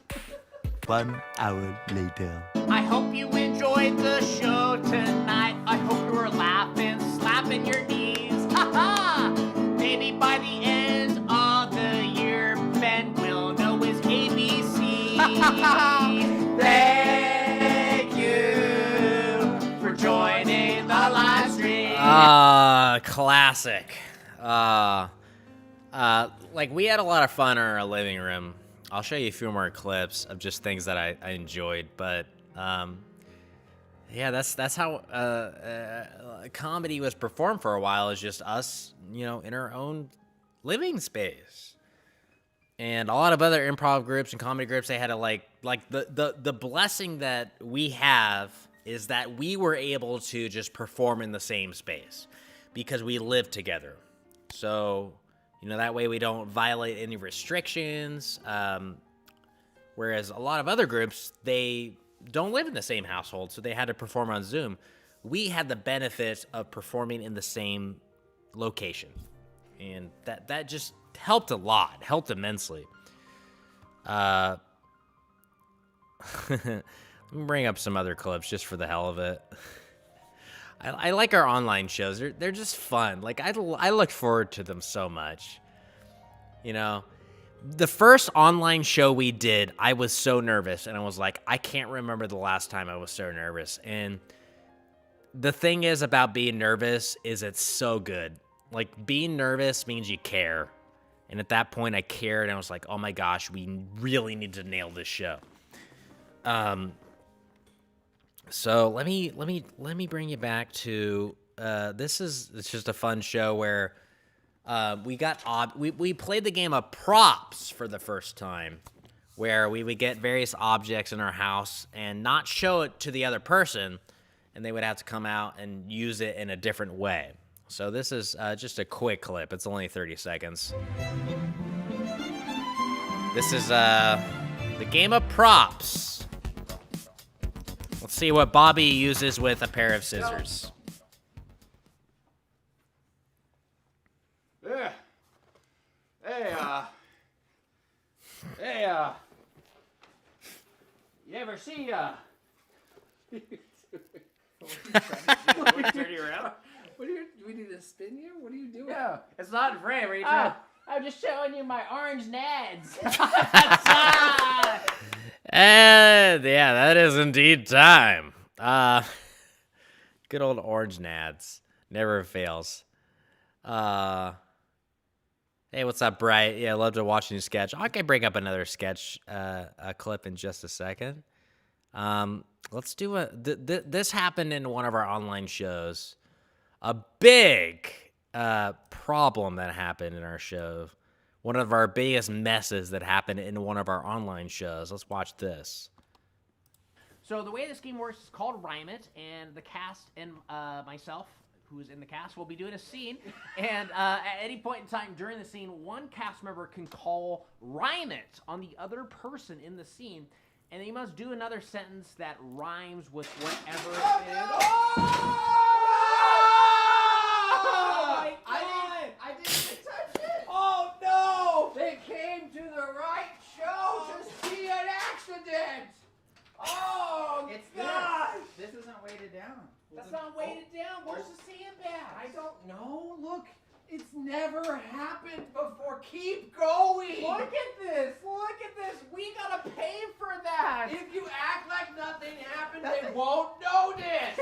S14: 1 hour later.
S6: I hope you enjoyed the show tonight. I hope you were laughing, slapping your knees. Ha-ha! Maybe by the end of the year, Ben will know his ABC. Thank you for joining the live stream.
S1: Classic. Like we had a lot of fun in our living room. I'll show you a few more clips of just things that I enjoyed, but yeah, that's how comedy was performed for a while. Is just us, in our own living space. And a lot of other improv groups and comedy groups, they had to like the blessing that we have is that we were able to just perform in the same space because we live together. So, that way we don't violate any restrictions. Whereas a lot of other groups, they don't live in the same household, so they had to perform on Zoom. We had the benefit of performing in the same location. And that just helped a lot, helped immensely. Let me bring up some other clips just for the hell of it. I like our online shows. They're just fun. Like I look forward to them so much. The first online show we did, I was so nervous, and I was like, I can't remember the last time I was so nervous. And the thing is about being nervous is it's so good. Like, being nervous means you care. And at that point, I cared, and I was like, oh my gosh, we really need to nail this show. So let me bring you back to it's just a fun show where we played the game of props for the first time, where we would get various objects in our house and not show it to the other person, and they would have to come out and use it in a different way. So this is just a quick clip. It's only 30 seconds. This is the game of props. Let's see what Bobby uses with a pair of scissors.
S8: Yeah. Hey, you ever see,
S6: Turn you around.
S7: What do we need to spin you? What are you doing?
S6: No, it's not in frame. What are you
S7: Oh,
S6: doing?
S7: I'm just showing you my orange nads.
S1: And yeah, that is indeed time. Good old orange nads. Never fails. Hey, what's up, Bright? Yeah, I love to watch a new sketch. I can bring up another sketch clip in just a second. Let's do this happened in one of our online shows. A big problem that happened in our show. One of our biggest messes that happened in one of our online shows. Let's watch this.
S6: So the way this game works is called Rhyme It, and the cast and myself, who's in the cast, will be doing a scene. And at any point in time during the scene, one cast member can call Rhyme It on the other person in the scene, and they must do another sentence that rhymes with whatever it is.
S7: I didn't touch it. Oh no! They came to the right show to see an accident. Oh,
S15: It's
S7: God!
S15: This isn't weighted down.
S7: That's not weighted down. Where's the sandbag? I don't know. Look, it's never happened before. Keep going. Look at this. Look at this. We gotta pay for that. If you act like nothing happened, they won't notice.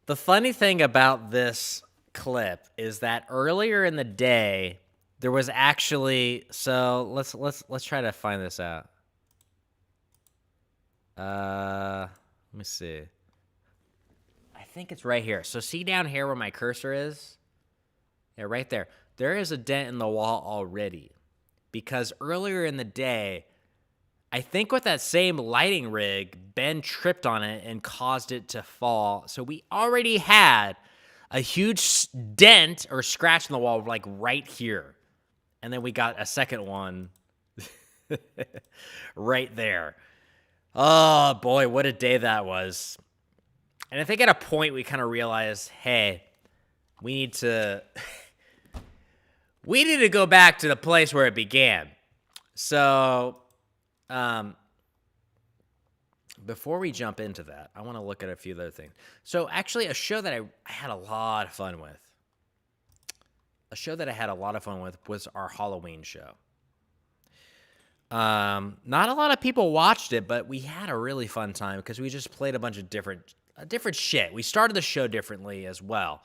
S1: The funny thing about this clip is that earlier in the day there was actually, so let's try to find this out. Let me see. I think it's right here. So see down here where my cursor is? Yeah, right there. There is a dent in the wall already. Because earlier in the day, I think with that same lighting rig, Ben tripped on it and caused it to fall. So we already had a huge dent or scratch in the wall, like right here. And then we got a second one right there. Oh boy, what a day that was. And I think at a point we kind of realized, hey, we need to go back to the place where it began. So, before we jump into that, I want to look at a few other things. So actually, a show that I had a lot of fun with. A show that I had a lot of fun with was our Halloween show. Not a lot of people watched it, but we had a really fun time because we just played a bunch of different shit. We started the show differently as well.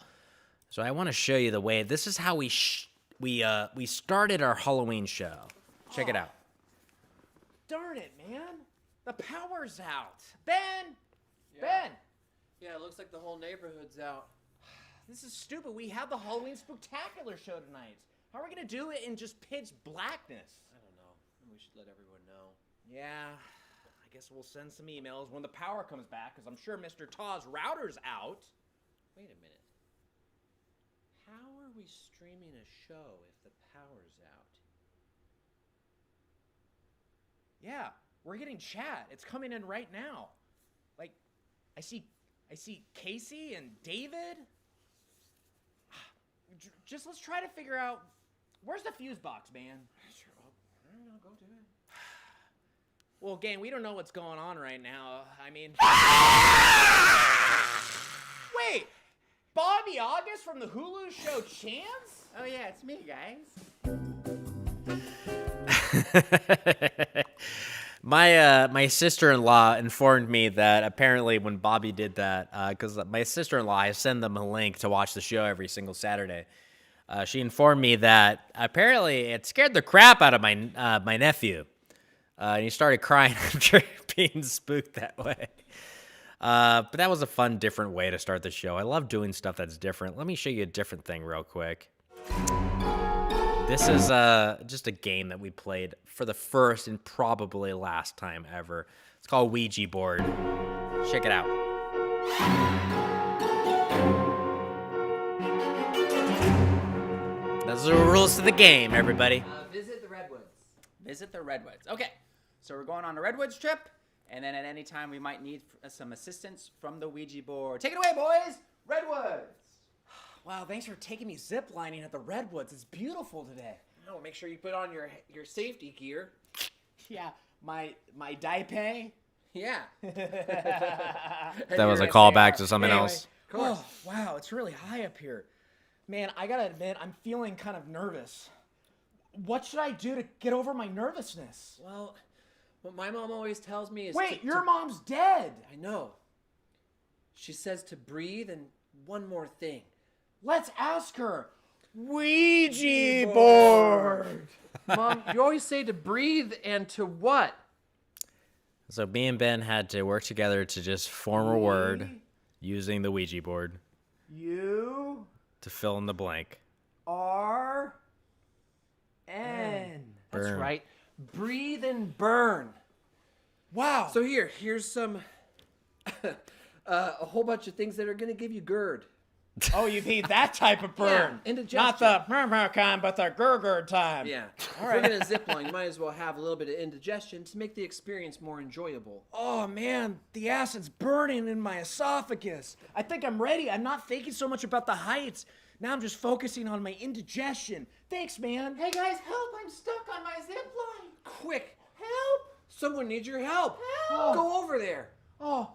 S1: So I want to show you the way. This is how we started our Halloween show. Check it out.
S6: Darn it, man. The power's out. Ben! Ben!
S9: Yeah, it looks like the whole neighborhood's out.
S6: This is stupid. We have the Halloween Spectacular show tonight. How are we going to do it in just pitch blackness?
S9: I don't know. We should let everyone know.
S6: Yeah, I guess we'll send some emails when the power comes back, because I'm sure Mr. Taw's router's out.
S9: Wait a minute. How are we streaming a show if the power's out?
S6: Yeah, we're getting chat. It's coming in right now. Like, I see Casey and David. Just let's try to figure out, where's the fuse box, man?
S9: Sure, I don't know, go do it.
S6: Well, gang, we don't know what's going on right now. I mean... Wait! Bobby August from the Hulu show Chance?
S15: Oh yeah, it's me, guys.
S1: My sister-in-law informed me that apparently when Bobby did that, because my sister-in-law, I send them a link to watch the show every single Saturday. She informed me that apparently it scared the crap out of my nephew. And he started crying after being spooked that way. But that was a fun, different way to start the show. I love doing stuff that's different. Let me show you a different thing real quick. This is just a game that we played for the first and probably last time ever. It's called Ouija Board. Check it out. Those are the rules to the game, everybody.
S11: Visit the Redwoods. Visit the Redwoods. Okay, so we're going on a Redwoods trip, and then at any time we might need some assistance from the Ouija board. Take it away, boys! Redwoods!
S15: Wow, thanks for taking me ziplining at the Redwoods. It's beautiful today.
S7: No, make sure you put on your safety gear.
S15: Yeah, my daipe.
S7: Yeah.
S1: That was a callback to something else.
S15: Oh, wow, it's really high up here. Man, I gotta admit, I'm feeling kind of nervous. What should I do to get over my nervousness?
S7: Well, what my mom always tells me is
S15: Wait, your mom's dead!
S7: I know. She says to breathe and one more thing.
S15: Let's ask her. Ouija board!
S7: Mom, you always say to breathe and to what?
S1: So me and Ben had to work together to just form a word using the Ouija board.
S15: U
S1: to fill in the blank.
S15: R N.
S7: That's
S1: Burn.
S7: right. Breathe and burn.
S15: Wow.
S7: So here's some a whole bunch of things that are gonna give you GERD.
S15: Oh, you mean that type of burn?
S7: Yeah, indigestion.
S15: Not the murmur kind, but the gurgur time.
S7: Yeah.
S15: All
S7: If
S15: right.
S7: we're gonna zip line, you might as well have a little bit of indigestion to make the experience more enjoyable.
S15: Oh man, the acid's burning in my esophagus. I think I'm ready. I'm not thinking so much about the heights. Now I'm just focusing on my indigestion. Thanks, man.
S7: Hey guys, help! I'm stuck on my zip line. Quick, help! Someone needs your help.
S15: Help!
S7: Go over there.
S15: Oh,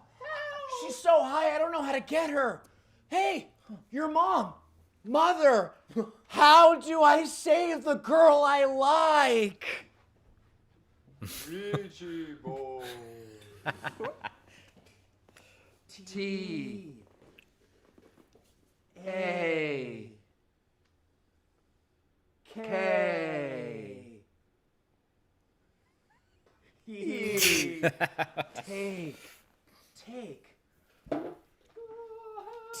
S15: she's so high, I don't know how to get her. Hey, your mom. Mother, how do I save the girl I like?
S5: Ouija board.
S7: T A K
S15: E.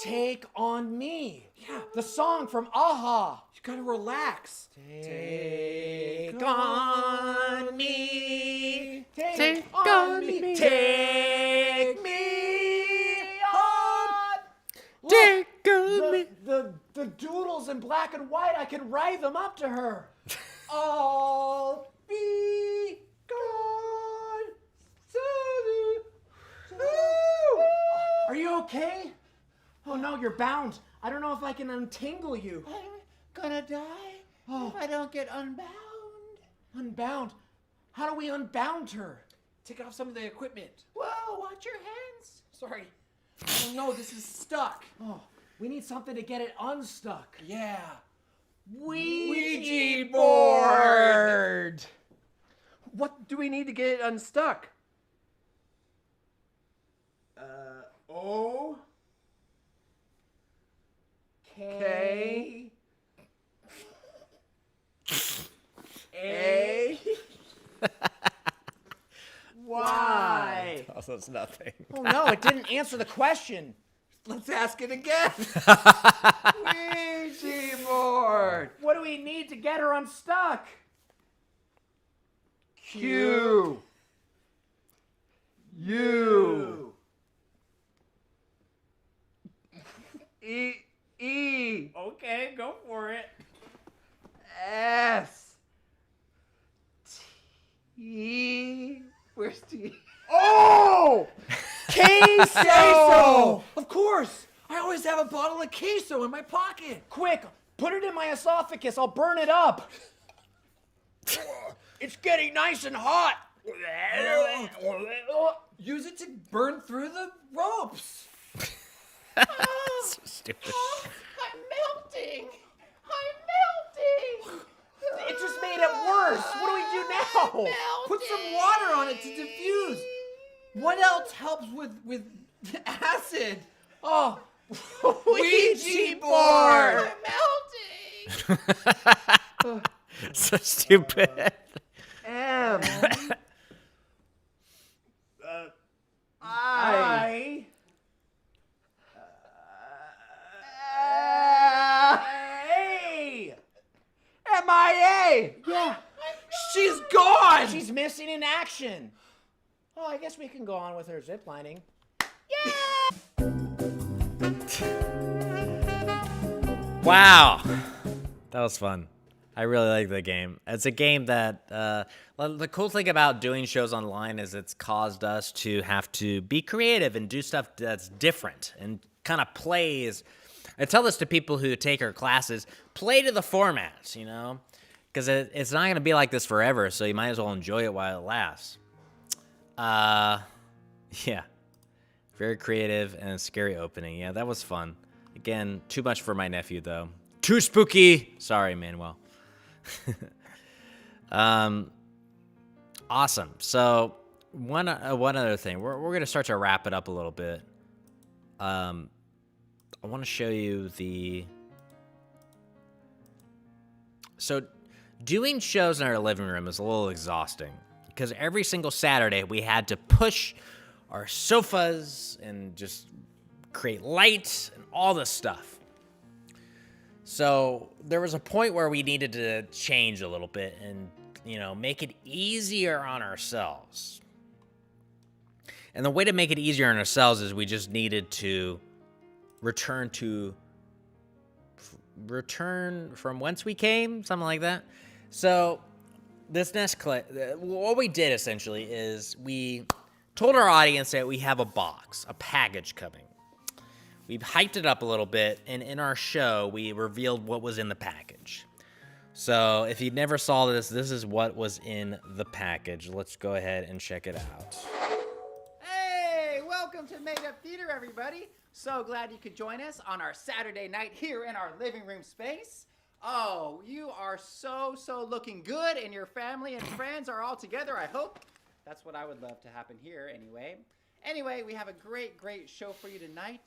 S15: Take on me.
S7: Yeah.
S15: The song from Aha.
S7: You gotta relax.
S15: Take on me.
S1: Take on me.
S15: Take me on.
S1: Take
S15: Look,
S1: on me.
S15: the doodles in black and white, I can write them up to her. I'll be gone. Are you okay? Oh no, you're bound. I don't know if I can untangle you.
S7: I'm gonna die if I don't get unbound.
S15: Unbound? How do we unbound her?
S7: Take off some of the equipment. Whoa, watch your hands. Sorry. Oh no, this is stuck.
S15: Oh, we need something to get it unstuck.
S7: Yeah.
S15: Ouija board.
S7: What do we need to get it unstuck?
S15: O
S7: K
S15: A Y.
S1: Oh, that's nothing.
S15: Oh no, it didn't answer the question.
S7: Let's ask it again. Ouija board.
S15: What do we need to get her unstuck?
S7: Q U E
S15: Okay, go for it.
S7: S T. Where's T?
S15: Oh! Queso!
S7: Queso! Of course! I always have a bottle of queso in my pocket.
S15: Quick, put it in my esophagus. I'll burn it up. It's getting nice and hot.
S7: Use it to burn through the ropes.
S1: So stupid.
S7: I'm melting. I'm melting.
S15: It just made it worse. What do we do now? No! Put some water on it to diffuse. What else helps with acid? Oh, Ouija board! Melting!
S1: So stupid.
S15: M. I. MIA! Yeah. She's gone! She's missing in action. Oh, I guess we can go on with her ziplining.
S1: Wow. That was fun. I really like the game. It's a game that, the cool thing about doing shows online is it's caused us to have to be creative and do stuff that's different and kind of plays. I tell this to people who take our classes, play to the formats, you know? Because it's not going to be like this forever, so you might as well enjoy it while it lasts. Yeah. Very creative and scary opening. Yeah, that was fun. Again, too much for my nephew, though. Too spooky! Sorry, Manuel. Awesome. So, one other thing. We're going to start to wrap it up a little bit. I want to show you So, doing shows in our living room is a little exhausting because every single Saturday we had to push our sofas and just create lights and all this stuff. So there was a point where we needed to change a little bit and, you know, make it easier on ourselves. And the way to make it easier on ourselves is we just needed to return from whence we came, something like that. So this next clip, what we did essentially is we told our audience that we have a box, a package coming. We hyped it up a little bit, and in our show, we revealed what was in the package. So if you never saw this, this is what was in the package. Let's go ahead and check it out.
S11: Hey, welcome to Made Up Theater, everybody. So glad you could join us on our Saturday night here in our living room space. Oh, you are so looking good, and your family and friends are all together, I hope. That's what I would love to happen here anyway. Anyway, we have a great show for you tonight.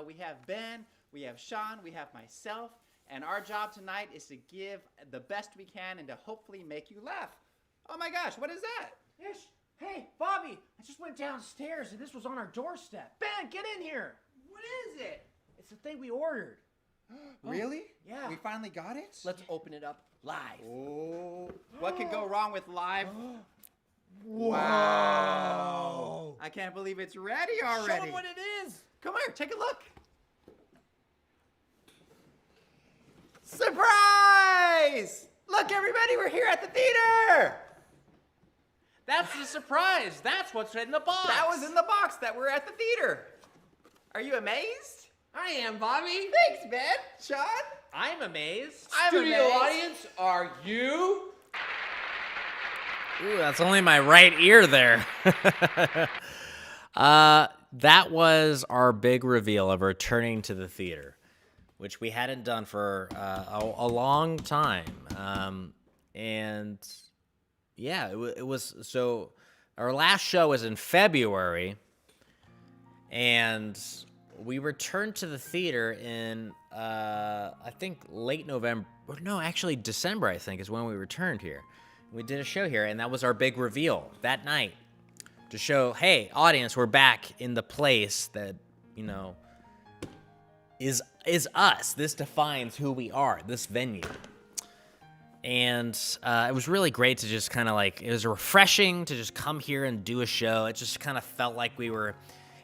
S11: We have Ben, we have Sean, we have myself, and our job tonight is to give the best we can and to hopefully make you laugh. Oh my gosh, what is that?
S15: Yes. Hey, Bobby, I just went downstairs and this was on our doorstep. Ben, get in here.
S11: What is it?
S15: It's the thing we ordered.
S11: Really?
S15: Yeah.
S11: We finally got it?
S15: Let's open it up live.
S11: Oh, what could go wrong with live?
S15: Wow.
S11: I can't believe it's ready already.
S15: Show them what it is.
S11: Come here, take a look. Surprise! Look, everybody, we're here at the theater.
S1: That's the surprise. That's what's in the box.
S11: That was in the box that we're at the theater. Are you amazed?
S15: I am, Bobby.
S11: Thanks, Ben. Sean?
S1: I'm amazed.
S15: Studio audience, are you?
S1: Ooh, that's only my right ear there. That was our big reveal of returning to the theater, which we hadn't done for a long time. And yeah, it was, so our last show was in February, and we returned to the theater in, I think, late November. No, actually December, I think, is when we returned here. We did a show here, and that was our big reveal that night to show, hey, audience, we're back in the place that, you know, is us. This defines who we are, this venue. And it was really great to just kind of like, it was refreshing to just come here and do a show. It just kind of felt like we were,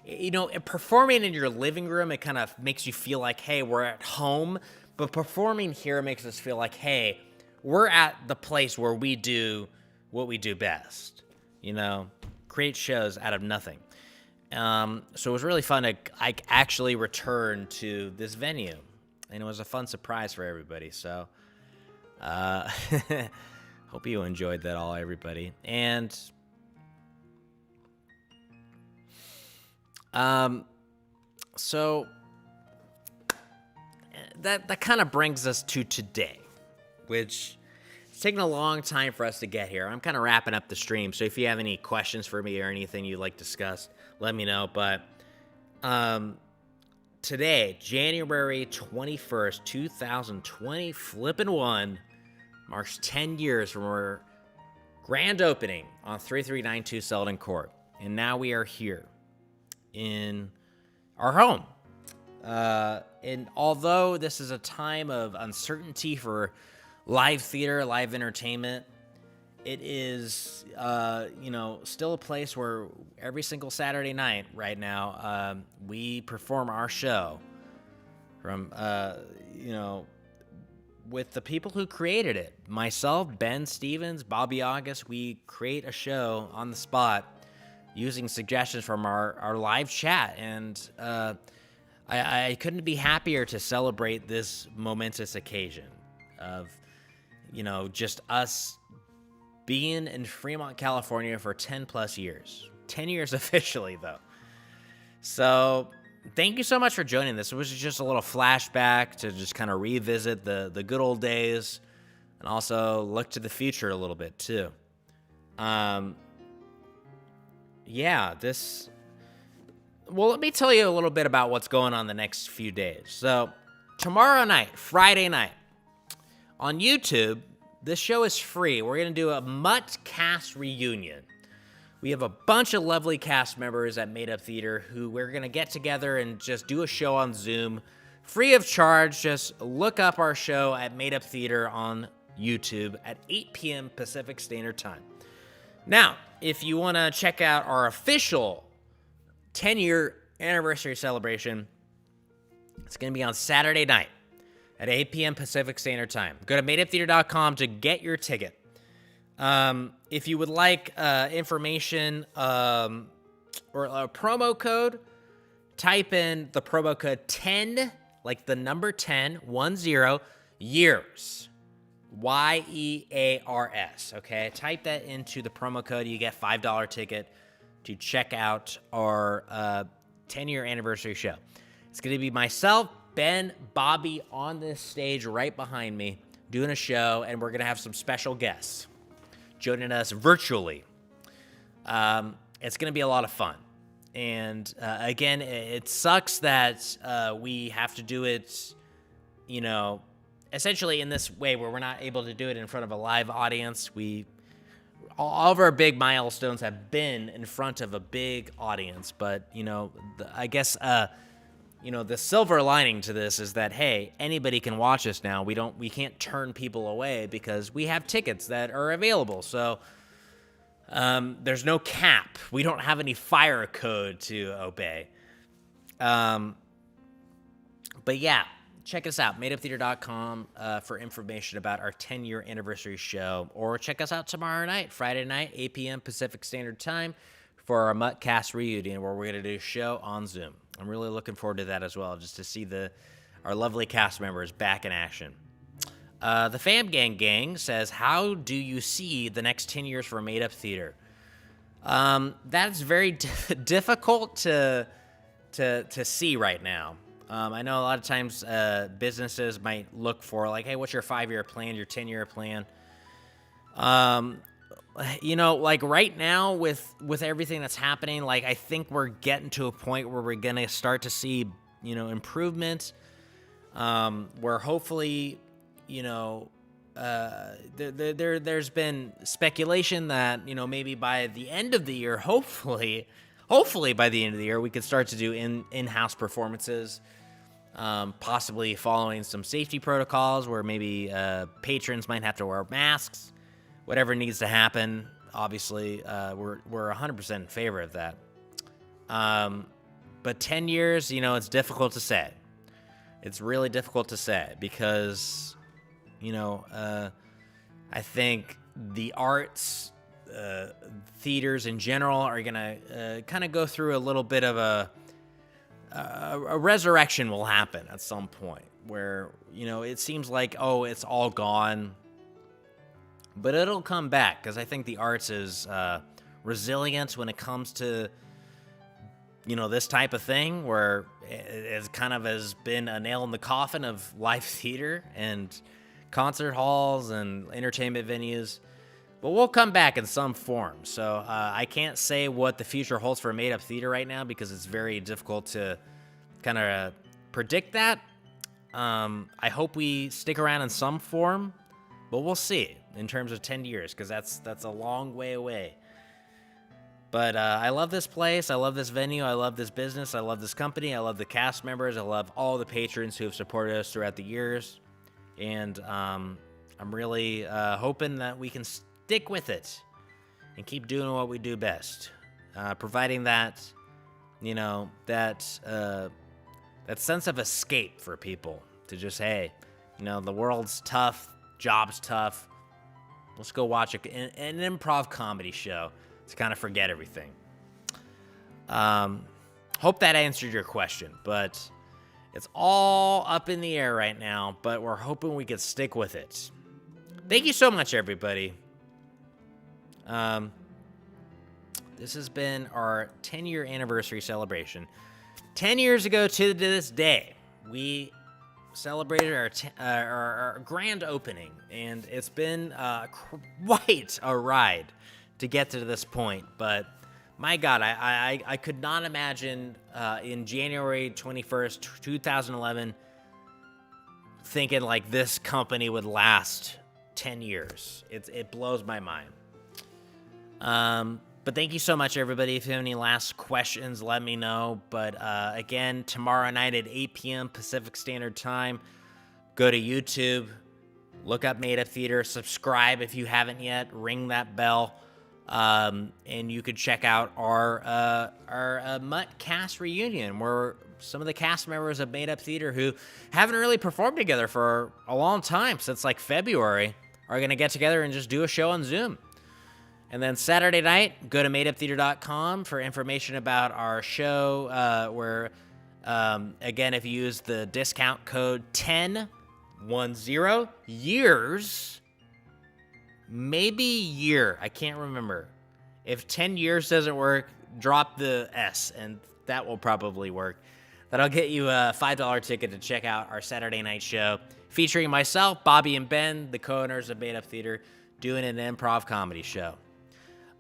S1: you know, performing in your living room, it kind of makes you feel like, hey, we're at home. But performing here makes us feel like, hey, we're at the place where we do what we do best, you know, create shows out of nothing. So it was really fun to actually return to this venue, and it was a fun surprise for everybody. So hope you enjoyed that all, everybody. And so that kind of brings us to today, which taken a long time for us to get here. I'm kind of wrapping up the stream, so if you have any questions for me or anything you'd like discussed, let me know. But today, January 21st, 2020, flippin' one, marks 10 years from our grand opening on 3392 Selden Court. And now we are here in our home. And although this is a time of uncertainty for live theater, live entertainment, it is, still a place where every single Saturday night right now, we perform our show from, with the people who created it. Myself, Ben Stevens, Bobby August, we create a show on the spot using suggestions from our live chat. And I couldn't be happier to celebrate this momentous occasion of, just us being in Fremont, California for 10 plus years. 10 years officially, though. So thank you so much for joining this. It was just a little flashback to just kind of revisit the good old days and also look to the future a little bit, too. Well, let me tell you a little bit about what's going on the next few days. So tomorrow night, Friday night, on YouTube, this show is free. We're going to do a MUT cast reunion. We have a bunch of lovely cast members at Made Up Theater who we're going to get together and just do a show on Zoom, free of charge. Just look up our show at Made Up Theater on YouTube at 8 p.m. Pacific Standard Time. Now, if you want to check out our official 10-year anniversary celebration, it's going to be on Saturday night at 8 p.m. Pacific Standard Time. Go to madeuptheater.com to get your ticket. If you would like information or a promo code, type in the promo code 10, like the number 10, 10, years. YEARS, okay? Type that into the promo code. You get $5 ticket to check out our 10-year anniversary show. It's going to be myself, Ben, Bobby on this stage right behind me doing a show, and we're going to have some special guests joining us virtually. It's going to be a lot of fun. And again, it sucks that we have to do it, essentially in this way where we're not able to do it in front of a live audience. All of our big milestones have been in front of a big audience, but I guess the silver lining to this is that, hey, anybody can watch us now. We can't turn people away because we have tickets that are available. So there's no cap. We don't have any fire code to obey. But yeah, check us out, madeuptheater.com, for information about our 10-year anniversary show. Or check us out tomorrow night, Friday night, 8 p.m. Pacific Standard Time, for our MUT cast reunion, where we're going to do a show on Zoom. I'm really looking forward to that as well, just to see our lovely cast members back in action. The Fam Gang says, how do you see the next 10 years for Made Up Theater? That's very difficult to see right now. I know a lot of times businesses might look for, like, hey, what's your 5-year plan, your 10-year plan? Like right now with everything that's happening, like I think we're getting to a point where we're going to start to see, improvements, where hopefully, there's been speculation that, maybe by the end of the year, hopefully by the end of the year, we could start to do in-house performances, possibly following some safety protocols where maybe patrons might have to wear masks. Whatever needs to happen, obviously, we're 100% in favor of that. But 10 years, it's difficult to say. It's really difficult to say because, I think the arts, theaters in general are going to kind of go through a little bit of a resurrection will happen at some point where, it seems like, oh, it's all gone. But it'll come back because I think the arts is resilient when it comes to, this type of thing where it kind of has been a nail in the coffin of live theater and concert halls and entertainment venues. But we'll come back in some form. So I can't say what the future holds for Made Up Theater right now because it's very difficult to kind of predict that. I hope we stick around in some form, but we'll see in terms of 10 years because that's a long way away. But I love this place. I love this venue. I love this business. I love this company. I love the cast members. I love all the patrons who have supported us throughout the years. And I'm really hoping that we can stick with it and keep doing what we do best, providing that, that sense of escape for people to just, hey, the world's tough, job's tough. Let's go watch an improv comedy show to kind of forget everything. Hope that answered your question, but it's all up in the air right now, but we're hoping we can stick with it. Thank you so much, everybody. This has been our 10-year anniversary celebration. 10 years ago to this day, we celebrated our grand opening, and it's been quite a ride to get to this point. But my God, I could not imagine in January 21st, 2011, thinking like this company would last 10 years. It blows my mind. But thank you so much, everybody. If you have any last questions, let me know. But again, tomorrow night at 8 p.m. Pacific Standard Time, go to YouTube, look up Made Up Theater, subscribe if you haven't yet, ring that bell, and you could check out our MUT cast reunion, where some of the cast members of Made Up Theater who haven't really performed together for a long time, since like February, are going to get together and just do a show on Zoom. And then Saturday night, go to madeuptheater.com for information about our show, where, again, if you use the discount code 10 years, maybe year, I can't remember. If 10 years doesn't work, drop the S, and that will probably work. That'll get you a $5 ticket to check out our Saturday night show, featuring myself, Bobby, and Ben, the co-owners of Made Up Theater, doing an improv comedy show.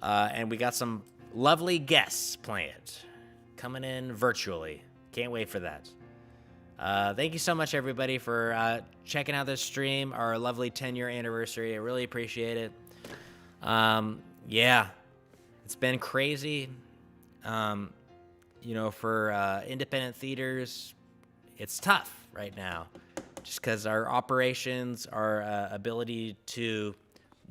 S1: And we got some lovely guests planned, coming in virtually. Can't wait for that. Thank you so much, everybody, for checking out this stream, our lovely 10-year anniversary. I really appreciate it. Yeah, it's been crazy. For independent theaters, it's tough right now, just because our operations, our ability to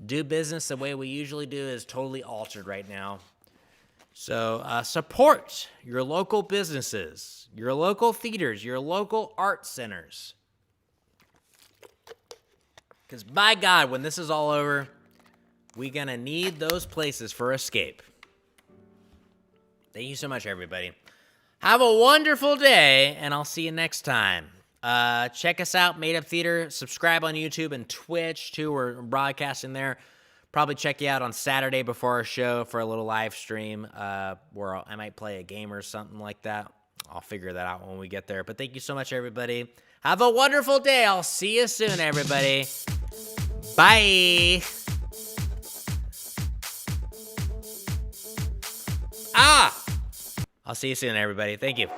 S1: do business the way we usually do is totally altered right now. So support your local businesses, your local theaters, your local art centers. Because by God, when this is all over, we're going to need those places for escape. Thank you so much, everybody. Have a wonderful day, and I'll see you next time. Check us out, Made Up Theater. Subscribe on YouTube and Twitch, too. We're broadcasting there. Probably check you out on Saturday before our show for a little live stream, where I might play a game or something like that. I'll figure that out when we get there. But thank you so much, everybody. Have a wonderful day. I'll see you soon, everybody. Bye. I'll see you soon, everybody. Thank you.